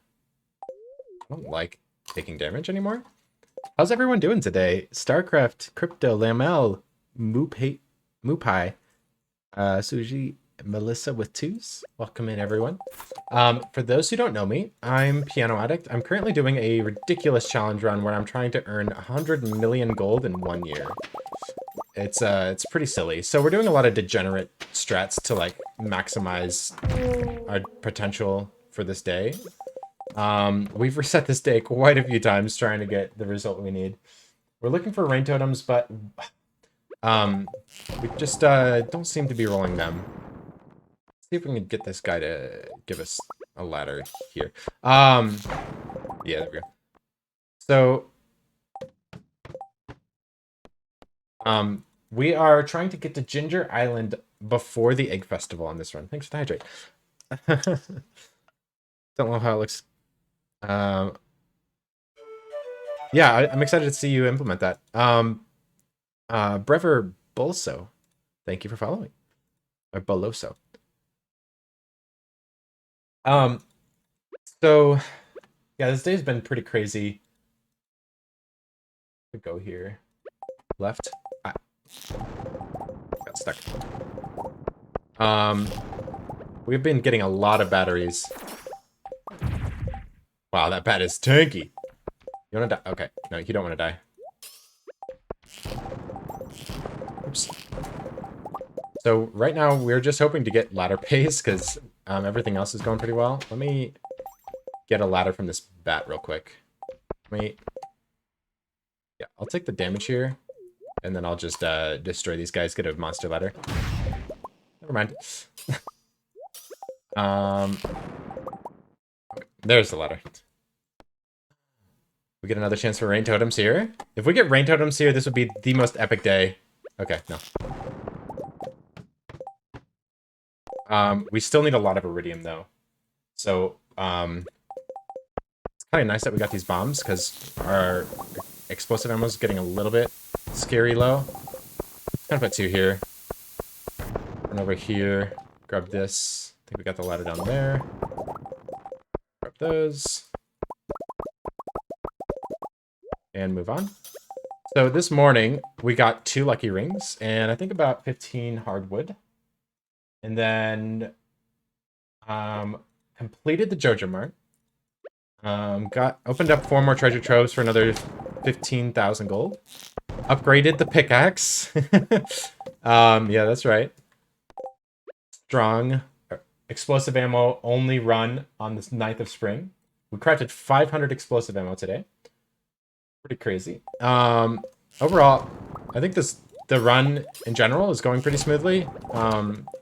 I don't like taking damage anymore. How's everyone doing today? Starcraft, Crypto, Lamel, Moopai, Suji, Melissa with 2s. Welcome in, everyone. For those who don't know me, I'm Piano Addict. I'm currently doing a ridiculous challenge run where I'm trying to earn 100 million gold in 1 year. It's pretty silly. So we're doing a lot of degenerate strats to like maximize our potential for this day. We've reset this day quite a few times trying to get the result we need. We're looking for rain totems, but we just don't seem to be rolling them. Let's see if we can get this guy to give us a ladder here. Yeah, there we go. So we are trying to get to Ginger Island before the Egg Festival on this run. Thanks for the hydrate. Don't know how it looks. Yeah, I'm excited to see you implement that. Brever Bolso, thank you for following. Or Boloso. So yeah, this day's been pretty crazy. Go here. Left. Got stuck. We've been getting a lot of batteries. Wow, that bat is tanky. You wanna die? Okay. No, you don't wanna die. Oops. So right now we're just hoping to get ladder pace because everything else is going pretty well. Let me get a ladder from this bat real quick. Yeah, I'll take the damage here, and then I'll just destroy these guys. Get a monster ladder. Never mind. Okay, there's the ladder. We get another chance for rain totems here. If we get rain totems here, this would be the most epic day. Okay, no. We still need a lot of iridium though. So, it's kind of nice that we got these bombs because our explosive ammo is getting a little bit scary low. Kind of put 2 here. Run over here. Grab this. I think we got the ladder down there. Grab those. and move on. So this morning, we got 2 lucky rings, and I think about 15 hardwood. And then completed the Jojo Mart. Opened up 4 more treasure troves for another 15,000 gold. Upgraded the pickaxe. Yeah, that's right. Strong. Explosive ammo only run on the 9th of spring. We crafted 500 explosive ammo today. Pretty crazy. Overall, I think the run in general is going pretty smoothly.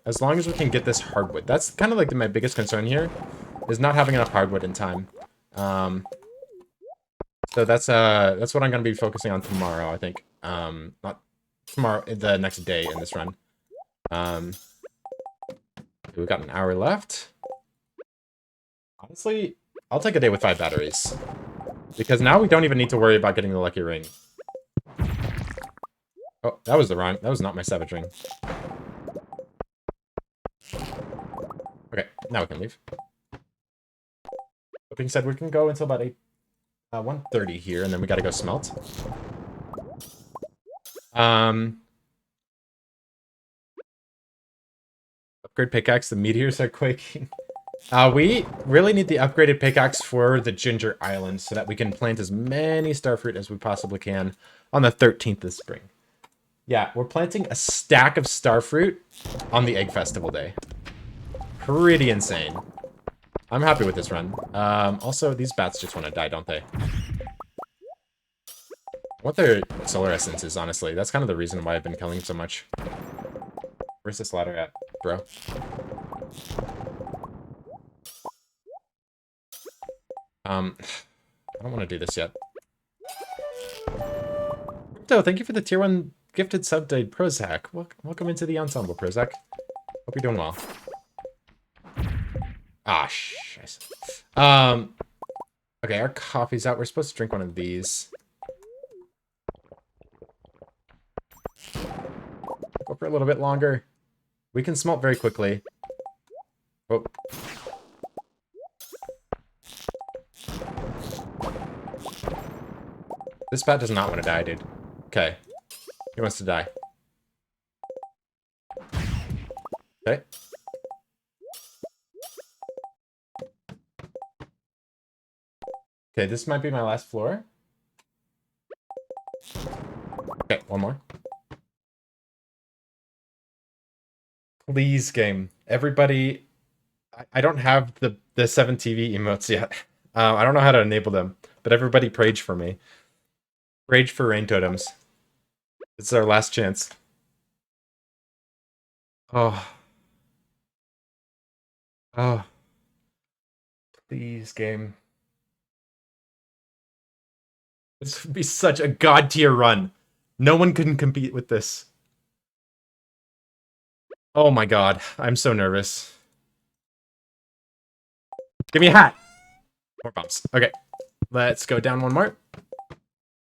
As long as we can get this hardwood. That's kind of like my biggest concern here, is not having enough hardwood in time. So that's what I'm gonna be focusing on tomorrow, I think. Not tomorrow, the next day in this run. We've got an hour left. Honestly, I'll take a day with 5 batteries. Because now we don't even need to worry about getting the lucky ring. Oh, that was not my savage ring. Okay, now we can leave. That being said, we can go until about 1:30 here, and then we gotta go smelt. Upgrade pickaxe, the meteors are quaking. We really need the upgraded pickaxe for the Ginger Island so that we can plant as many starfruit as we possibly can on the 13th of spring. Yeah, we're planting a stack of starfruit on the Egg Festival day. Pretty insane. I'm happy with this run. Also, these bats just want to die, don't they? I want their solar essences, honestly. That's kind of the reason why I've been killing so much. Where's this ladder at, bro? I don't want to do this yet. Crypto, thank you for the tier 1 gifted sub to Prozac. Welcome into the ensemble, Prozac. Hope you're doing well. Ah, shit. Okay, our coffee's out. We're supposed to drink one of these. Go for a little bit longer. We can smelt very quickly. Oh. This bat does not want to die, dude. Okay. He wants to die. Okay. Okay, this might be my last floor. Okay, one more. Please, game. Everybody... I don't have the 7 TV emotes yet. I don't know how to enable them. But everybody prayed for me. Rage for rain totems. It's our last chance. Oh. Oh. Please, game. This would be such a god tier run. No one can compete with this. Oh my god. I'm so nervous. Give me a hat. More bumps. Okay. Let's go down one more.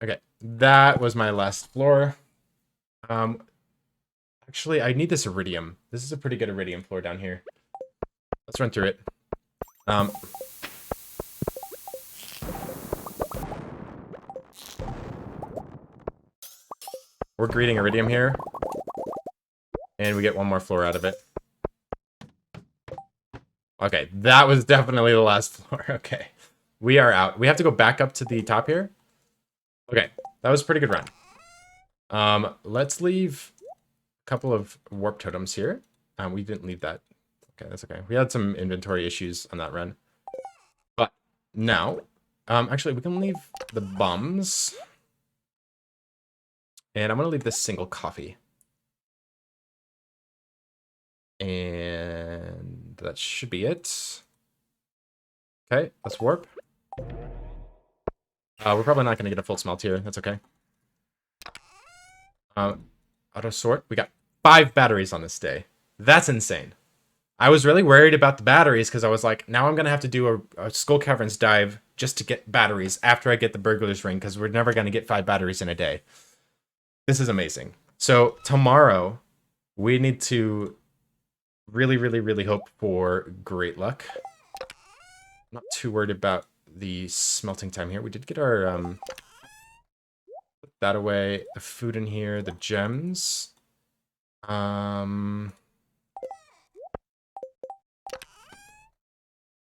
Okay. That was my last floor. Actually, I need this iridium. This is a pretty good iridium floor down here. Let's run through it. We're greeting iridium here. And we get one more floor out of it. Okay, that was definitely the last floor. Okay. We are out. We have to go back up to the top here. Okay, that was a pretty good run. Let's leave a couple of warp totems here. We didn't leave that. Okay, that's okay. We had some inventory issues on that run. But now, actually, we can leave the bums. And I'm going to leave this single coffee. And that should be it. Okay, let's warp. We're probably not going to get a full smelt here. That's okay. Auto sort. We got 5 batteries on this day. That's insane. I was really worried about the batteries because I was like, now I'm going to have to do a Skull Caverns dive just to get batteries after I get the Burglar's Ring because we're never going to get 5 batteries in a day. This is amazing. So tomorrow, we need to really, really, really hope for great luck. I'm not too worried about the smelting time here. We did get our that away. The food in here, the gems.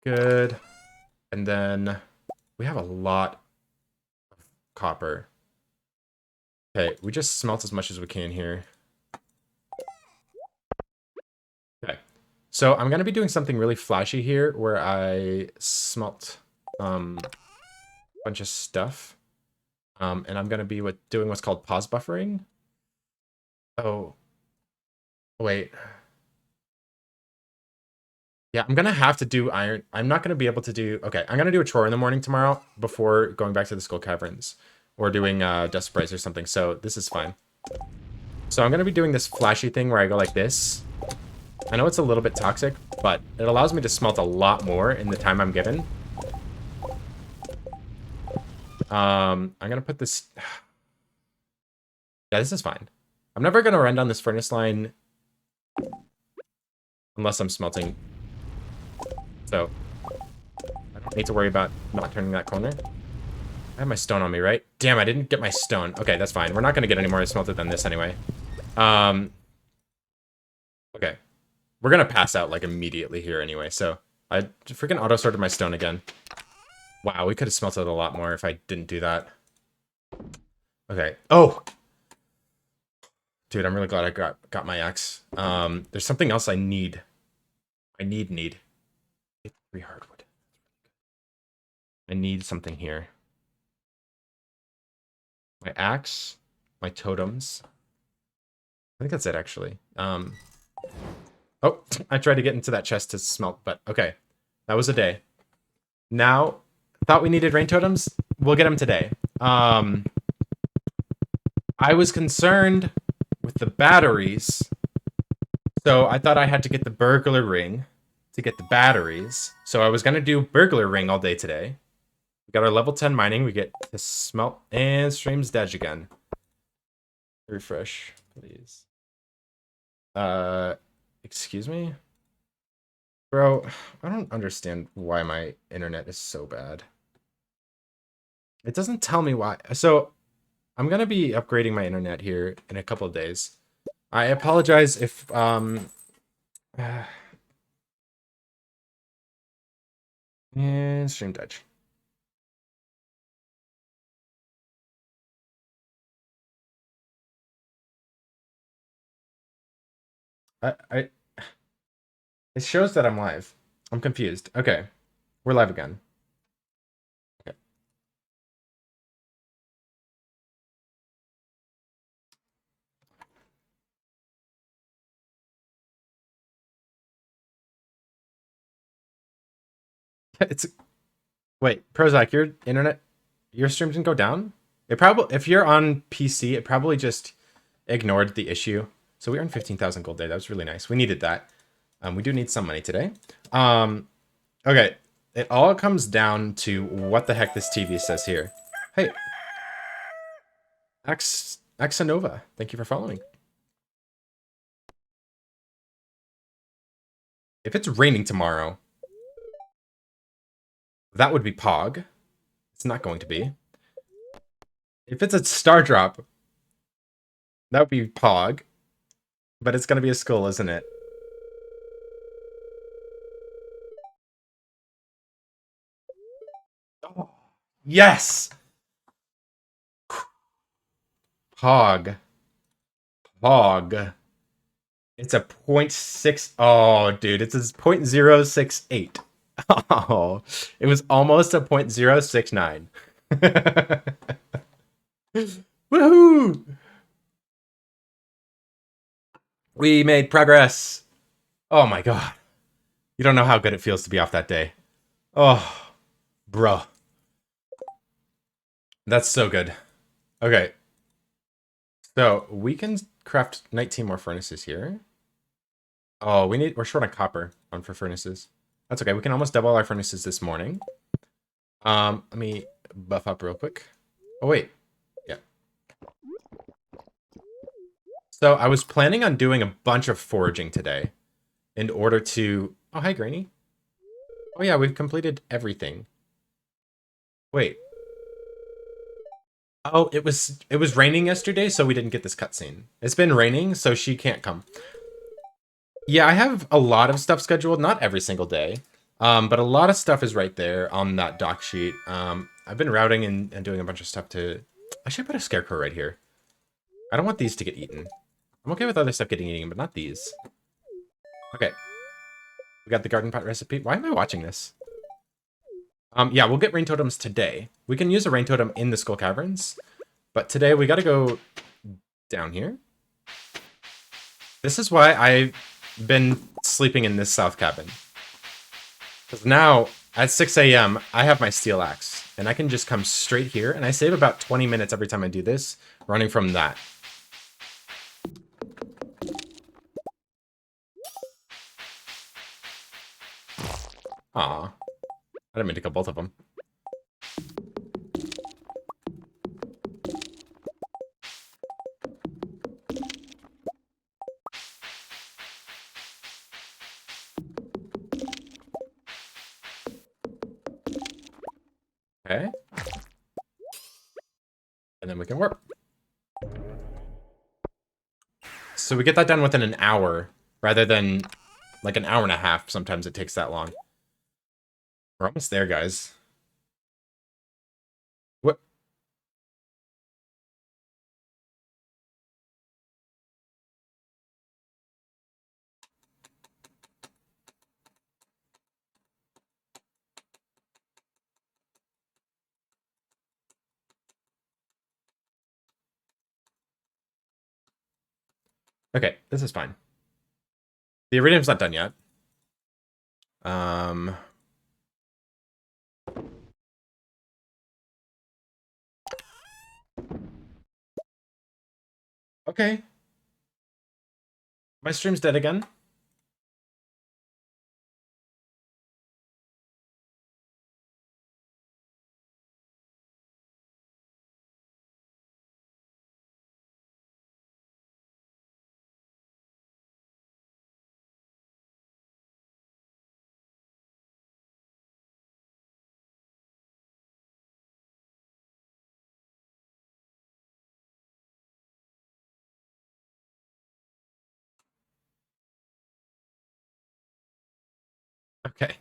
Good. And then we have a lot of copper. Okay, we just smelt as much as we can here. Okay. So I'm gonna be doing something really flashy here where I smelt a bunch of stuff. And I'm gonna be doing what's called pause buffering. Oh, wait. Yeah, I'm gonna have to do iron. I'm not gonna be able to do. Okay, I'm gonna do a chore in the morning tomorrow before going back to the Skull Caverns or doing Dust Sprays or something. So this is fine. So I'm gonna be doing this flashy thing where I go like this. I know it's a little bit toxic, but it allows me to smelt a lot more in the time I'm given. I'm gonna put this. Yeah, this is fine. I'm never gonna run down this furnace line unless I'm smelting. So I don't need to worry about not turning that corner. I have my stone on me, right? Damn, I didn't get my stone. Okay, that's fine. We're not gonna get any more smelted than this anyway. Okay. We're gonna pass out like immediately here anyway, so I freaking auto-sorted my stone again. Wow, we could have smelted a lot more if I didn't do that. Okay. Oh! Dude, I'm really glad I got my axe. There's something else I need. I need. 3 hardwood. I need something here. My axe, my totems. I think that's it, actually. Oh, I tried to get into that chest to smelt, but okay. That was a day. Now, thought we needed rain totems? We'll get them today. I was concerned with the batteries, so I thought I had to get the burglar ring to get the batteries. So I was going to do burglar ring all day today. We got our level 10 mining. We get to smelt and streams Dej again. Refresh, please. Excuse me? Bro, I don't understand why my internet is so bad. It doesn't tell me why. So, I'm gonna be upgrading my internet here in a couple of days. I apologize if, and stream Dutch. I it shows that I'm live. I'm confused. Okay. We're live again. Okay. It's wait, Prozac, your stream didn't go down? It probably if you're on PC, it probably just ignored the issue. So we earned 15,000 gold day. That was really nice. We needed that. We do need some money today. Okay. It all comes down to what the heck this TV says here. Hey. Axanova, thank you for following. If it's raining tomorrow, that would be Pog. It's not going to be. If it's a star drop, that would be Pog. But it's going to be a skull, isn't it? Oh, yes! Pog. Pog. It's a 0.6. Oh, dude, it's a 0.068. Oh, it was almost a 0.069. Woohoo! We made progress. Oh my god. You don't know how good it feels to be off that day. Oh, bro. That's so good. Okay. So we can craft 19 more furnaces here. Oh, we're short on copper for furnaces. That's okay. We can almost double our furnaces this morning. Let me buff up real quick. Oh wait. Yeah. So I was planning on doing a bunch of foraging today in order to... Oh, hi, Granny. Oh yeah, we've completed everything. Wait. Oh, it was raining yesterday, so we didn't get this cutscene. It's been raining, so she can't come. Yeah, I have a lot of stuff scheduled, not every single day. But a lot of stuff is right there on that doc sheet. I've been routing and doing a bunch of stuff to... I should put a scarecrow right here. I don't want these to get eaten. I'm okay with other stuff getting eaten, but not these. Okay. We got the garden pot recipe. Why am I watching this? Yeah, we'll get rain totems today. We can use a rain totem in the Skull Caverns, but today we gotta go down here. This is why I've been sleeping in this south cabin. Because now, at 6 a.m., I have my steel axe, and I can just come straight here, and I save about 20 minutes every time I do this, running from that. Aw. I didn't mean to kill both of them. Okay. And then we can warp. So we get that done within an hour, rather than like an hour and a half. Sometimes it takes that long. We're almost there, guys. What? Okay, this is fine. The iridium's not done yet. Um... Okay. My stream's dead again. Okay.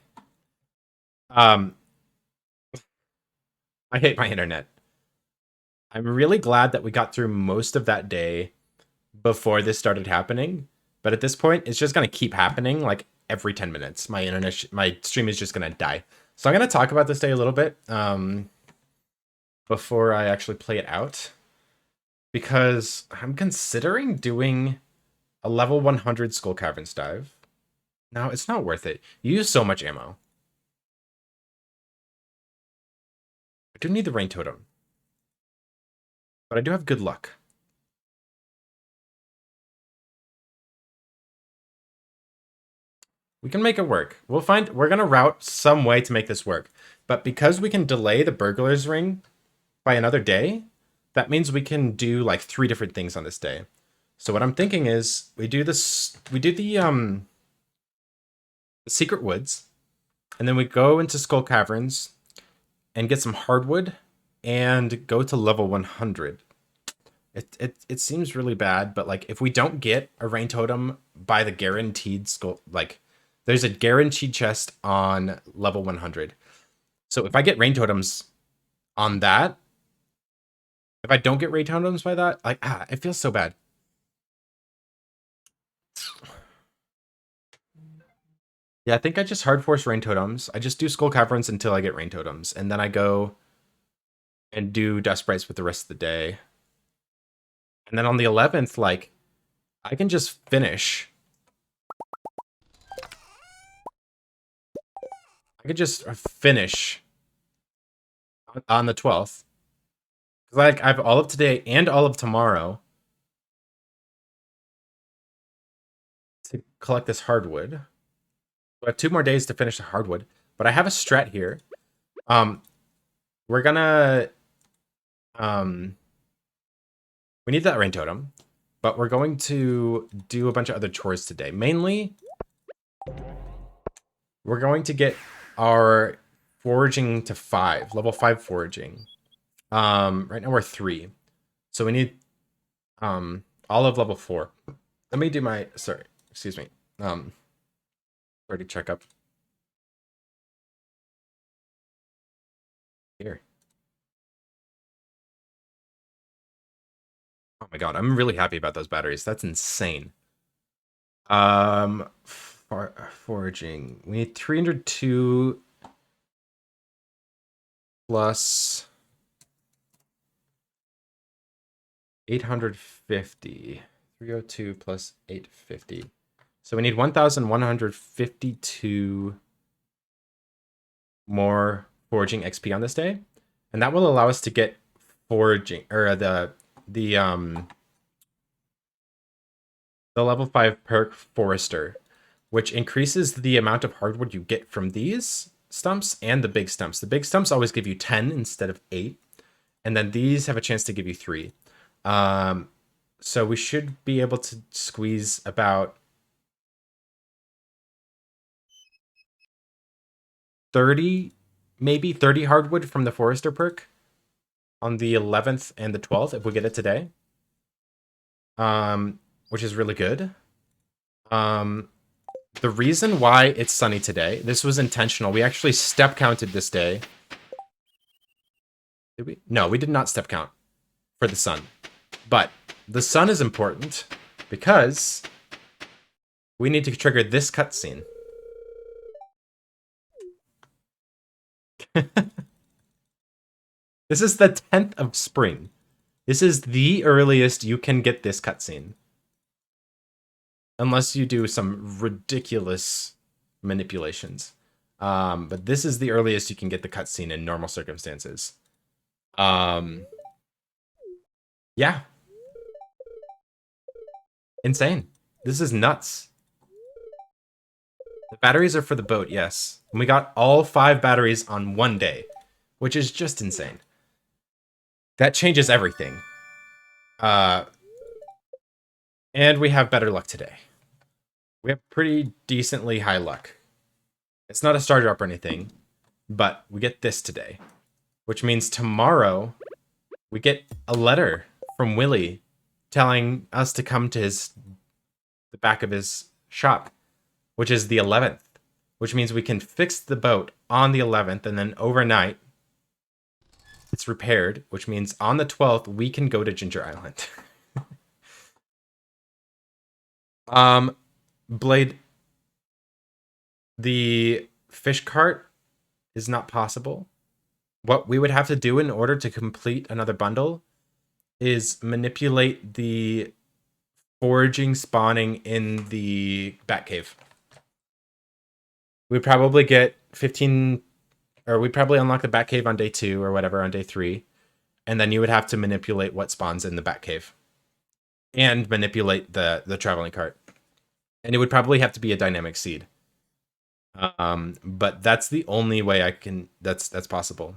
Um, I hate my internet. I'm really glad that we got through most of that day before this started happening. But at this point, it's just gonna keep happening like every 10 minutes. My internet, my stream is just gonna die. So I'm gonna talk about this day a little bit before I actually play it out, because I'm considering doing a level 100 Skull Caverns dive. No, it's not worth it. You use so much ammo. I do need the rain totem, but I do have good luck. We can make it work. We're gonna route some way to make this work. But because we can delay the burglar's ring by another day, that means we can do like 3 different things on this day. So what I'm thinking is we do the secret woods, and then we go into Skull Caverns and get some hardwood and go to level 100. It seems really bad, but like if we don't get a rain totem by the guaranteed skull, like there's a guaranteed chest on level 100. So if I get rain totems on that, if I don't get rain totems by that, like it feels so bad. Yeah, I think I just hard force rain totems. I just do skull caverns until I get rain totems, and then I go and do dust sprites with the rest of the day. And then on the 11th, like I can just finish. I could just finish on the 12th. Like I have all of today and all of tomorrow to collect this hardwood. I have 2 more days to finish the hardwood, but I have a strat here. We're gonna we need that rain totem, but we're going to do a bunch of other chores today. Mainly, we're going to get our foraging to 5, level 5 foraging. Right now we're 3. So we need all of level 4. Let me do my excuse me. Already check up here. Oh my god, I'm really happy about those batteries. That's insane. Foraging. We need 302 plus 850. 302 plus 850. So we need 1,152 more foraging XP on this day. And that will allow us to get foraging, or the level 5 perk Forester, which increases the amount of hardwood you get from these stumps and the big stumps. The big stumps always give you 10 instead of 8, and then these have a chance to give you 3. So we should be able to squeeze about 30, maybe 30 hardwood from the Forester perk on the 11th and the 12th if we get it today. Which is really good. The reason why it's sunny today, this was intentional. We actually step counted this day. Did we? No, we did not step count for the sun. But the sun is important because we need to trigger this cutscene. This is the 10th of spring. This is the earliest you can get this cutscene. Unless you do some ridiculous manipulations. But this is the earliest you can get the cutscene in normal circumstances. Yeah. Insane. This is nuts. The batteries are for the boat, yes. And we got all 5 batteries on one day, which is just insane. That changes everything. And we have better luck today. We have pretty decently high luck. It's not a star drop or anything, but we get this today. Which means tomorrow, we get a letter from Willie telling us to come to the back of his shop, which is the 11th. Which means we can fix the boat on the 11th, and then overnight, it's repaired, which means on the 12th, we can go to Ginger Island. Blade, the fish cart is not possible. What we would have to do in order to complete another bundle is manipulate the foraging spawning in the Batcave. We'd probably get 15, or we'd probably unlock the Batcave on day 2 or whatever on day 3. And then you would have to manipulate what spawns in the Batcave. And manipulate the traveling cart. And it would probably have to be a dynamic seed. But that's the only way I can, that's possible.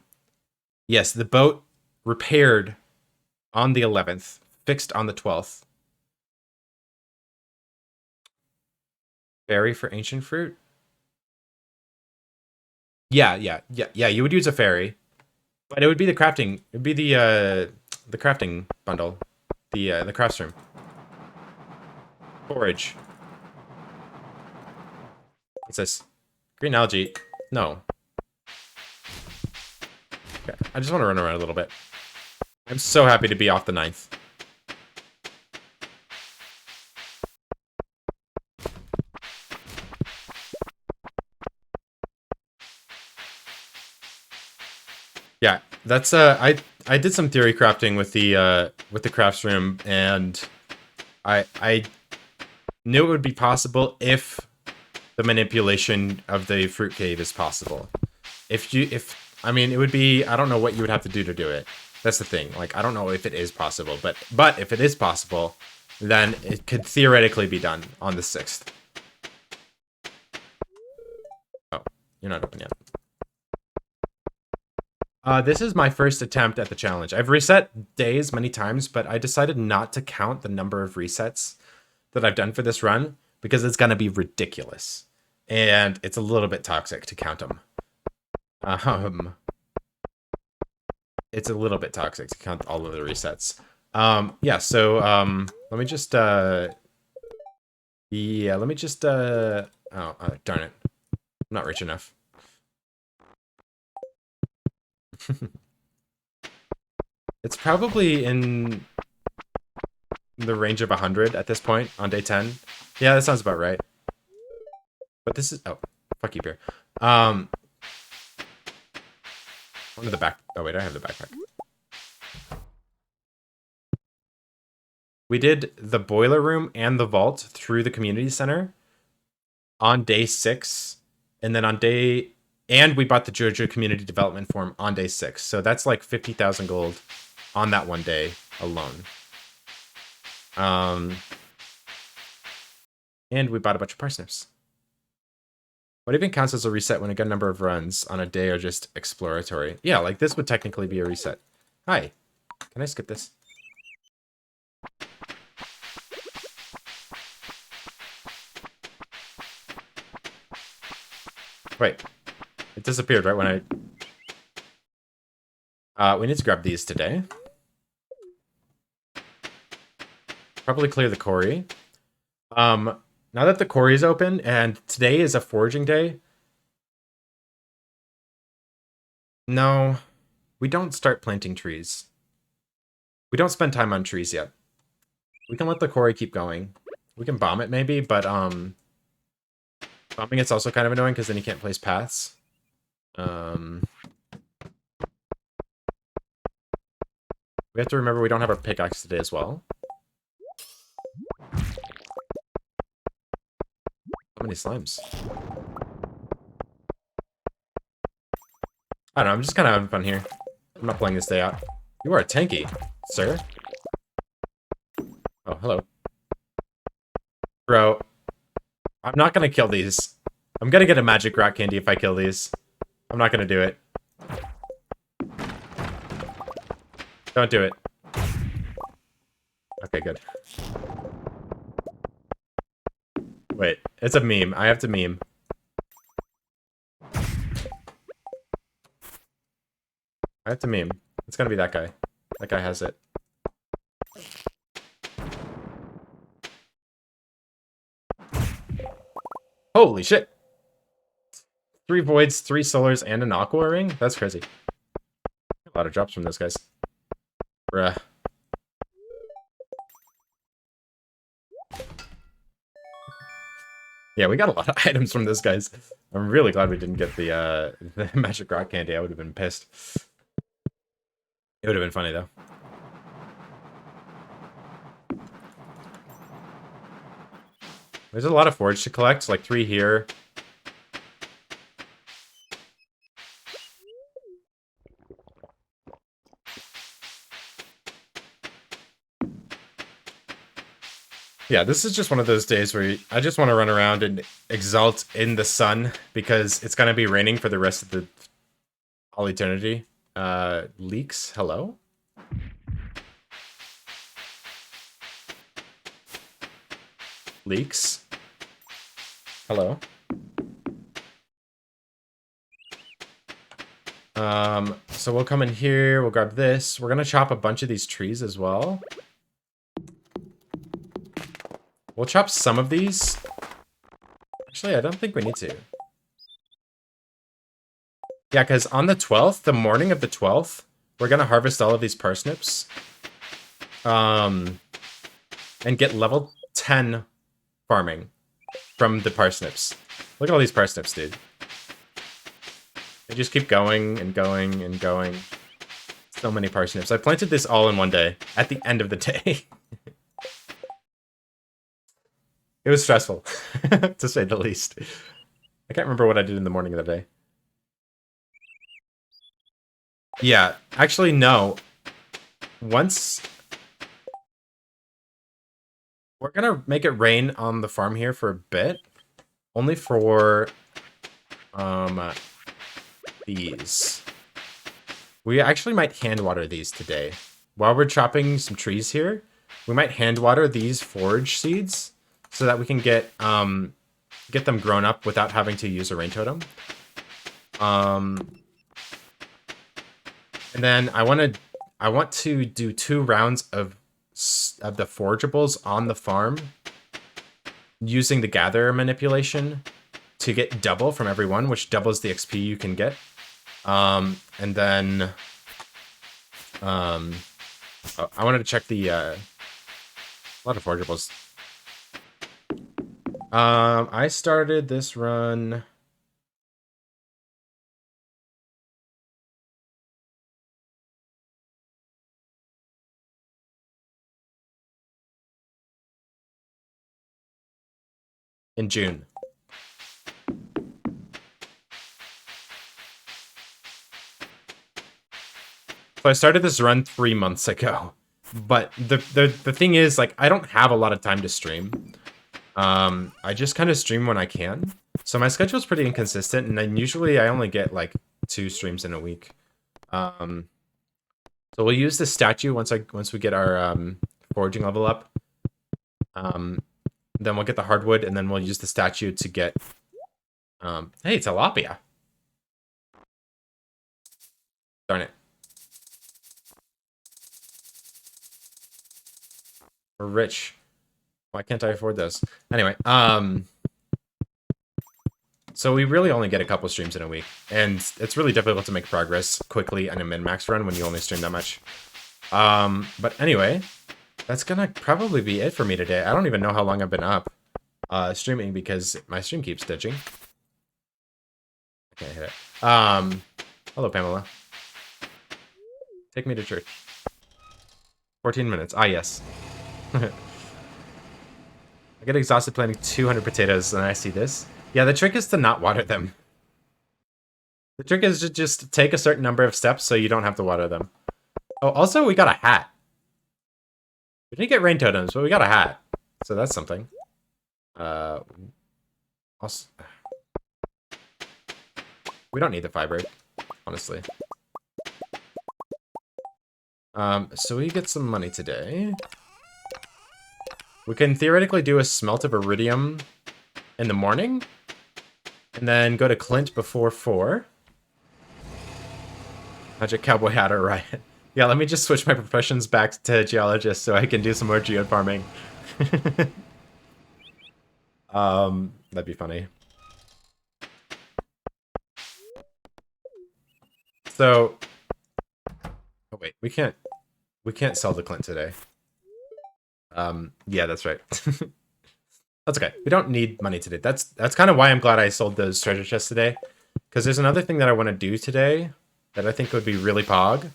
Yes, the boat repaired on the 11th, fixed on the 12th. Ferry for ancient fruit? Yeah, you would use a ferry. But it would be the crafting, it would be the crafting bundle. The crafts room. Forage. What's this? Green algae. No. Okay, I just want to run around a little bit. I'm so happy to be off the 9th. Yeah, that's I did some theory crafting with the crafts room, and I knew it would be possible if the manipulation of the fruit cave is possible. I mean, it would be, I don't know what you would have to do it. That's the thing. Like, I don't know if it is possible, but if it is possible, then it could theoretically be done on the 6th. Oh, you're not open yet. This is my first attempt at the challenge. I've reset days many times, but I decided not to count the number of resets that I've done for this run because it's going to be ridiculous. And it's a little bit toxic to count them. it's a little bit toxic to count all of the resets. Yeah, so let me just yeah, let me just oh, darn it. I'm not rich enough. It's probably in the range of 100 at this point on day 10. Yeah, that sounds about right. But this is oh, fuck you, beer. One of the back. Oh wait, I have the backpack. We did the boiler room and the vault through the community center on day 6, and then on day and we bought the JoJo community development form on day 6. So that's like 50,000 gold on that one day alone. And we bought a bunch of parsnips. What even counts as a reset when a good number of runs on a day are just exploratory? Yeah, like this would technically be a reset. Hi. Can I skip this? Wait. It disappeared right when I... we need to grab these today. Probably clear the quarry. Now that the quarry is open, and today is a foraging day... No, we don't start planting trees. We don't spend time on trees yet. We can let the quarry keep going. We can bomb it maybe, but bombing it's also kind of annoying because then you can't place paths. We have to remember we don't have our pickaxe today as well. How many slimes? I don't know, I'm just kind of having fun here. I'm not playing this day out. You are a tanky, sir. Oh, hello. Bro, I'm not gonna kill these. I'm gonna get a magic rock candy if I kill these. I'm not gonna do it. Don't do it. Okay, good. Wait, it's a meme. I have to meme. I have to meme. It's gonna be that guy. That guy has it. Holy shit! 3 voids, 3 solars, and an aqua ring? That's crazy. A lot of drops from those guys. Bruh. Yeah, we got a lot of items from those guys. I'm really glad we didn't get the magic rock candy. I would have been pissed. It would have been funny, though. There's a lot of forage to collect, like 3 here. Yeah, this is just one of those days where I just want to run around and exult in the sun because it's going to be raining for the rest of the all eternity. Leaks, hello? Leaks? Hello? So we'll come in here, we'll grab this. We're going to chop a bunch of these trees as well. We'll chop some of these. Actually, I don't think we need to. Yeah, because on the 12th, the morning of the 12th, we're going to harvest all of these parsnips. And get level 10 farming from the parsnips. Look at all these parsnips, dude. They just keep going and going and going. So many parsnips. I planted this all in one day, at the end of the day. It was stressful, to say the least. I can't remember what I did in the morning of the day. Yeah, actually, no. Once... We're gonna make it rain on the farm here for a bit. Only for... these. We actually might hand water these today. While we're chopping some trees here, we might hand water these forage seeds. So that we can get them grown up without having to use a rain totem. And And then I want to do 2 rounds of the forageables on the farm using the gather manipulation to get double from every one, which doubles the XP you can get. And then I wanted to check the a lot of forageables. I started this run in June. So I started this run 3 months ago. But the thing is, like, I don't have a lot of time to stream. I just kind of stream when I can. So my schedule's pretty inconsistent, and then usually I only get like 2 streams in a week. So we'll use the statue once we get our foraging level up. Then we'll get the hardwood, and then we'll use the statue to get. Hey, tilapia. Darn it. We're rich. Why can't I afford this? Anyway, so we really only get a couple streams in a week, and it's really difficult to make progress quickly in a min-max run when you only stream that much. But anyway, that's gonna probably be it for me today. I don't even know how long I've been up streaming because my stream keeps ditching. I can't hit it. Hello, Pamela. Take me to church. 14 minutes. Ah, yes. I get exhausted planting 200 potatoes and I see this. Yeah, the trick is to not water them. The trick is to just take a certain number of steps so you don't have to water them. Oh, also, we got a hat. We didn't get rain totems, but we got a hat. So that's something. Also, we don't need the fiber, honestly. So we get some money today. We can theoretically do a smelt of iridium in the morning. And then go to Clint before 4. Magic Cowboy hat, right? Yeah, let me just switch my professions back to geologist so I can do some more geode farming. That'd be funny. So, oh wait, we can't sell the Clint today. Yeah, that's right. That's okay. We don't need money today. That's kind of why I'm glad I sold those treasure chests today. Because there's another thing that I want to do today that I think would be really pog.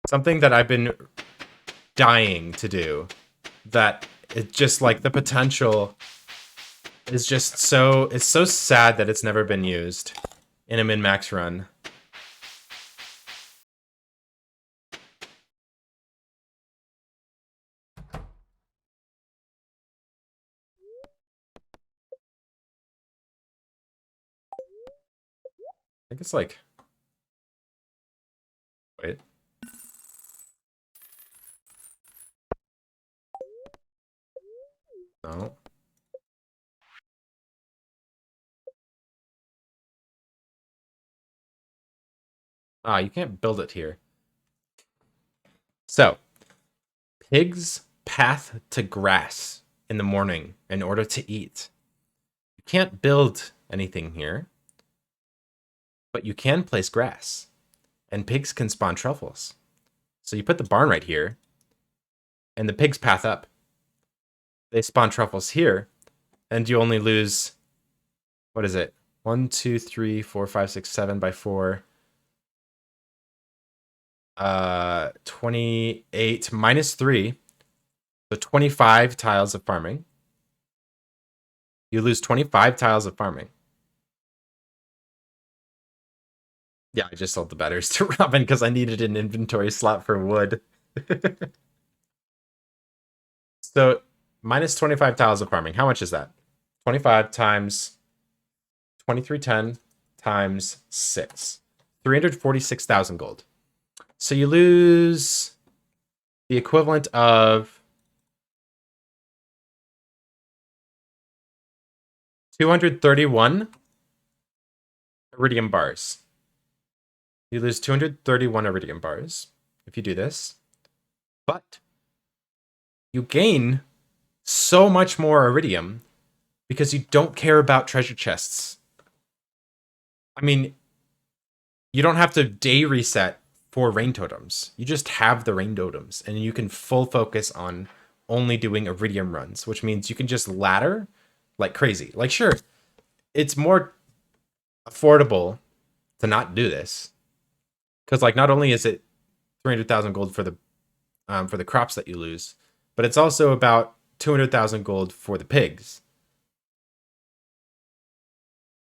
Something that I've been dying to do. That it just like the potential is just so it's so sad that it's never been used in a min-max run. I think it's like wait. No. Ah, you can't build it here. So, pigs path to grass in the morning in order to eat. You can't build anything here, but you can place grass, and pigs can spawn truffles. So you put the barn right here, and the pigs path up. They spawn truffles here, and you only lose, what is it? 1, 2, 3, 4, 5, 6, 7 by 4. 28 minus 3. So 25 tiles of farming. You lose 25 tiles of farming. Yeah, I just sold the batteries to Robin because I needed an inventory slot for wood. So, minus 25 tiles of farming. How much is that? 25 times 2310 times 6. 346,000 gold. So you lose the equivalent of 231 iridium bars. You lose 231 iridium bars if you do this. But you gain so much more iridium because you don't care about treasure chests. I mean, you don't have to day reset for rain totems. You just have the rain totems, and you can full focus on only doing iridium runs, which means you can just ladder like crazy. Like, sure, it's more affordable to not do this because, like, not only is it 300,000 gold for the crops that you lose, but it's also about 200,000 gold for the pigs.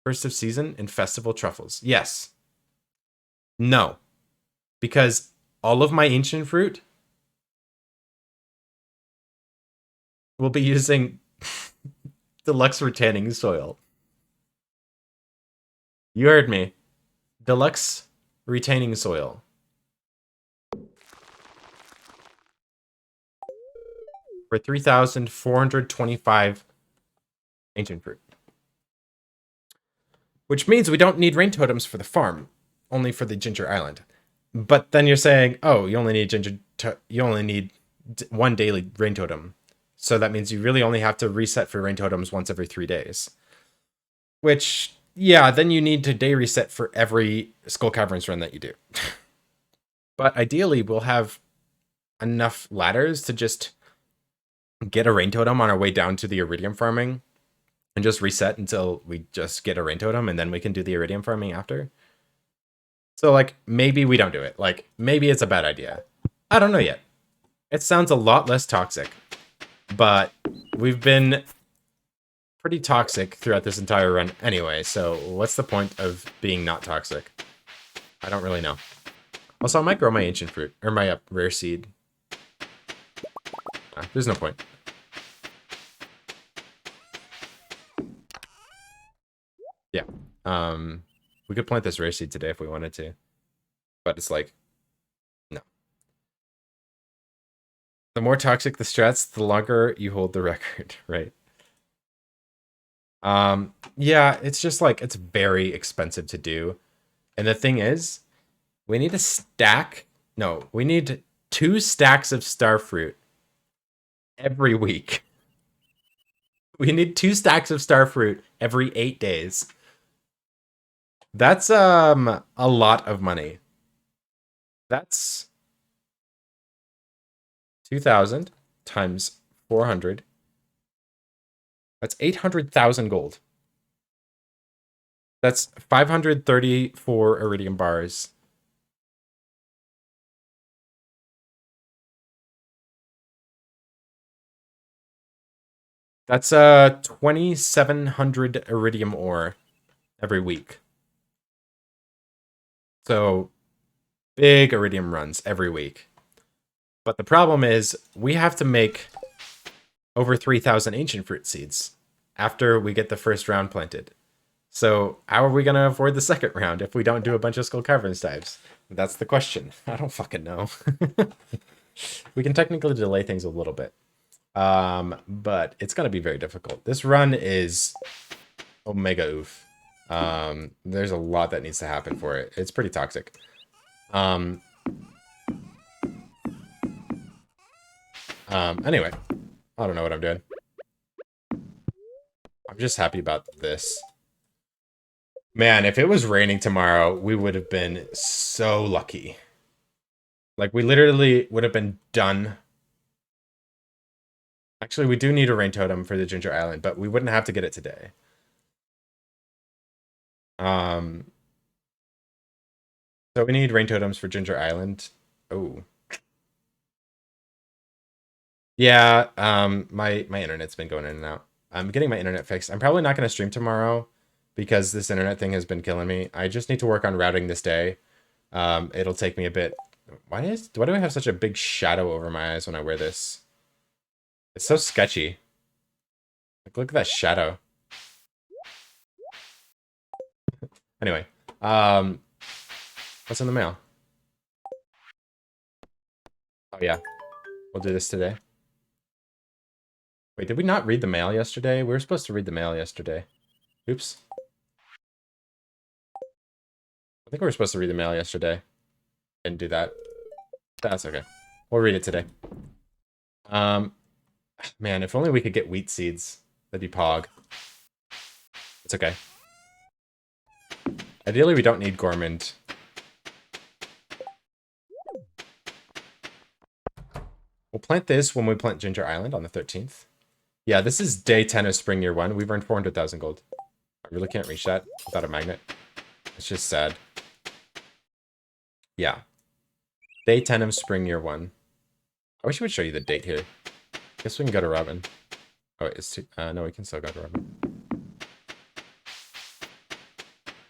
First of season and festival truffles. Yes. No. Because all of my ancient fruit will be using deluxe retaining soil. You heard me. Deluxe retaining soil. For 3,425 ancient fruit. Which means we don't need rain totems for the farm, only for the Ginger Island. But then you're saying, oh, you only need one daily rain totem. So that means you really only have to reset for rain totems once every 3 days. Which, yeah, then you need to day reset for every Skull Caverns run that you do. But ideally, we'll have enough ladders to just get a rain totem on our way down to the iridium farming and just reset until we just get a rain totem, and then we can do the iridium farming after. So, like, maybe we don't do it. Like, maybe it's a bad idea. I don't know yet. It sounds a lot less toxic, but we've been pretty toxic throughout this entire run anyway, so what's the point of being not toxic? I don't really know. Also, I might grow my ancient fruit, or my rare seed. There's no point. Yeah. We could plant this rare seed today if we wanted to. But it's like, no. The more toxic the strats, the longer you hold the record, right? Yeah, it's just like, it's very expensive to do. And the thing is, we need we need 2 stacks of starfruit every week. We need 2 stacks of starfruit every 8 days. That's a lot of money. That's 2,000 times 400. That's 800,000 gold. That's 534 iridium bars. That's 2,700 iridium ore every week. So big iridium runs every week. But the problem is we have to make over 3,000 ancient fruit seeds after we get the first round planted. So how are we going to afford the second round if we don't do a bunch of Skull Caverns dives? That's the question. I don't fucking know. We can technically delay things a little bit. But it's going to be very difficult. This run is omega oof. There's a lot that needs to happen for it. It's pretty toxic. Anyway, I don't know what I'm doing. I'm just happy about this. Man, if it was raining tomorrow, we would have been so lucky. Like, we literally would have been done. Actually, we do need a rain totem for the Ginger Island, but we wouldn't have to get it today. So we need rain totems for Ginger Island. Oh. Yeah, my internet's been going in and out. I'm getting my internet fixed. I'm probably not going to stream tomorrow because this internet thing has been killing me. I just need to work on routing this day. It'll take me a bit. Why do I have such a big shadow over my eyes when I wear this? It's so sketchy. Like, look at that shadow. Anyway, what's in the mail? Oh yeah, we'll do this today. Wait, did we not read the mail yesterday? We were supposed to read the mail yesterday. Oops. I think we were supposed to read the mail yesterday. Didn't do that. That's okay. We'll read it today. Man, if only we could get wheat seeds. That'd be pog. It's okay. Ideally, we don't need Gormand. We'll plant this when we plant Ginger Island on the 13th. Yeah, this is day 10 of spring year 1. We've earned 400,000 gold. I really can't reach that without a magnet. It's just sad. Yeah. Day 10 of spring year 1. I wish I would show you the date here. Guess we can go to Robin. Oh, it's too... no, we can still go to Robin.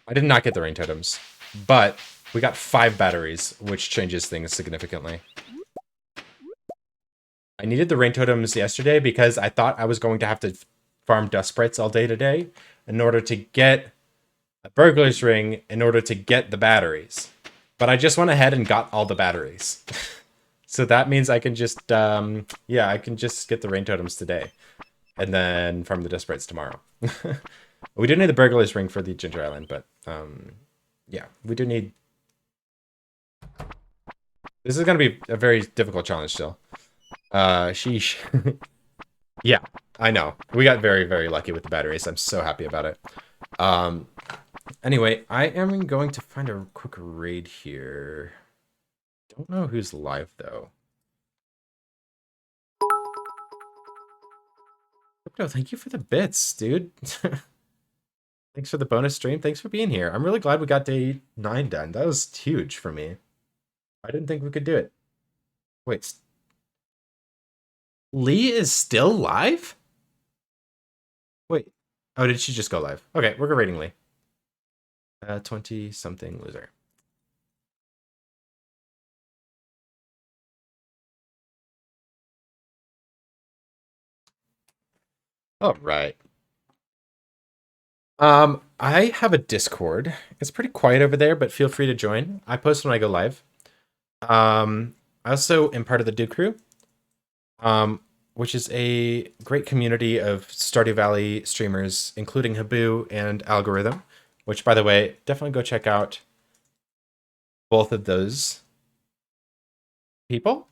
I did not get the rain totems, but we got 5 batteries, which changes things significantly. I needed the rain totems yesterday because I thought I was going to have to farm dust sprites all day today in order to get a burglar's ring, in order to get the batteries. But I just went ahead and got all the batteries. So that means I can just, yeah, I can just get the rain totems today. And then farm the dust sprites tomorrow. We do need the burglar's ring for the Ginger Island, but, yeah, we do need... This is going to be a very difficult challenge still. Sheesh. Yeah, I know. We got very, very lucky with the batteries. I'm so happy about it. Anyway, I am going to find a quick raid here. Don't know who's live, though. Crypto, thank you for the bits, dude. Thanks for the bonus stream. Thanks for being here. I'm really glad we got day 9 done. That was huge for me. I didn't think we could do it. Wait. Lee is still live? Wait. Oh, did she just go live? Okay, we're rating Lee. 20-something loser. All right. I have a Discord. It's pretty quiet over there, but feel free to join. I post when I go live. I also am part of the Do Crew, which is a great community of Stardew Valley streamers, including Habu and Algorithm, which, by the way, definitely go check out both of those people.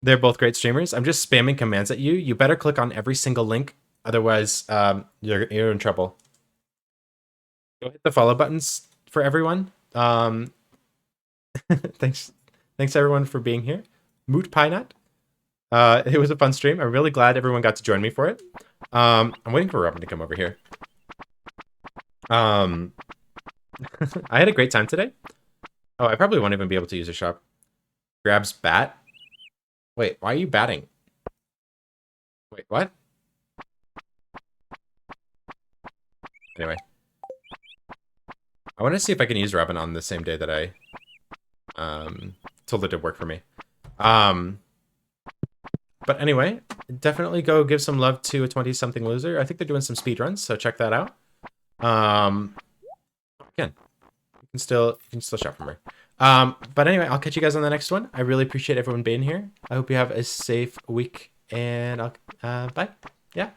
They're both great streamers. I'm just spamming commands at you. You better click on every single link. Otherwise, you're in trouble. Go hit the follow buttons for everyone. Thanks everyone for being here. Moot Pie Nut. It was a fun stream. I'm really glad everyone got to join me for it. I'm waiting for Robin to come over here. I had a great time today. Oh, I probably won't even be able to use a shop. Grabs bat. Wait, why are you batting? Wait, what? Anyway. I want to see if I can use Robin on the same day that I told it to work for me. But anyway, definitely go give some love to a 20-something loser. I think they're doing some speed runs, so check that out. Again, you can still shop from her. But anyway, I'll catch you guys on the next one. I really appreciate everyone being here. I hope you have a safe week, and I'll bye. Yeah.